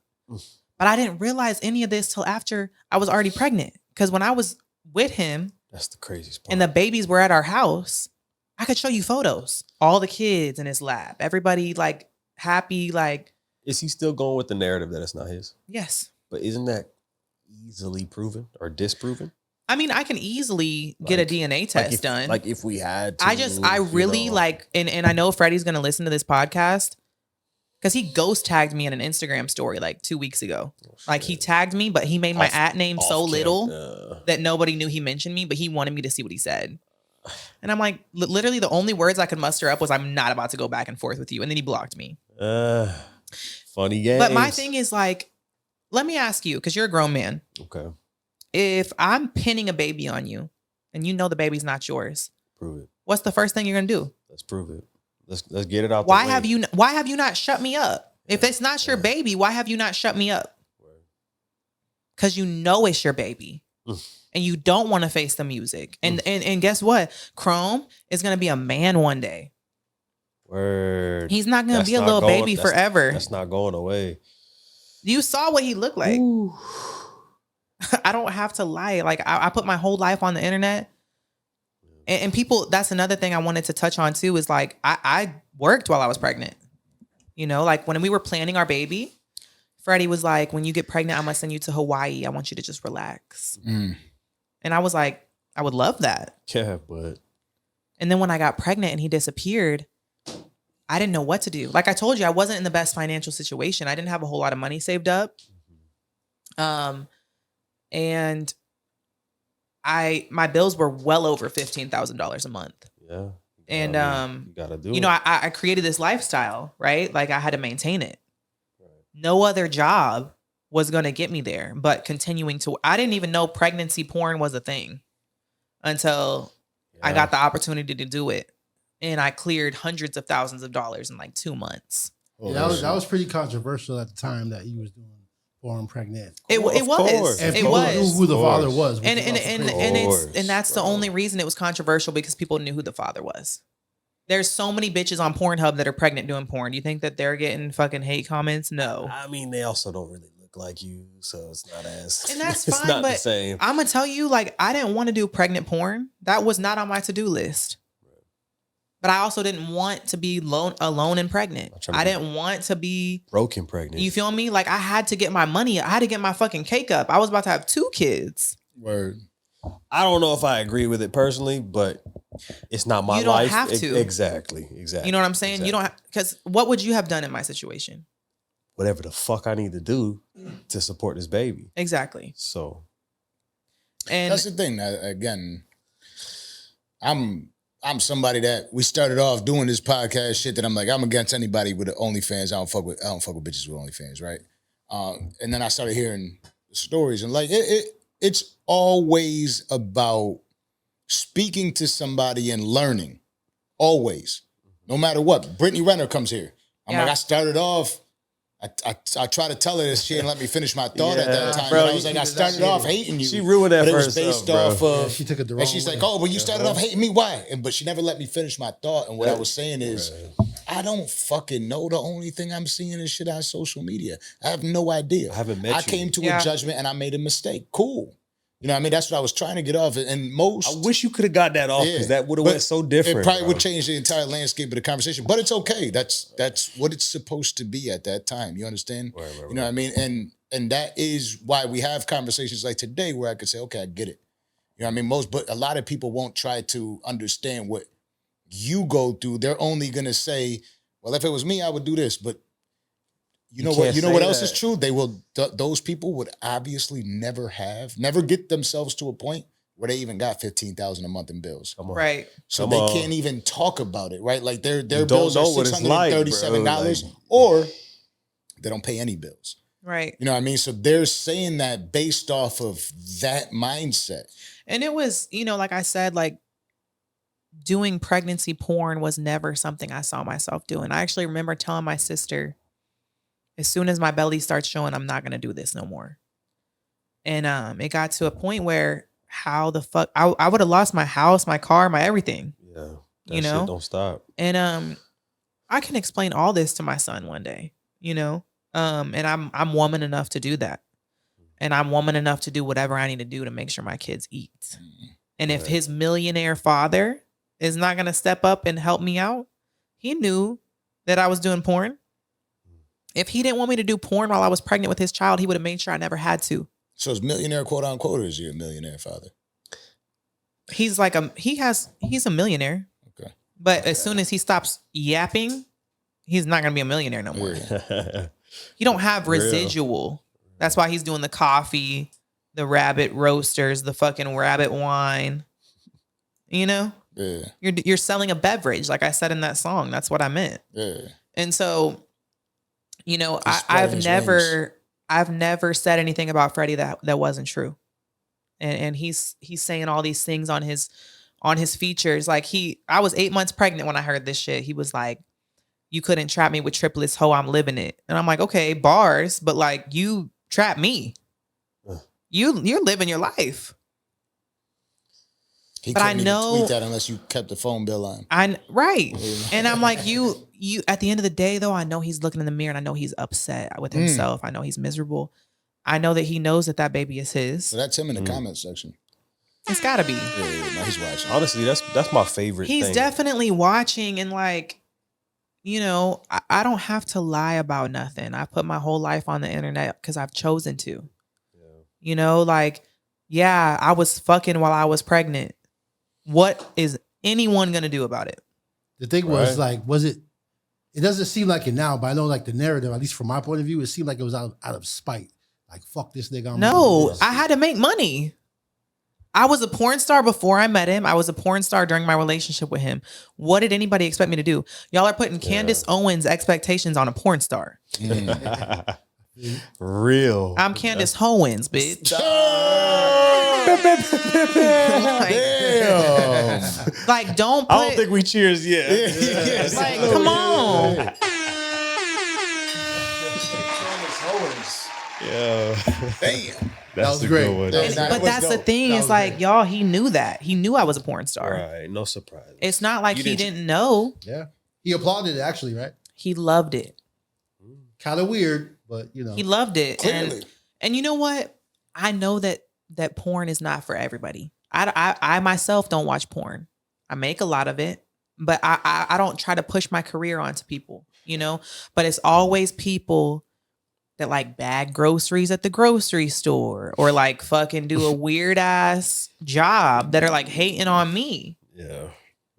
But I didn't realize any of this till after I was already pregnant. Because when I was with him, that's the craziest part. And the babies were at our house, I could show you photos. All the kids in his lap. Everybody like happy, like. Is he still going with the narrative that it's not his? Yes. But isn't that easily proven or disproven? I mean, I can easily get a DNA test done. Like if we had to. I really like, and I know Freddie's going to listen to this podcast. Because he ghost tagged me in an Instagram story like 2 weeks ago. Like he tagged me, but he made my at name so little that nobody knew he mentioned me, but he wanted me to see what he said. And I'm like, literally the only words I could muster up was, I'm not about to go back and forth with you. And then he blocked me. Funny games. But my thing is like, let me ask you, because you're a grown man. Okay. If I'm pinning a baby on you and you know the baby's not yours. Prove it. What's the first thing you're going to do? Let's prove it. Let's get it out. Why have you not shut me up? If it's not your baby, why have you not shut me up? Because you know it's your baby. And you don't want to face the music. And guess what? Chrome is gonna be a man one day. Word. He's not gonna be a little baby forever. That's not going away. You saw what he looked like. I don't have to lie. Like I put my whole life on the internet. And people, that's another thing I wanted to touch on too, is like, I worked while I was pregnant. You know, like when we were planning our baby, Freddie was like, when you get pregnant, I'm going to send you to Hawaii. I want you to just relax. And I was like, I would love that. Yeah, but. And then when I got pregnant and he disappeared, I didn't know what to do. Like I told you, I wasn't in the best financial situation. I didn't have a whole lot of money saved up. And my bills were well over $15,000 a month. Yeah. And you gotta do it. I created this lifestyle, right? Like I had to maintain it. Right. No other job was gonna get me there, but continuing to. I didn't even know pregnancy porn was a thing until I got the opportunity to do it, and I cleared hundreds of thousands of dollars in like 2 months. Yeah, that was pretty controversial at the time that he was doing born pregnant. It was. And it was. Knew who the father was. And that's the only reason it was controversial, because people knew who the father was. There's so many bitches on Pornhub that are pregnant doing porn. You think that they're getting fucking hate comments? No. I mean, they also don't really look like you, so it's not as. And that's it's fine, not but the same. I'm gonna tell you, like, I didn't want to do pregnant porn. That was not on my to-do list. But I also didn't want to be alone and pregnant. I didn't want to be broken pregnant. You feel me? Like I had to get my money. I had to get my fucking cake up. I was about to have 2 kids. Word. I don't know if I agree with it personally, but it's not my life. You don't have to. Exactly. You know what I'm saying? Exactly. You don't because what would you have done in my situation? Whatever the fuck I need to do to support this baby. Exactly. So. And that's the thing. Again, I'm somebody that we started off doing this podcast shit that I'm like, I'm against anybody with OnlyFans. I don't fuck with bitches with OnlyFans, right? And then I started hearing stories and like it's always about speaking to somebody and learning. Always. No matter what. Brittany Renner comes here. I'm like, I started off, I try to tell her this, she didn't let me finish my thought at that time. Bro, I was like, I started off hating you. She ruined that but it first was based up, off of, she took it the wrong and she's way. like, oh, but you started off hating me, why? But she never let me finish my thought. And what I was saying is, I don't fucking know. The only thing I'm seeing is shit on social media. I have no idea. I haven't met you. I came to a judgment and I made a mistake. Cool. You know what I mean? That's what I was trying to get off. And most... I wish you could have got that off because that would have went so different. It probably would change the entire landscape of the conversation. But it's okay. That's what it's supposed to be at that time. You understand? Right. You know what I mean? And that is why we have conversations like today where I could say, okay, I get it. You know what I mean? But a lot of people won't try to understand what you go through. They're only going to say, well, if it was me, I would do this. But you know what else is true? They will. Those people would obviously never get themselves to a point where they even got $15,000 a month in bills. Right. So they can't even talk about it, right? Like their bills are $637, or they don't pay any bills. Right. You know what I mean? So they're saying that based off of that mindset. And it was, like I said, like doing pregnancy porn was never something I saw myself doing. I actually remember telling my sister, as soon as my belly starts showing, I'm not going to do this no more. And it got to a point where how the fuck I would have lost my house, my car, my everything. Yeah. Shit don't stop. And I can explain all this to my son one day, and I'm woman enough to do that. And I'm woman enough to do whatever I need to do to make sure my kids eat. And if his millionaire father is not going to step up and help me out, he knew that I was doing porn. If he didn't want me to do porn while I was pregnant with his child, he would have made sure I never had to. So is millionaire quote unquote, or is he a millionaire father? He's like he's a millionaire. Okay. But as soon as he stops yapping, he's not going to be a millionaire no more. Yeah. He don't have residual. That's why he's doing the coffee, the rabbit roasters, the fucking rabbit wine. Yeah. You're selling a beverage, like I said in that song. That's what I meant. Yeah. And so, I've never said anything about Freddie that wasn't true. And he's saying all these things on his features. Like I was 8 months pregnant when I heard this shit. He was like, "You couldn't trap me with triplets, ho, I'm living it." And I'm like, okay, bars, but like you trap me. You're living your life. But I know tweet that unless you kept the phone bill on. Right. And I'm like, you at the end of the day though, I know he's looking in the mirror and I know he's upset with himself. I know he's miserable. I know that he knows that baby is his. So that's him in the comment section. It's gotta be. Yeah, no, he's watching. Honestly, that's my favorite thing. He's definitely watching, and like, I don't have to lie about nothing. I put my whole life on the internet because I've chosen to. Yeah. I was fucking while I was pregnant. What is anyone going to do about it? The thing was it doesn't seem like it now, but I know like the narrative, at least from my point of view, it seemed like it was out of spite. Like, fuck this nigga. No, I had to make money. I was a porn star before I met him. I was a porn star during my relationship with him. What did anybody expect me to do? Y'all are putting Candace Owens expectations on a porn star. Real. I'm Candace Howens, bitch. Like, don't put, I don't think we cheers yet. Like, come on. Yeah. Damn. That was great. One. But that's the thing. It's like, y'all, he knew that. He knew I was a porn star. Right. No surprise. It's not like he didn't know. Yeah. He applauded it, actually, right? He loved it. Kind of weird, but He loved it. Clearly. And you know what? I know that porn is not for everybody. I myself don't watch porn. I make a lot of it, but I don't try to push my career onto people, But it's always people that like bag groceries at the grocery store or like fucking do a weird ass job that are like hating on me. Yeah.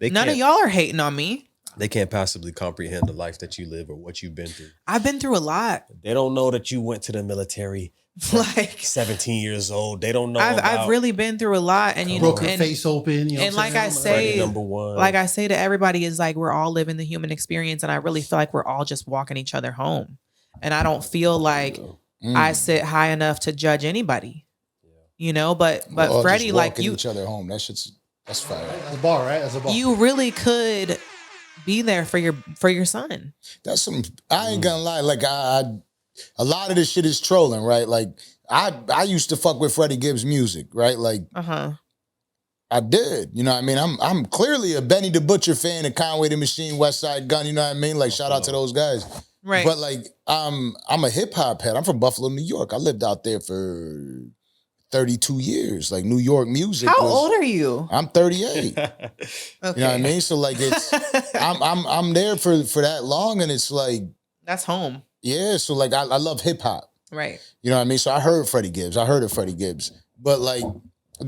None of y'all are hating on me. They can't possibly comprehend the life that you live or what you've been through. I've been through a lot. They don't know that you went to the military. Like 17 years old. They don't know. I've really been through a lot, and broke her face open. And like I say, #1. Like I say to everybody, is like we're all living the human experience, and I really feel like we're all just walking each other home. And I don't feel like I sit high enough to judge anybody, But Freddie, like each other home. That's fire. That's a bar, right? That's a bar. You really could be there for your son. That's some. I ain't gonna lie. Like a lot of this shit is trolling, right? Like I used to fuck with Freddie Gibbs music, right? Like I did. You know what I mean? I'm clearly a Benny the Butcher fan, a Conway the Machine, West Side Gun, you know what I mean? Like shout out to those guys. Right. But like I'm a hip hop head. I'm from Buffalo, New York. I lived out there for 32 years. Like New York music. How old are you? I'm 38. Okay. You know what I mean? So like it's I'm there for that long, and it's like that's home. Yeah. So like I love hip hop. Right. You know what I mean? So I heard Freddie Gibbs. I heard of Freddie Gibbs. But like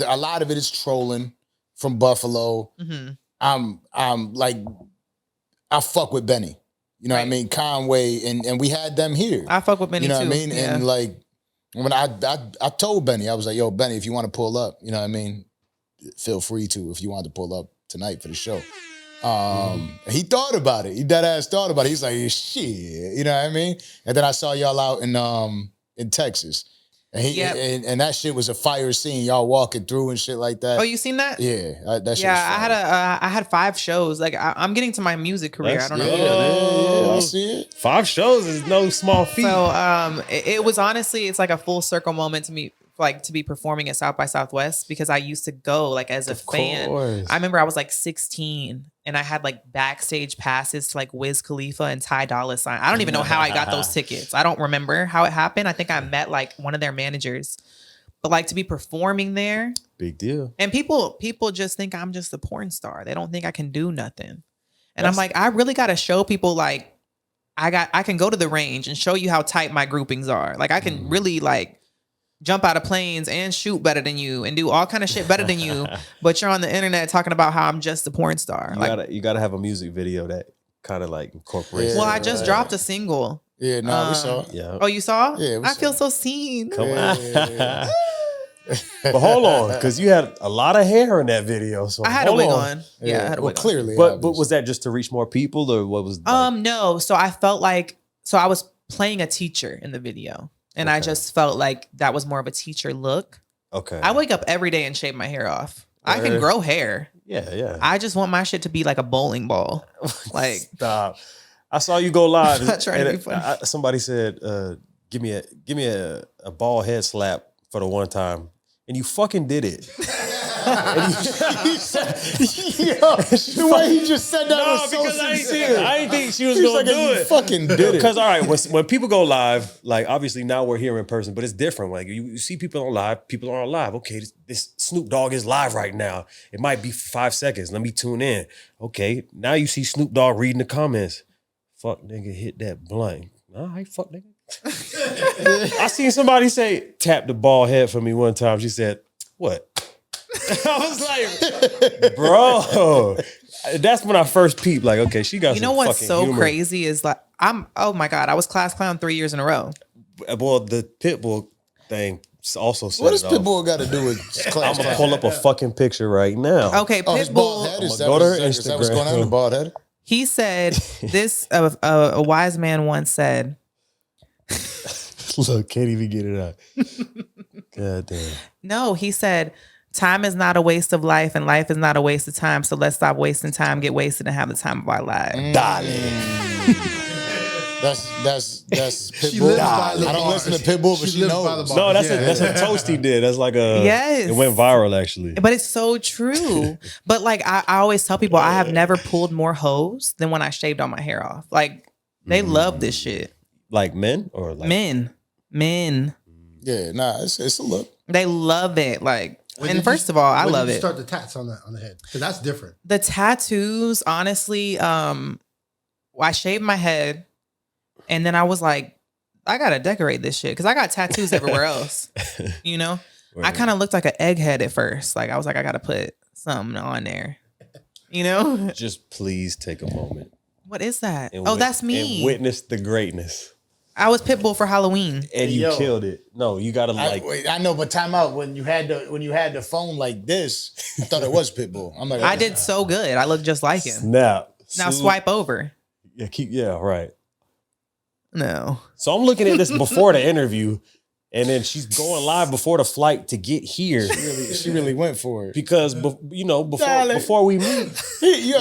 a lot of it is trolling from Buffalo. Mm-hmm. I'm like I fuck with Benny. You know what I mean? Conway and we had them here. I fuck with Benny too. You know what I mean? Yeah. And like when I told Benny, I was like, yo, Benny, if you want to pull up, you know what I mean? Feel free to if you want to pull up tonight for the show. He thought about it. He dead ass thought about it. He's like, shit, you know what I mean? And then I saw y'all out in Texas. And and that shit was a fire scene. Y'all walking through and shit like that. Oh, you seen that? Yeah, that shit. Yeah, I had 5 shows. Like I'm getting to my music career. I don't know. Yeah, I see it. 5 shows is no small feat. So it was honestly, it's like a full circle moment to me, like to be performing at South by Southwest, because I used to go like as a fan. I remember I was like 16 and I had like backstage passes to like Wiz Khalifa and Ty Dolla $ign. I don't even know how I got those tickets. I don't remember how it happened. I think I met like one of their managers, but like to be performing there, big deal. And people just think I'm just a porn star. They don't think I can do nothing. And I'm like, I really got to show people like I can go to the range and show you how tight my groupings are. Like I can really like jump out of planes and shoot better than you and do all kind of shit better than you, but you're on the internet talking about how I'm just a porn star. You gotta have a music video that kind of like incorporates. Well, I just dropped a single. Yeah, no, we saw it. Yeah. Oh, you saw? Yeah, I feel so seen. Come on. But hold on, because you had a lot of hair in that video. So I had a wig on. Yeah, I had a wig on. Clearly. But was that just to reach more people, or what was? No. So I felt like I was playing a teacher in the video. And I just felt like that was more of a teacher look. Okay. I wake up every day and shave my hair off. I can grow hair. Yeah. I just want my shit to be like a bowling ball. Like stop. I saw you go live. I'm not trying to be funny. Somebody said, "Give me a bald head slap for the one time," and you fucking did it. The way he just said that was so sincere. I didn't think she was gonna do it. Fucking did it. Because all right, when people go live, like obviously now we're here in person, but it's different. Like you see people on live, people aren't live. Okay, this Snoop Dogg is live right now. It might be for 5 seconds. Let me tune in. Okay, now you see Snoop Dogg reading the comments. Fuck nigga, hit that blunt. All right, fuck nigga. I seen somebody say, tap the bald head for me one time. She said, what? I was like, bro, that's when I first peeped. Like, okay, she got. You know what's so humor. crazy is like oh my God, I was class clown 3 years in a row. Well, the Pitbull thing also said what does Pitbull got to do with class? I'm gonna pull up a fucking picture right now. Okay, his bald head. Pitbull. Is that go to her is that what's going on? The bald head. He said this. A wise man once said. Look, can't even get it out. God damn. No, he said. Time is not a waste of life, and life is not a waste of time. So let's stop wasting time, get wasted, and have the time of our lives. That's Pitbull. She lives by the I don't bar. listen to Pitbull, but she lives by knows. the bar. No, that's a toast he did. That's like a Yes. It went viral actually. But it's so true. But like I always tell people, I have never pulled more hoes than when I shaved all my hair off. Like they love this shit. Like men or like Men. Yeah, nah, it's a look. They love it. Like, When and did first of all, I when love did you it. Start the tats on the head because that's different. The tattoos, honestly, I shaved my head, and then I was like, I gotta decorate this shit because I got tattoos everywhere else. You know, I kind of looked like an egghead at first. Like I was like, I gotta put something on there. You know, just please take a moment. What is that? And That's me. And witness the greatness. I was Pitbull for Halloween. And you killed it. No, you gotta I know, but time out. When you had the phone like this, I thought it was Pitbull. I'm like, I did so good. I look just like him. Snap. Now swipe over. Yeah, right. No. So I'm looking at this before the interview, and then she's going live before the flight to get here. She really went for it. Because before we meet. You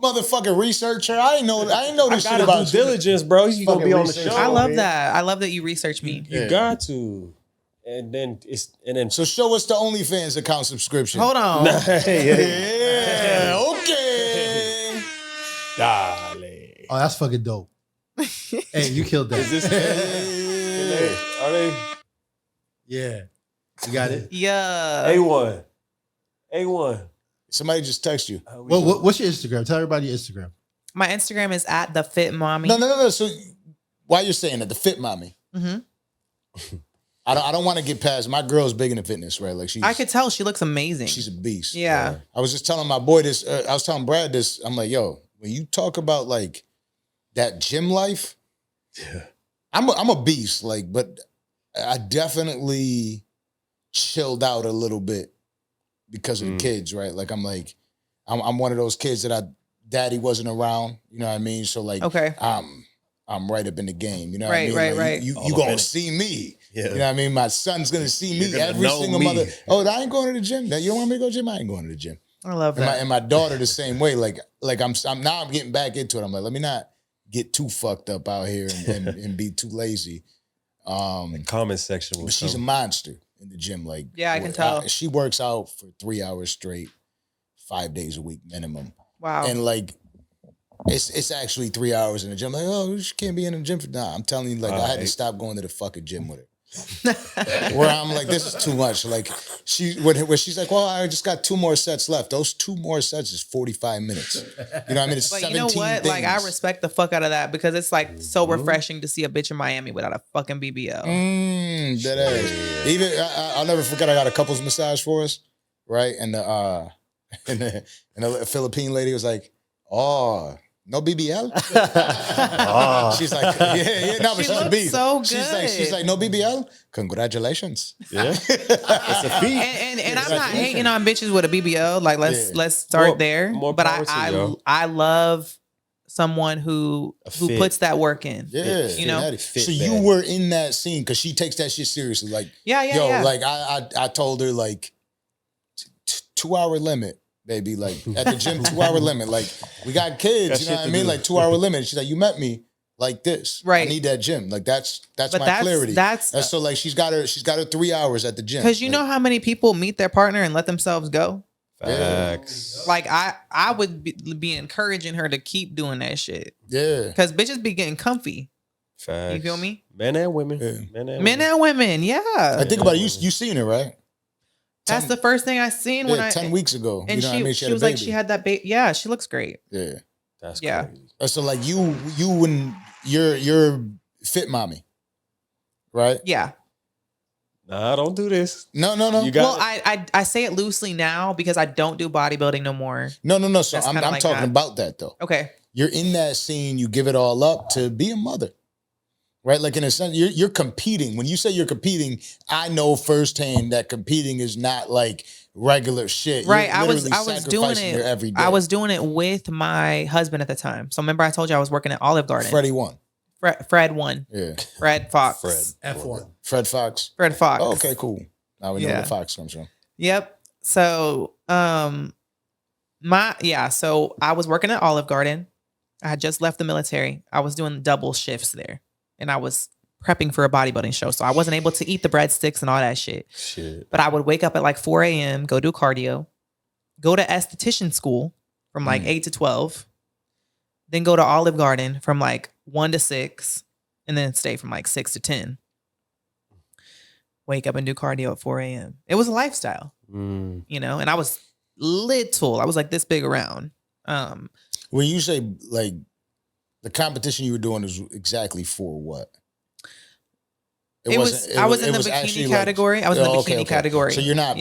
motherfucking researcher. I ain't know this shit about due diligence, bro. You gonna be on the show. I love that. I love that you research me. You got to. And then so show us the OnlyFans account subscription. Hold on. Yeah, okay. Dale. Oh, that's fucking dope. Hey, you killed that. Are they? Yeah. You got it? Yeah. A1. Somebody just text you. Well, what's your Instagram? Tell everybody your Instagram. My Instagram is at the Fit Mommy. No. So why you're saying that? The Fit Mommy. Mm-hmm. I don't want to get past. My girl's big into fitness, right? Like I could tell she looks amazing. She's a beast. Yeah. I was just telling my boy this. I was telling Brad this. I'm like, yo, when you talk about like that gym life, I'm a beast. Like, but I definitely chilled out a little bit because of the kids, right? Like, I'm one of those kids that daddy wasn't around. You know what I mean? So like, okay. I'm right up in the game. You know what I mean? Right. Like, you gonna see me. Yeah. You know what I mean? My son's gonna see me every single mother. Oh, I ain't going to the gym. You don't want me to go to the gym? I ain't going to the gym. I love that. And my daughter the same way. Like I'm getting back into it. I'm like, let me not get too fucked up out here and be too lazy. The comment section was she's a monster in the gym. Like, yeah, I can tell. She works out for 3 hours straight, 5 days a week minimum. Wow. And like, it's actually 3 hours in the gym. Like, oh, she can't be in the gym for nah. I'm telling you, like, I had to stop going to the fucking gym with her. Where I'm like, this is too much. Like when she's like, well, I just got 2 more sets left. Those 2 more sets is 45 minutes. You know what I mean? It's but 17 you know what? things. Like, I respect the fuck out of that because it's like so refreshing to see a bitch in Miami without a fucking BBL. That is. Even I'll never forget. I got a couples massage for us, right? And the Philippine lady was like, oh. No BBL? She's like, yeah, no, but she's a beast. So good. She's like, no BBL? Congratulations. Yeah. It's a feat. And I'm not hating on bitches with a BBL. Like, let's start there. But I love someone who puts that work in. Yeah. You know? So you were in that scene because she takes that shit seriously. Like, yeah. Like I told her like 2 hour limit. Baby, like at the gym, 2 hour limit. Like we got kids, you know what I mean? Like 2 hour limit. She's like, you met me like this. Right. I need that gym. Like that's my clarity. And so like she's got her 3 hours at the gym. Because you know how many people meet their partner and let themselves go? Facts. Like I would be encouraging her to keep doing that shit. Yeah. Because bitches be getting comfy. Facts. You feel me? Men and women. Yeah. Men and women, yeah. I think about it, you seen her, right? That's the first thing I seen when 10 weeks ago. And you know what I mean? she was like, she had that baby. Yeah, she looks great. Yeah. That's crazy. So like you when you're Fit Mommy, right? Yeah. Nah, don't do this. No. Well, I say it loosely now because I don't do bodybuilding no more. No. So I'm like talking about that though. Okay. You're in that scene, you give it all up to be a mother. Right? Like in a sense, you're competing. When you say you're competing, I know firsthand that competing is not like regular shit. Right. You're I was doing sacrificing your every day. I was doing it with my husband at the time. So remember I told you I was working at Olive Garden. Freddie won. Fred won. Yeah. Fred Fox. F1. Fred Fox. Fred Fox. Oh, okay, cool. Now we know where the Fox comes from. Yep. So so I was working at Olive Garden. I had just left the military. I was doing double shifts there. And I was prepping for a bodybuilding show. So I wasn't able to eat the breadsticks and all that shit. But I would wake up at like 4 a.m., go do cardio, go to esthetician school from like 8 to 12, then go to Olive Garden from like 1 to 6, and then stay from like 6 to 10. Wake up and do cardio at 4 a.m. It was a lifestyle, you know, and I was little. I was like this big around. When you say like, the competition you were doing is exactly for what? I was in the bikini category. I was in the bikini category. So you're not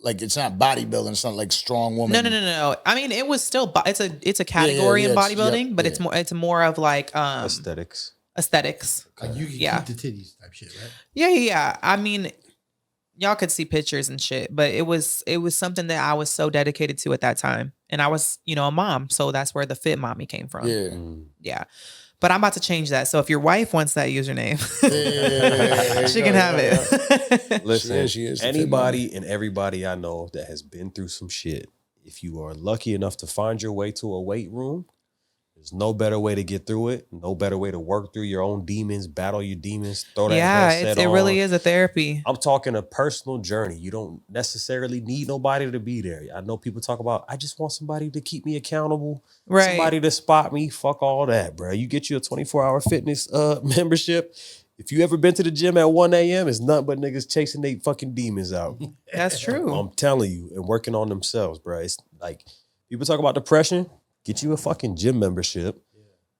like, it's not bodybuilding. It's not like strong woman. No. I mean, it was still, it's a category in bodybuilding, but it's more of like, aesthetics. Like you can keep the titties type shit, right? Yeah. I mean, y'all could see pictures and shit, but it was something that I was so dedicated to at that time. And I was, you know, a mom. So that's where the Fit Mommy came from. Yeah. Yeah. But I'm about to change that. So if your wife wants that username, she can have it. Listen, she is anybody and everybody I know that has been through some shit, if you are lucky enough to find your way to a weight room, there's no better way to get through it. No better way to work through your own demons, battle your demons, throw that headset on. It really is a therapy. I'm talking a personal journey. You don't necessarily need nobody to be there. I know people talk about, I just want somebody to keep me accountable. Right. Somebody to spot me. Fuck all that, bro. You get you a 24-hour fitness membership. If you ever been to the gym at 1 a.m., it's nothing but niggas chasing they fucking demons out. That's true. I'm telling you, and working on themselves, bro. It's like people talk about depression. Get you a fucking gym membership.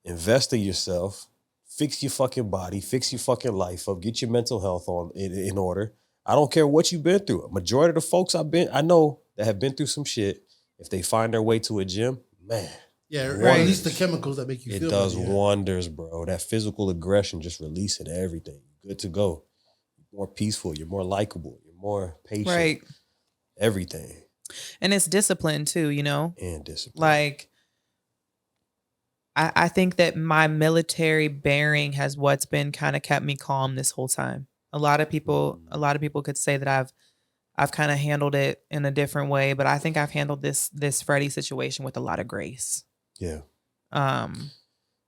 Invest in yourself. Fix your fucking body. Fix your fucking life up. Get your mental health in order. I don't care what you've been through. A majority of the folks I know that have been through some shit, if they find their way to a gym, man. Yeah, or at least the chemicals that make you feel it does better, wonders, bro. That physical aggression, just releasing everything. You're good to go. You're more peaceful. You're more likable. You're more patient. Right. Everything. And it's discipline too, you know? And discipline. Like, I think that my military bearing has what's been kind of kept me calm this whole time. A lot of people could say that I've kind of handled it in a different way, but I think I've handled this Freddie situation with a lot of grace. Yeah.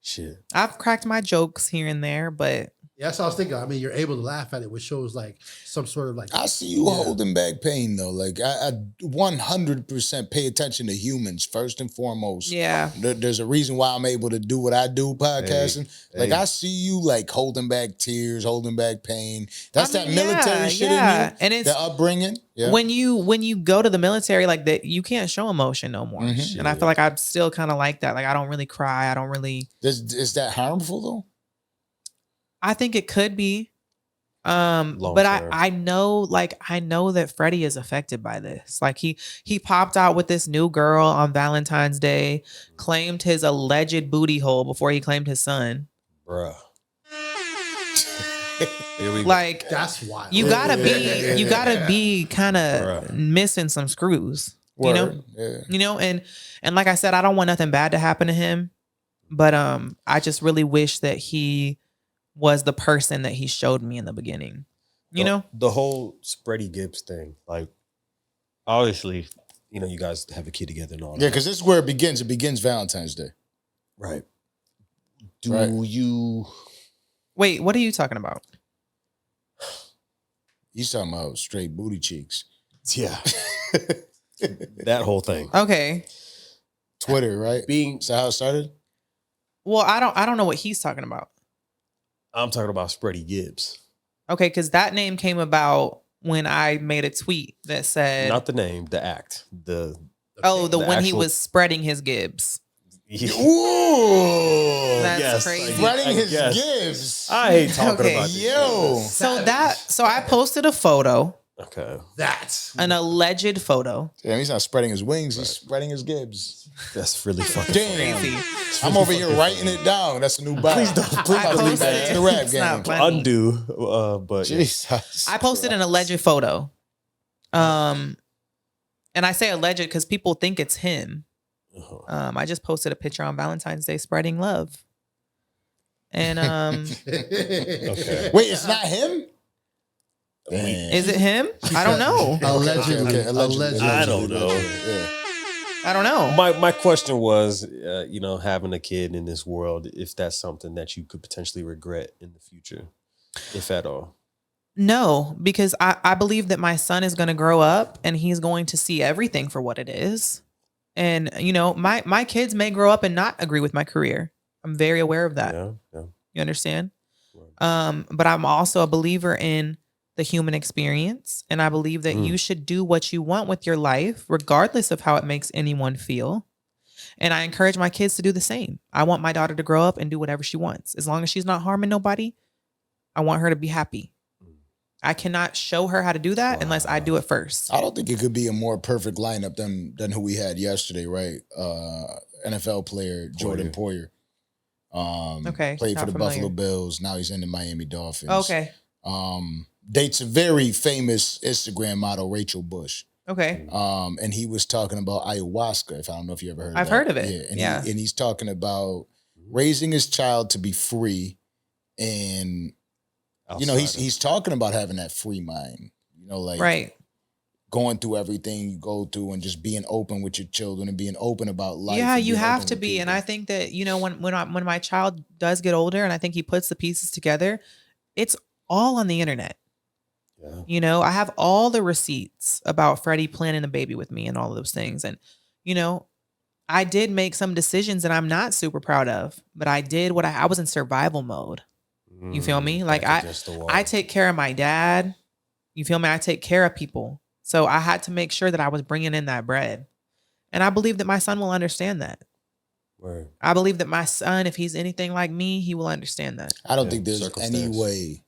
Shit. I've cracked my jokes here and there, but yeah, that's what I was thinking. I mean, you're able to laugh at it, which shows like some sort of like. I see you holding back pain though. Like I 100% pay attention to humans first and foremost. yeah. There's a reason why I'm able to do what I do podcasting. Like I see you like holding back tears, holding back pain. That's that military shit in you. And it's the upbringing. Yeah. when you go to the military, like that, you can't show emotion no more. And I feel like I'm still kind of like that. Like I don't really cry. I don't really. Is that harmful though? I think it could be. But term. I know that Freddie is affected by this. Like he popped out with this new girl on Valentine's Day, claimed his alleged booty hole before he claimed his son. Bruh. Here we go. Like That's wild. you gotta be kind of missing some screws. You know? Yeah. You know, and like I said, I don't want nothing bad to happen to him. But I just really wish that he was the person that he showed me in the beginning. You know? The whole Spreadie Gibbs thing. Like, obviously, you know, you guys have a kid together and all that. Yeah, because this is where it begins. It begins Valentine's Day. Right. You... Wait, what are you talking about? He's talking about straight booty cheeks. Yeah. That whole thing. Okay. Twitter, right? Is that how it started? Well, I don't know what he's talking about. I'm talking about Spreadie Gibbs. Okay, because that name came about when I made a tweet that said... Not the name, the act. When he was spreading his Gibbs. Yeah. Ooh! That's crazy. Spreading his Gibbs. I hate talking about this. Yo. So I posted a photo. Okay. That's an alleged photo. Damn, he's not spreading his wings. He's spreading his Gibbs. That's really fucking crazy. I'm over here writing it down. That's a new bio. Please don't. Please back to the rap game. Undo. But Jesus. I posted an alleged photo. And I say alleged because people think it's him. I just posted a picture on Valentine's Day spreading love. And okay. Wait, it's not him? Damn. Is it him? I don't know. Allegedly. I don't know. Yeah. I don't know. My question was, you know, having a kid in this world, if that's something that you could potentially regret in the future, if at all. No, because I believe that my son is going to grow up and he's going to see everything for what it is. And, you know, my kids may grow up and not agree with my career. I'm very aware of that. Yeah. You understand? Right. But I'm also a believer in the human experience. And I believe that you should do what you want with your life, regardless of how it makes anyone feel. And I encourage my kids to do the same. I want my daughter to grow up and do whatever she wants. As long as she's not harming nobody, I want her to be happy. I cannot show her how to do that unless I do it first. I don't think it could be a more perfect lineup than who we had yesterday, right? NFL player Jordan Poyer. Played for the Buffalo Bills. Now he's in the Miami Dolphins. Okay. Dates a very famous Instagram model, Rachel Bush. Okay. And he was talking about ayahuasca. If I don't know if you ever heard of I've that. heard of it. Yeah. And he's talking about raising his child to be free, and you know, he's talking about having that free mind. You know, like going through everything you go through and just being open with your children and being open about life. Yeah, you have to be. And I think that, you know, when my child does get older and I think he puts the pieces together, it's all on the internet. Yeah. You know, I have all the receipts about Freddie planning a baby with me and all of those things. And, you know, I did make some decisions that I'm not super proud of, but I did what I was in survival mode. You feel me? Like I take care of my dad. You feel me? I take care of people. So I had to make sure that I was bringing in that bread. And I believe that my son will understand that. Word. I believe that my son, if he's anything like me, he will understand that. I don't think there's any way,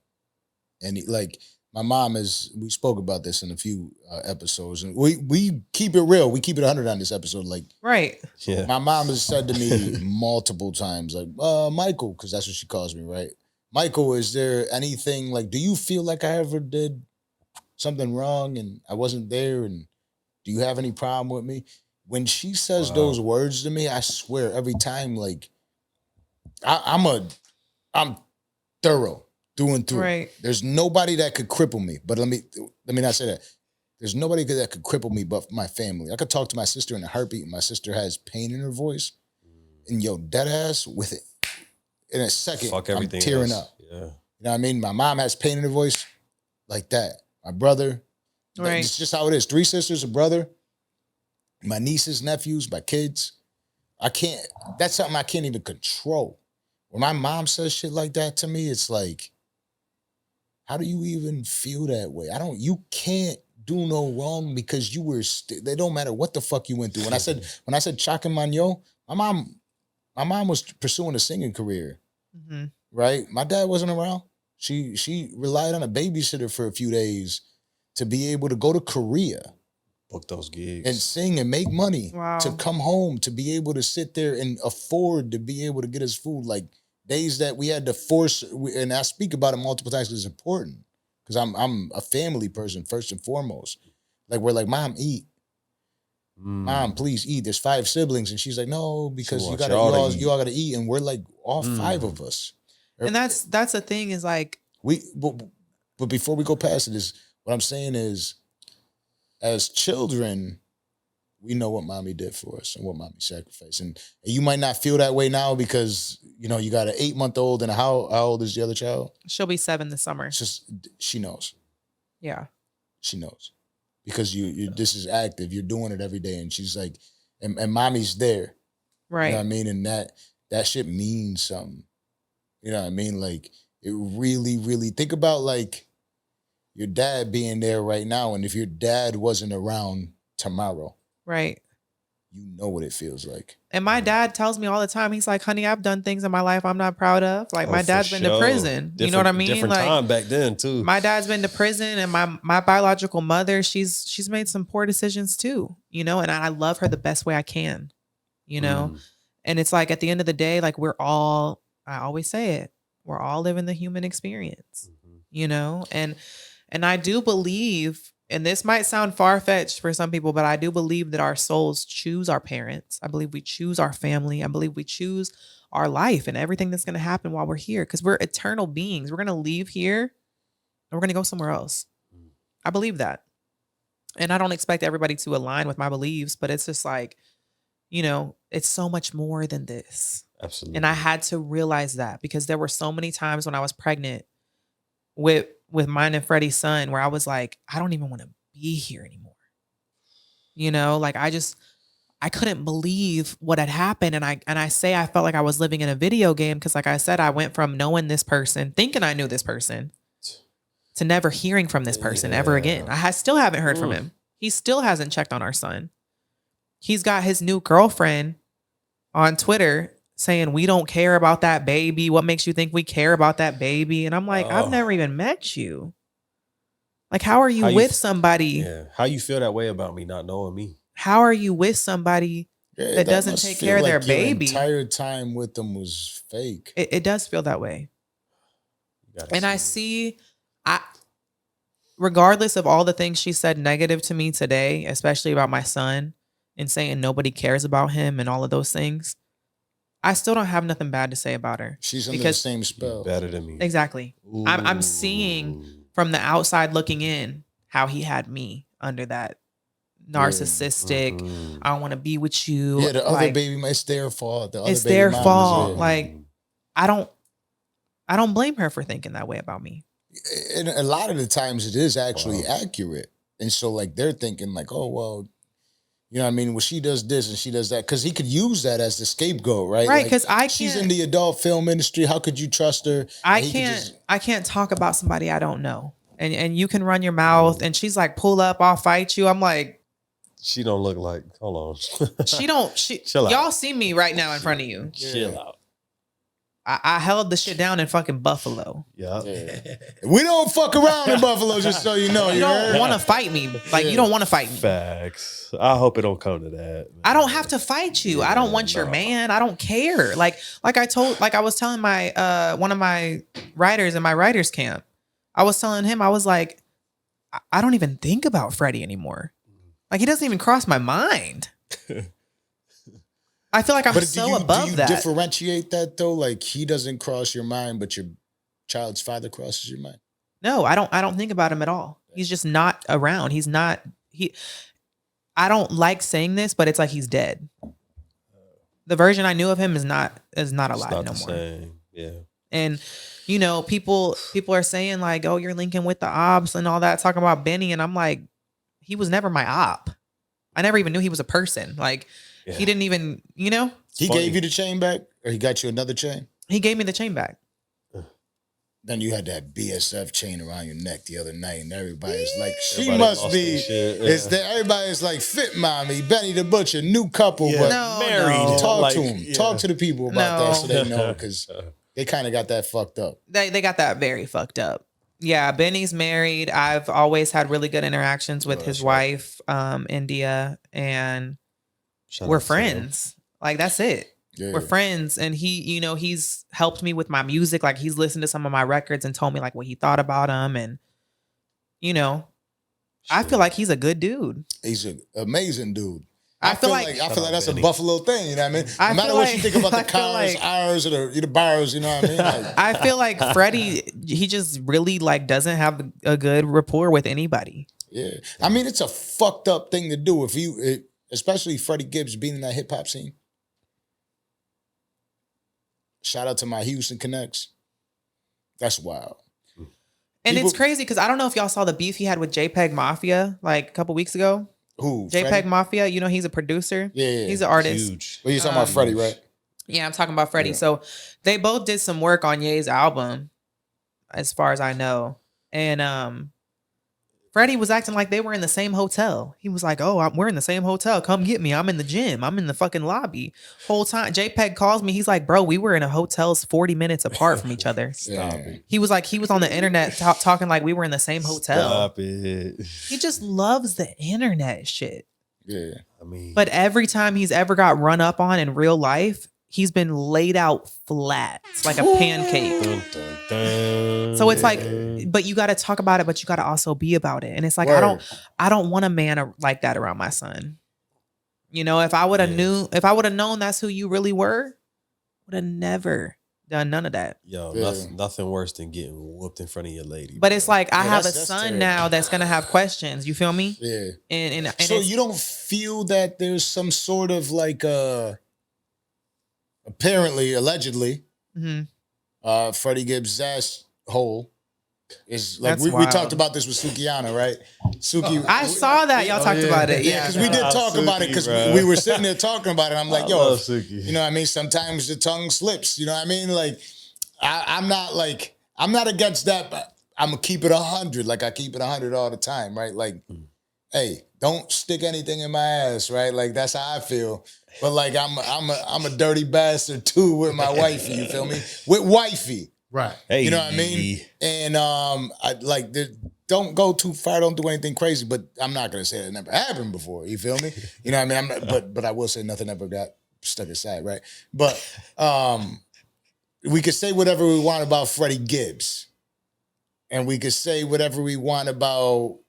like my mom we spoke about this in a few episodes, and we keep it real. We keep it 100 on this episode. Like, right. Yeah. My mom has said to me multiple times, like, Michael, because that's what she calls me, right? Michael, is there anything, like, do you feel like I ever did something wrong and I wasn't there, and do you have any problem with me? When she says those words to me, I swear every time, like, I'm thorough through and through. Right. There's nobody that could cripple me. But let me not say that. There's nobody that could cripple me but my family. I could talk to my sister in a heartbeat, and my sister has pain in her voice, and dead ass with it. In a second, I'm tearing up. Yeah. You know what I mean? My mom has pain in her voice like that. My brother, right. It's just how it is. 3 sisters, a brother. My nieces, nephews, my kids. That's something I can't even control. When my mom says shit like that to me, it's like, how do you even feel that way? You can't do no wrong because you were, they don't matter what the fuck you went through. When I said Chakin Manyo, my mom was pursuing a singing career, right? My dad wasn't around. She relied on a babysitter for a few days to be able to go to Korea. Book those gigs. And sing and make money to come home, to be able to sit there and afford to be able to get us food. Like days that we had to force, and I speak about it multiple times because it's important. Because I'm a family person first and foremost. Like we're like, Mom, eat. Mom, please eat. There's 5 siblings. And she's like, no, because you all gotta eat. And we're like all 5 of us. And that's the thing is like. But before we go past it, is what I'm saying is, as children, we know what mommy did for us and what mommy sacrificed. And you might not feel that way now because, you got an 8-month-old, and how old is the other child? She'll be 7 this summer. It's just, she knows. Yeah. She knows. Because this is active. You're doing it every day. And she's like, and mommy's there. Right. You know what I mean? And that shit means something. You know what I mean? Like, it really, really, think about like, your dad being there right now, and if your dad wasn't around tomorrow, right, you know what it feels like. And my dad tells me all the time, he's like, honey, I've done things in my life I'm not proud of. Like my dad's been to prison. You know what I mean? Different like, time back then too. My dad's been to prison, and my biological mother, she's made some poor decisions too, and I love her the best way I can, And it's like at the end of the day, like I always say it, we're all living the human experience, And I do believe, and this might sound far-fetched for some people, but I do believe that our souls choose our parents. I believe we choose our family. I believe we choose our life and everything that's going to happen while we're here, because we're eternal beings. We're going to leave here and we're going to go somewhere else. I believe that. And I don't expect everybody to align with my beliefs, but it's just like, it's so much more than this. Absolutely. And I had to realize that, because there were so many times when I was pregnant with mine and Freddie's son where I was like, I don't even want to be here anymore. Like I couldn't believe what had happened. And I say I felt like I was living in a video game, because like I said, I went from knowing this person, thinking I knew this person, to never hearing from this person ever again. I still haven't heard from him. He still hasn't checked on our son. He's got his new girlfriend on Twitter saying, we don't care about that baby. What makes you think we care about that baby? And I'm like, I've never even met you. Like, how are you with somebody? Yeah. How you feel that way about me not knowing me? How are you with somebody that doesn't take care of their baby? The entire time with them was fake. It does feel that way. And I regardless of all the things she said negative to me today, especially about my son and saying nobody cares about him and all of those things, I still don't have nothing bad to say about her. She's under the same spell. Better than me. Exactly. I'm seeing from the outside looking in how he had me under that narcissistic, I don't want to be with you. Yeah, the other baby, it's their fault. It's their fault. Like, I don't blame her for thinking that way about me. And a lot of the times it is actually accurate. And so like they're thinking like, oh, well, You know what I mean? Well, she does this and she does that. Because he could use that as the scapegoat, right? Right, because she's in the adult film industry. How could you trust her? I can't talk about somebody I don't know. And you can run your mouth and she's like, pull up, I'll fight you. I'm like, she don't look like, hold on. Chill out. Y'all see me right now in front of you. Chill out. I held the shit down in fucking Buffalo. Yeah. We don't fuck around in Buffalo, just so you know. You don't want to fight me. Like, you don't want to fight me. Facts. I hope it don't come to that. I don't have to fight you. I don't want your man. I don't care. Like I was telling my one of my writers in my writers camp, I was telling him, I was like, I don't even think about Freddie anymore. Like, he doesn't even cross my mind. I feel like I'm so above that. Do you differentiate that though? Like, he doesn't cross your mind, but your child's father crosses your mind? No, I don't think about him at all. He's just not around. I don't like saying this, but it's like he's dead. The version I knew of him is not alive no more. Same. Yeah. And you know, people are saying like, oh, you're linking with the ops and all that, talking about Benny, and I'm like, he was never my op. I never even knew he was a person. Like, he didn't even, you know. He gave you the chain back, or he got you another chain? He gave me the chain back. Then you had that BSF chain around your neck the other night, and everybody's like, she must be. Everybody's like, Fit Mami, Benny the Butcher, new couple, but married. Talk to him. Yeah. Talk to the people about that so they know, because they kind of got that fucked up. They got that very fucked up. Yeah, Benny's married. I've always had really good interactions with his wife, India, and we're friends. Like, that's it. Yeah. We're friends. And he, you know, he's helped me with my music. Like, he's listened to some of my records and told me like what he thought about them. And, you know, I feel like he's a good dude. He's an amazing dude. I feel like that's a Buffalo thing, you know what I mean? No matter what you think about the cars, ours, or the bars, you know what I mean? Like, I feel like Freddie, he just really like doesn't have a good rapport with anybody. Yeah. I mean, it's a fucked up thing to do if you, especially Freddie Gibbs being in that hip hop scene. Shout out to my Houston connects. That's wild. And it's crazy because I don't know if y'all saw the beef he had with JPEGMafia like a couple weeks ago. Who? JPEGMafia, you know, he's a producer. Yeah. He's an artist. Huge. Well, you're talking about Freddie, right? Yeah, I'm talking about Freddie. Yeah. So they both did some work on Ye's album, as far as I know. And Freddie was acting like they were in the same hotel. He was like, oh, we're in the same hotel. Come get me. I'm in the gym. I'm in the fucking lobby. Whole time. JPEG calls me. He's like, bro, we were in a hotels 40 minutes apart from each other. Stop it. He was like, he was on the internet talking like we were in the same hotel. Stop it. He just loves the internet shit. Yeah. I mean. But every time he's ever got run up on in real life, he's been laid out flat. It's like a pancake. Dun, dun, dun. So it's like, but you got to talk about it, but you got to also be about it. And it's like, I don't want a man like that around my son. You know, if I would have known that's who you really were, would have never done none of that. Yo, nothing worse than getting whooped in front of your lady. But it's like, I have a son now that's going to have questions. You feel me? Yeah. And so you don't feel that there's some sort of like apparently, allegedly, Freddie Gibbs' asshole is like we talked about this with Sukiana, right? Suki, I saw that y'all talked about it. Yeah, because we did talk about it because we were sitting there talking about it. I'm like, yo, you know what I mean? Sometimes the tongue slips. You know what I mean? Like, I'm not against that, but I'm gonna keep it 100. Like, I keep it 100 all the time, right? Like, hey, don't stick anything in my ass, right? Like, that's how I feel. But like, I'm a dirty bastard too with my wifey. You feel me? With wifey, right? Hey. You know what I mean? And I like, don't go too far. Don't do anything crazy. But I'm not gonna say it never happened before. You feel me? You know what I mean? I'm not, but I will say nothing ever got stuck aside, right? But we could say whatever we want about Freddie Gibbs, and we could say whatever we want about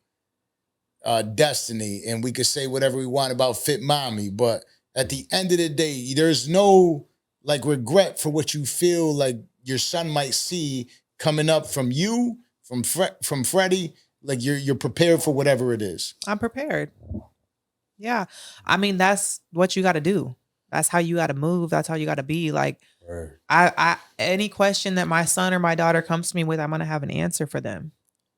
Destiny, and we could say whatever we want about Fit Mami, but at the end of the day, there's no like regret for what you feel like your son might see coming up from you, from Freddie. Like, you're prepared for whatever it is. I'm prepared. Yeah. I mean, that's what you got to do. That's how you got to move. That's how you got to be. Like, I any question that my son or my daughter comes to me with, I'm going to have an answer for them.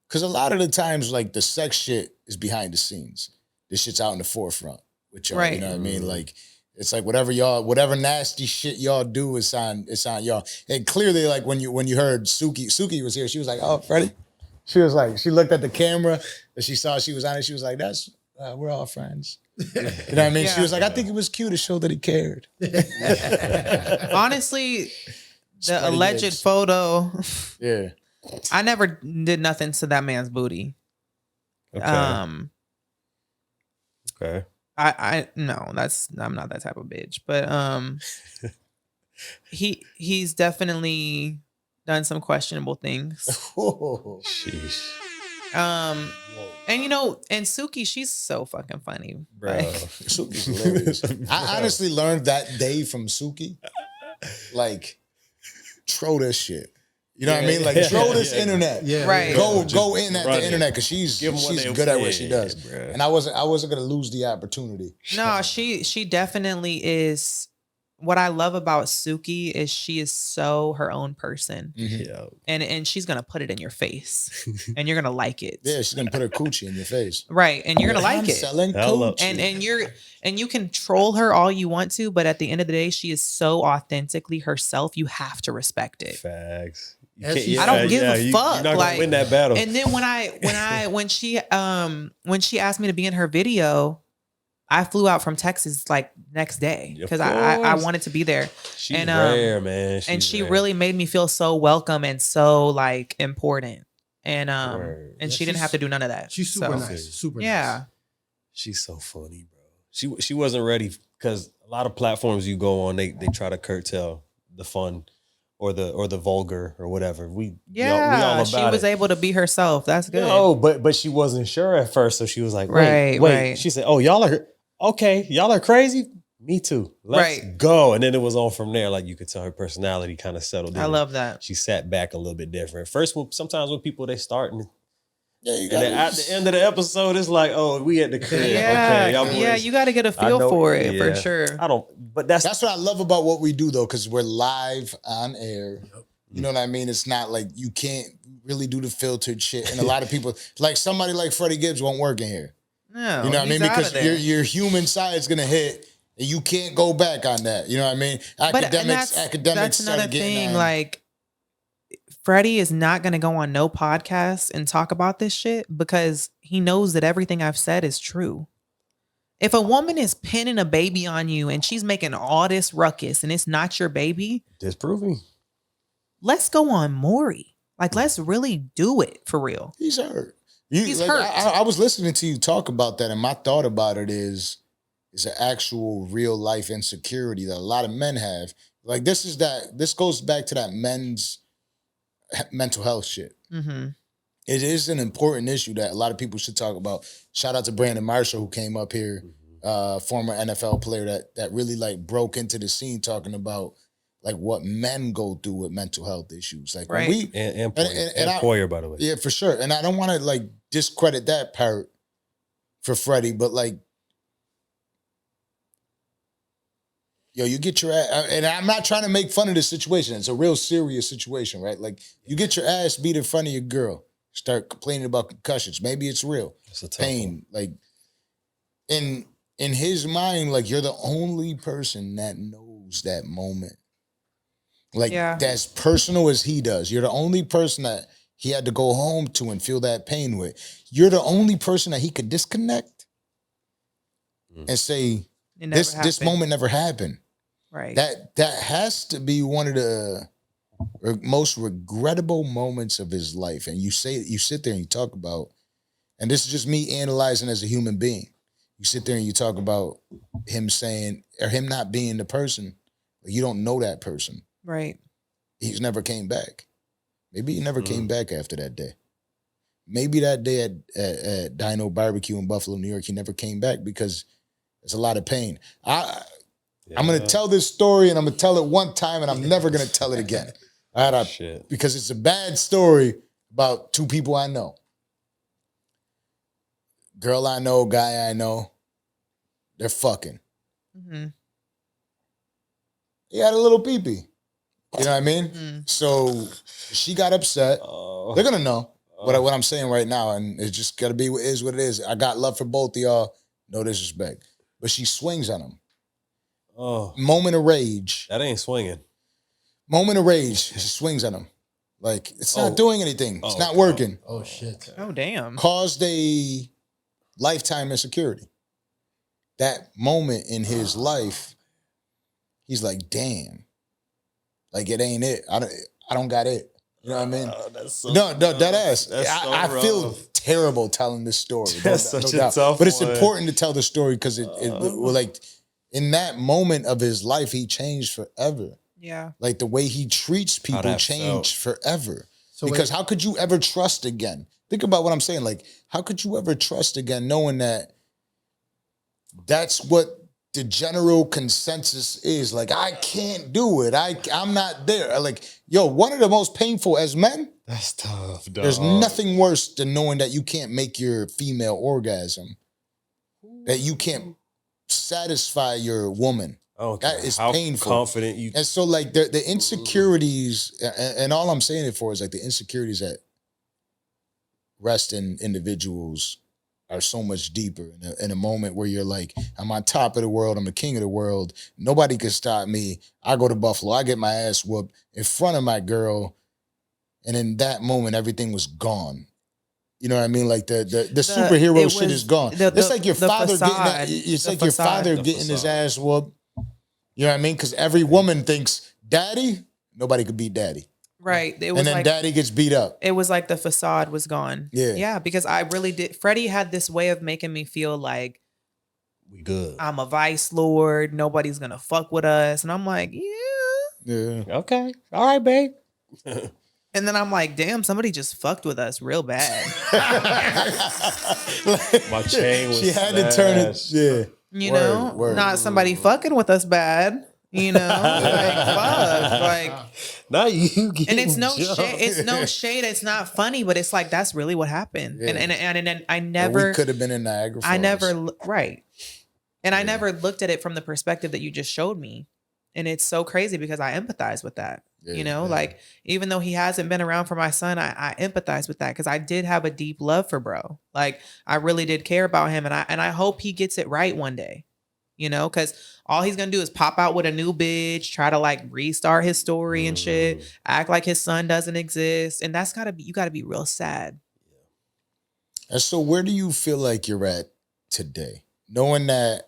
Because a lot of the times, like, the sex shit is behind the scenes. This shit's out in the forefront. with y'all. Right. You know what I mean? Like, it's like whatever nasty shit y'all do is on y'all. And clearly, like when you heard Suki was here, she was like, "Oh, Freddie." She was like, she looked at the camera and she saw she was on it. She was like, "That's we're all friends." You know what I mean? Yeah. She was like, "I think it was cute to show that he cared." Honestly, the Spreadie alleged Gibbs. photo, Yeah. I never did nothing to that man's booty. Okay. Okay. I no, I'm not that type of bitch. But he's definitely done some questionable things. Sheesh. And and Suki, she's so fucking funny. Bro. Like, Suki's hilarious. I honestly learned that day from Suki. Like, throw this shit. You know what I mean? Like, throw this internet. Yeah. Right. Go in at Run the it. internet because she's Give 'em what they- good at what she does. bruh. And I wasn't gonna lose the opportunity. no, she definitely is. What I love about Suki is she is so her own person, Yeah. and she's gonna put it in your face, and you're gonna like it. Yeah, she's gonna put her coochie in your face. Right, and you're gonna I'm like it. selling Hello. coochie. And you can troll her all you want to, but at the end of the day, she is so authentically herself. You have to respect it. Facts. You And can't- she's- I don't give a fuck, You're not like- gonna win that battle. And then when she asked me to be in her video, I flew out from Texas like next day Of because I course. wanted to be there. She's and, rare, man. And she rare. really made me feel so welcome and so like important. And Word. and Yeah, she didn't she's- have to do none of that. She's super So, nice. Super Yeah. She's so funny, bro. She wasn't ready because a lot of platforms you go on, they try to curtail the fun or the vulgar or whatever. We all Yeah. about She was it. able to be herself. That's good. No, but she wasn't sure at first, so she was like, Right, wait. right. She said, "Oh, y'all are crazy. Me too. Let's Right. go." And then it was on from there. Like you could tell her personality kind of settled in. I love that. She sat back a little bit different. First, sometimes when people they start and Yeah, you And got then at the end of the episode, it's like, oh, we at the crib. Yeah. Okay, y'all Yeah. boys- You got to get a I feel know- for it for yeah. sure. I don't, but that's That's what I love about what we do though, because we're live on air. You know what I mean? It's not like you can't really do the filtered shit. And a lot of people, like somebody like Freddie Gibbs won't work in here. No, You know what I mean? he's outta Because there. your human side's gonna hit and you can't go back on that. You know what I mean? But and Academics that's another started getting thing. on. Like, Freddie is not going to go on no podcast and talk about this shit because he knows that everything I've said is true. If a woman is pinning a baby on you and she's making all this ruckus and it's not your baby, disproving. let's go on Maury. Like, let's really do it for real. He's hurt. He's like, hurt. I was listening to you talk about that, and my thought about it is an actual real life insecurity that a lot of men have. Like this goes back to that men's mental health shit. Mm-hmm. It is an important issue that a lot of people should talk about. Shout out to Brandon Marshall who came up here, former NFL player that really like broke into the scene talking about like what men go through with mental health issues. Like Right. when we And Poyer, by the way. yeah, for sure. And I don't want to like discredit that part for Freddie, but like, yo, you get your ass, and I'm not trying to make fun of the situation. It's a real serious situation, right? Like you get your ass beat in front of your girl, start complaining about concussions. Maybe it's real It's a tough pain. Like in his mind, like you're the only person that knows that moment. Like Yeah. that's personal as he does. You're the only person that he had to go home to and feel that pain with. You're the only person that he could disconnect and say, It never this happened. moment never happened. Right. That has to be one of the most regrettable moments of his life. And you sit there and you talk about, and this is just me analyzing as a human being. You sit there and you talk about him saying, or him not being the person. You don't know that person. Right. He's never came back. Maybe he never came back after that day. Maybe that day at Dino Barbecue in Buffalo, New York, he never came back because there's a lot of pain. I'm going to tell this story and I'm going to tell it one time and I'm never going to tell it again. All right, Shit. because it's a bad story about two people I know. Girl I know, guy I know, they're fucking. Mm-hmm. He had a little pee-pee. You know what I mean? Mm. So she got upset. Oh. They're gonna know what I'm saying right now, and it's just gotta be what it is. I got love for both of y'all. No disrespect, but she swings on him. Oh, Moment of rage. that ain't swinging. Moment of rage. She swings on him. Like, it's not doing anything. It's not working. Oh shit. Oh damn. Caused a lifetime insecurity. That moment in his life, he's like, damn. Like, it ain't it. I don't got it. You know what I mean? That's so No, that ass. I rough. feel terrible telling this story. That's such a tough But it's one. important to tell the story because it like in that moment of his life, he changed forever. Yeah. Like the way he treats people that changed forever. So Because how could you ever trust again? Think about what I'm saying. Like, how could you ever trust again knowing that that's what the general consensus is? Like, I can't do it. I'm not there. Like, yo, one of the most painful as men, That's tough, dog. there's nothing worse than knowing that you can't make your female orgasm, that you can't satisfy your woman. That is how painful. Confident you. And so, like, the insecurities, and all I'm saying it for is like the insecurities that rest in individuals are so much deeper in a moment where you're like, I'm on top of the world, I'm the king of the world, nobody can stop me. I go to Buffalo, I get my ass whooped in front of my girl, and in that moment, everything was gone. You know what I mean? Like the superhero shit is gone. It's like your father getting his ass whooped. You know what I mean? Because every woman thinks, daddy, nobody could beat daddy. Right. It was And then like, daddy gets beat up. it was like the facade was gone. Yeah. Yeah, because I really did. Freddie had this way of making me feel like We good. I'm a vice lord. Nobody's going to fuck with us. And I'm like, yeah. Yeah. Okay. All right, babe. And then I'm like, damn, somebody just fucked with us real bad. My chain was She had to turn it. smashed. Yeah. You Word, know? word. Not somebody fucking with us bad. You know? Like, fuck. Like, Not you getting and it's no jumped. shade. It's no shade. It's not funny, but it's like that's really what happened. Yeah. And I But never, we could have been in Niagara Falls. I never, right. And I never looked at it from the perspective that you just showed me. And it's so crazy because I empathize with that. Yeah, You know, yeah. like even though he hasn't been around for my son, I empathize with that because I did have a deep love for bro. Like I really did care about him, and I hope he gets it right one day. You know, because all he's gonna do is pop out with a new bitch, try to like restart his story and shit, act like his son doesn't exist, and that's you gotta be real sad. And so where do you feel like you're at today? Knowing that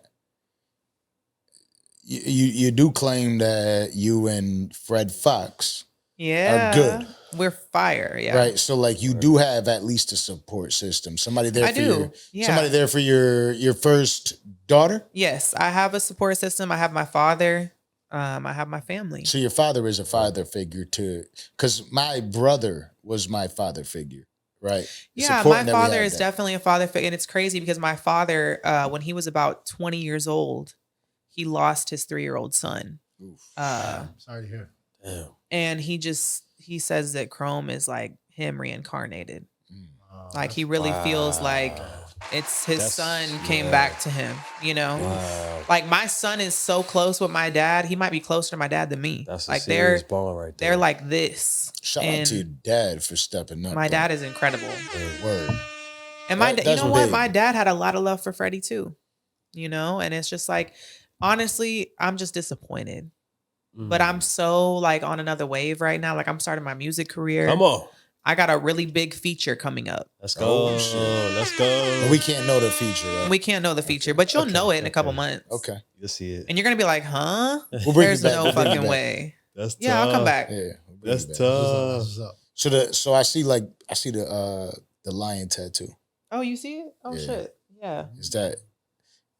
you do claim that you and Fred Fox Yeah, are good. We're fire. Yeah, Right. So like you do have at least a support system. Somebody there I for do. Yeah. somebody there for your first daughter? Yes, I have a support system. I have my father. I have my family. So your father is a father figure too. Because my brother was my father figure. Right. It's Yeah, my important that we father have is that. definitely a father figure. And it's crazy because my father, when he was about 20 years old, he lost his 3-year-old son. Sorry to hear. Damn. And he says that Chrome is like him reincarnated. Like he really feels like it's his son came back to him, you know? Wow. Like my son is so close with my dad. He might be closer to my dad than me. That's a like serious bond right there. they're like this. Shout out to your dad for stepping up. My bro. dad is incredible. Word. And my That- you that's know what? big. My dad had a lot of love for Freddie too. You know, and it's just like honestly, I'm just disappointed. But I'm so like on another wave right now. Like I'm starting my music career. Come on. I got a really big feature coming up. Let's go. Oh, shit. Let's go. But we can't know the feature, right? We can't know the feature, but you'll know it in a couple months. Okay. You'll see it. And you're gonna be like, huh? We'll bring There's you back. no We'll bring you fucking back. way. That's tough. Yeah, I'll come back. Yeah. we'll bring That's you back. tough. What's up? So I see the lion tattoo. Oh, you see it? Oh Yeah. shit. Yeah.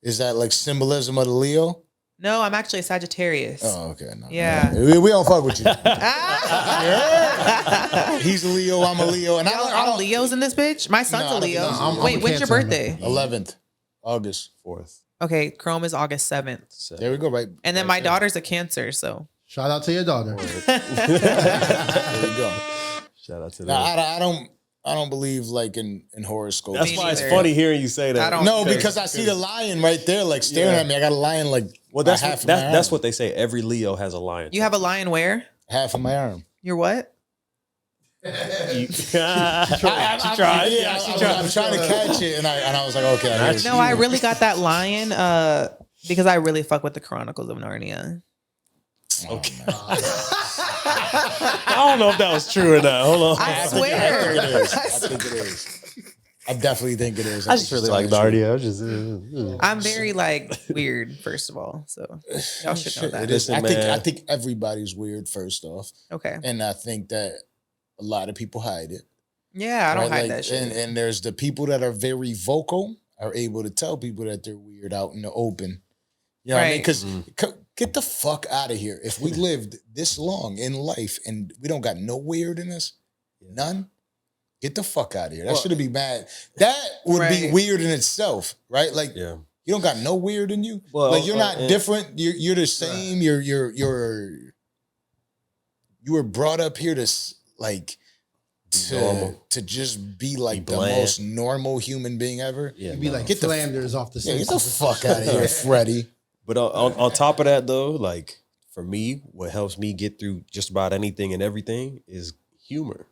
Is that like symbolism of the Leo? No, I'm actually a Sagittarius. Oh, okay. No, Yeah. no. We don't fuck with you. Ah! He's a Leo, I'm a Leo. And I Y'all don't all Leos in this bitch? My son's No, a Leo. no, I'm Wait, a when's your Cancer, birthday? 11th, August. 4th. Okay, Chrome is August 7th. There we go, right? And then my daughter's a Cancer, so. Shout out to your daughter. There we go. Shout out to Now, them. I don't believe like in horoscopes. That's Me why it's neither. funny hearing you say that. I don't- No, because I see the lion right there, like staring Yeah. at me. I got a lion like Well, that's half what, of my that's arm. what they say. Every Leo has a lion. You have a lion where? Half of my arm. You're what? She tried. Yeah, I was trying to catch it, and I was like, okay. I hear No, I really got that lion Because I really fuck with the Chronicles of Narnia. Okay. I don't know if that was true or not. Hold on. I swear. I think it is. I definitely think it is. I just really like Narnia. I'm very like weird, first of all. So y'all should know that. It is. I think everybody's weird, first off. Okay. And I think that a lot of people hide it. Yeah, I don't hide that shit. And there's the people that are very vocal, are able to tell people that they're weird out in the open. You know what I mean? Because get the fuck out of here. If we lived this long in life and we don't got no weird in us, none, get the fuck out of here. That should be bad. That would be weird in itself, right? Like, you don't got no weird in you. Well, like, you're not different. You're the same. You were brought up here to like to just be like the most normal human being ever. Yeah, you be like get Flanders off the get the fuck out of here, Freddie. But on top of that, though, like for me, what helps me get through just about anything and everything is humor.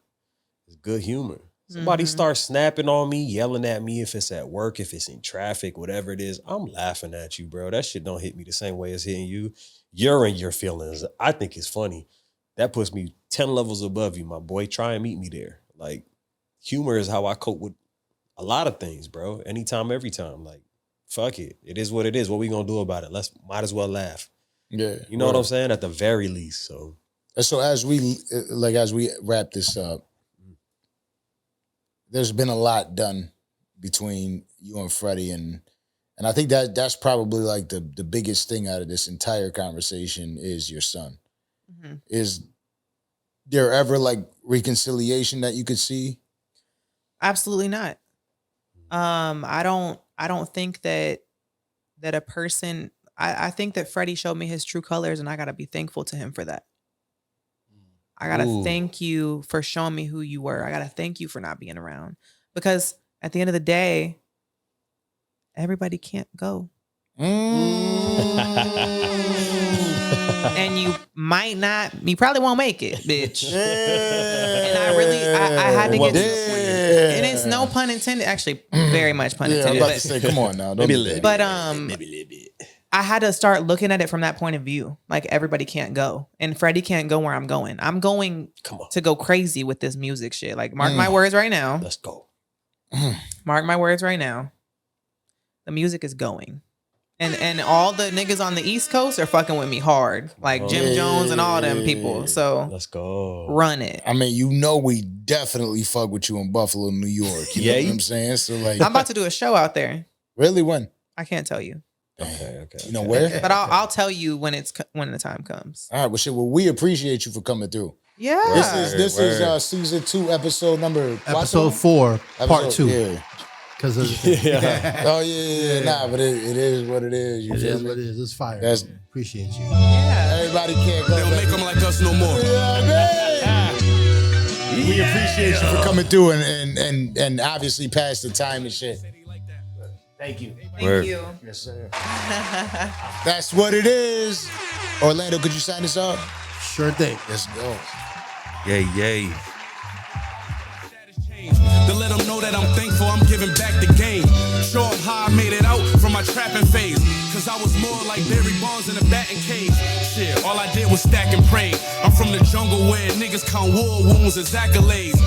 It's good humor. Somebody starts snapping on me, yelling at me, if it's at work, if it's in traffic, whatever it is, I'm laughing at you, bro. That shit don't hit me the same way as hitting you. You're in your feelings. I think it's funny. That puts me 10 levels above you, my boy. Try and meet me there. Like, humor is how I cope with a lot of things, bro. Anytime, every time. Like, fuck it. It is what it is. What we gonna do about it? Might as well laugh. Yeah. You know what I'm saying? At the very least. So as we wrap this up, there's been a lot done between you and Freddie, and I think that's probably like the biggest thing out of this entire conversation is your son. Mm-hmm. Is there ever like reconciliation that you could see? Absolutely not. I don't think that a person, I think that Freddie showed me his true colors, and I gotta be thankful to him for that. I gotta thank you for showing me who you were. I gotta thank you for not being around, because at the end of the day, everybody can't go. And you probably won't make it, bitch. And I had to get to the point. And it's no pun intended, actually very much pun intended. I'm about to say, come on now. Don't maybe a little bit. I had to start looking at it from that point of view. Like, everybody can't go. And Freddie can't go where I'm going. I'm going to go crazy with this music shit. Like, mark my words right now. Let's go. Mark my words right now. The music is going. And all the niggas on the East Coast are fucking with me hard. Like Jim Jones and all them people. So let's go. Run it. I mean, we definitely fuck with you in Buffalo, New York. You know what I'm saying? So like, I'm about to do a show out there. Really? When? I can't tell you. Okay. You know where? But I'll tell you when the time comes. All right. Well, shit. Well, we appreciate you for coming through. Yeah. This is season 2, episode 4, part 2. Yeah. Because of Nah, but it is what it is. You feel me? What it is. It's fire. Appreciate you. Yeah. Everybody can't go. They don't make them like us no more. We appreciate you for coming through and obviously past the time and shit. Thank you. Thank you. Yes, sir. That's what it is. Orlando, could you sign us off? Sure thing. Let's go. Yay. To let them know that I'm thankful, I'm giving back the game. Show them how I made it out from my trapping phase. Cause I was more like Barry Bonds in a batting cage. Shit, all I did was stack and pray. I'm from the jungle where niggas count war wounds as accolades.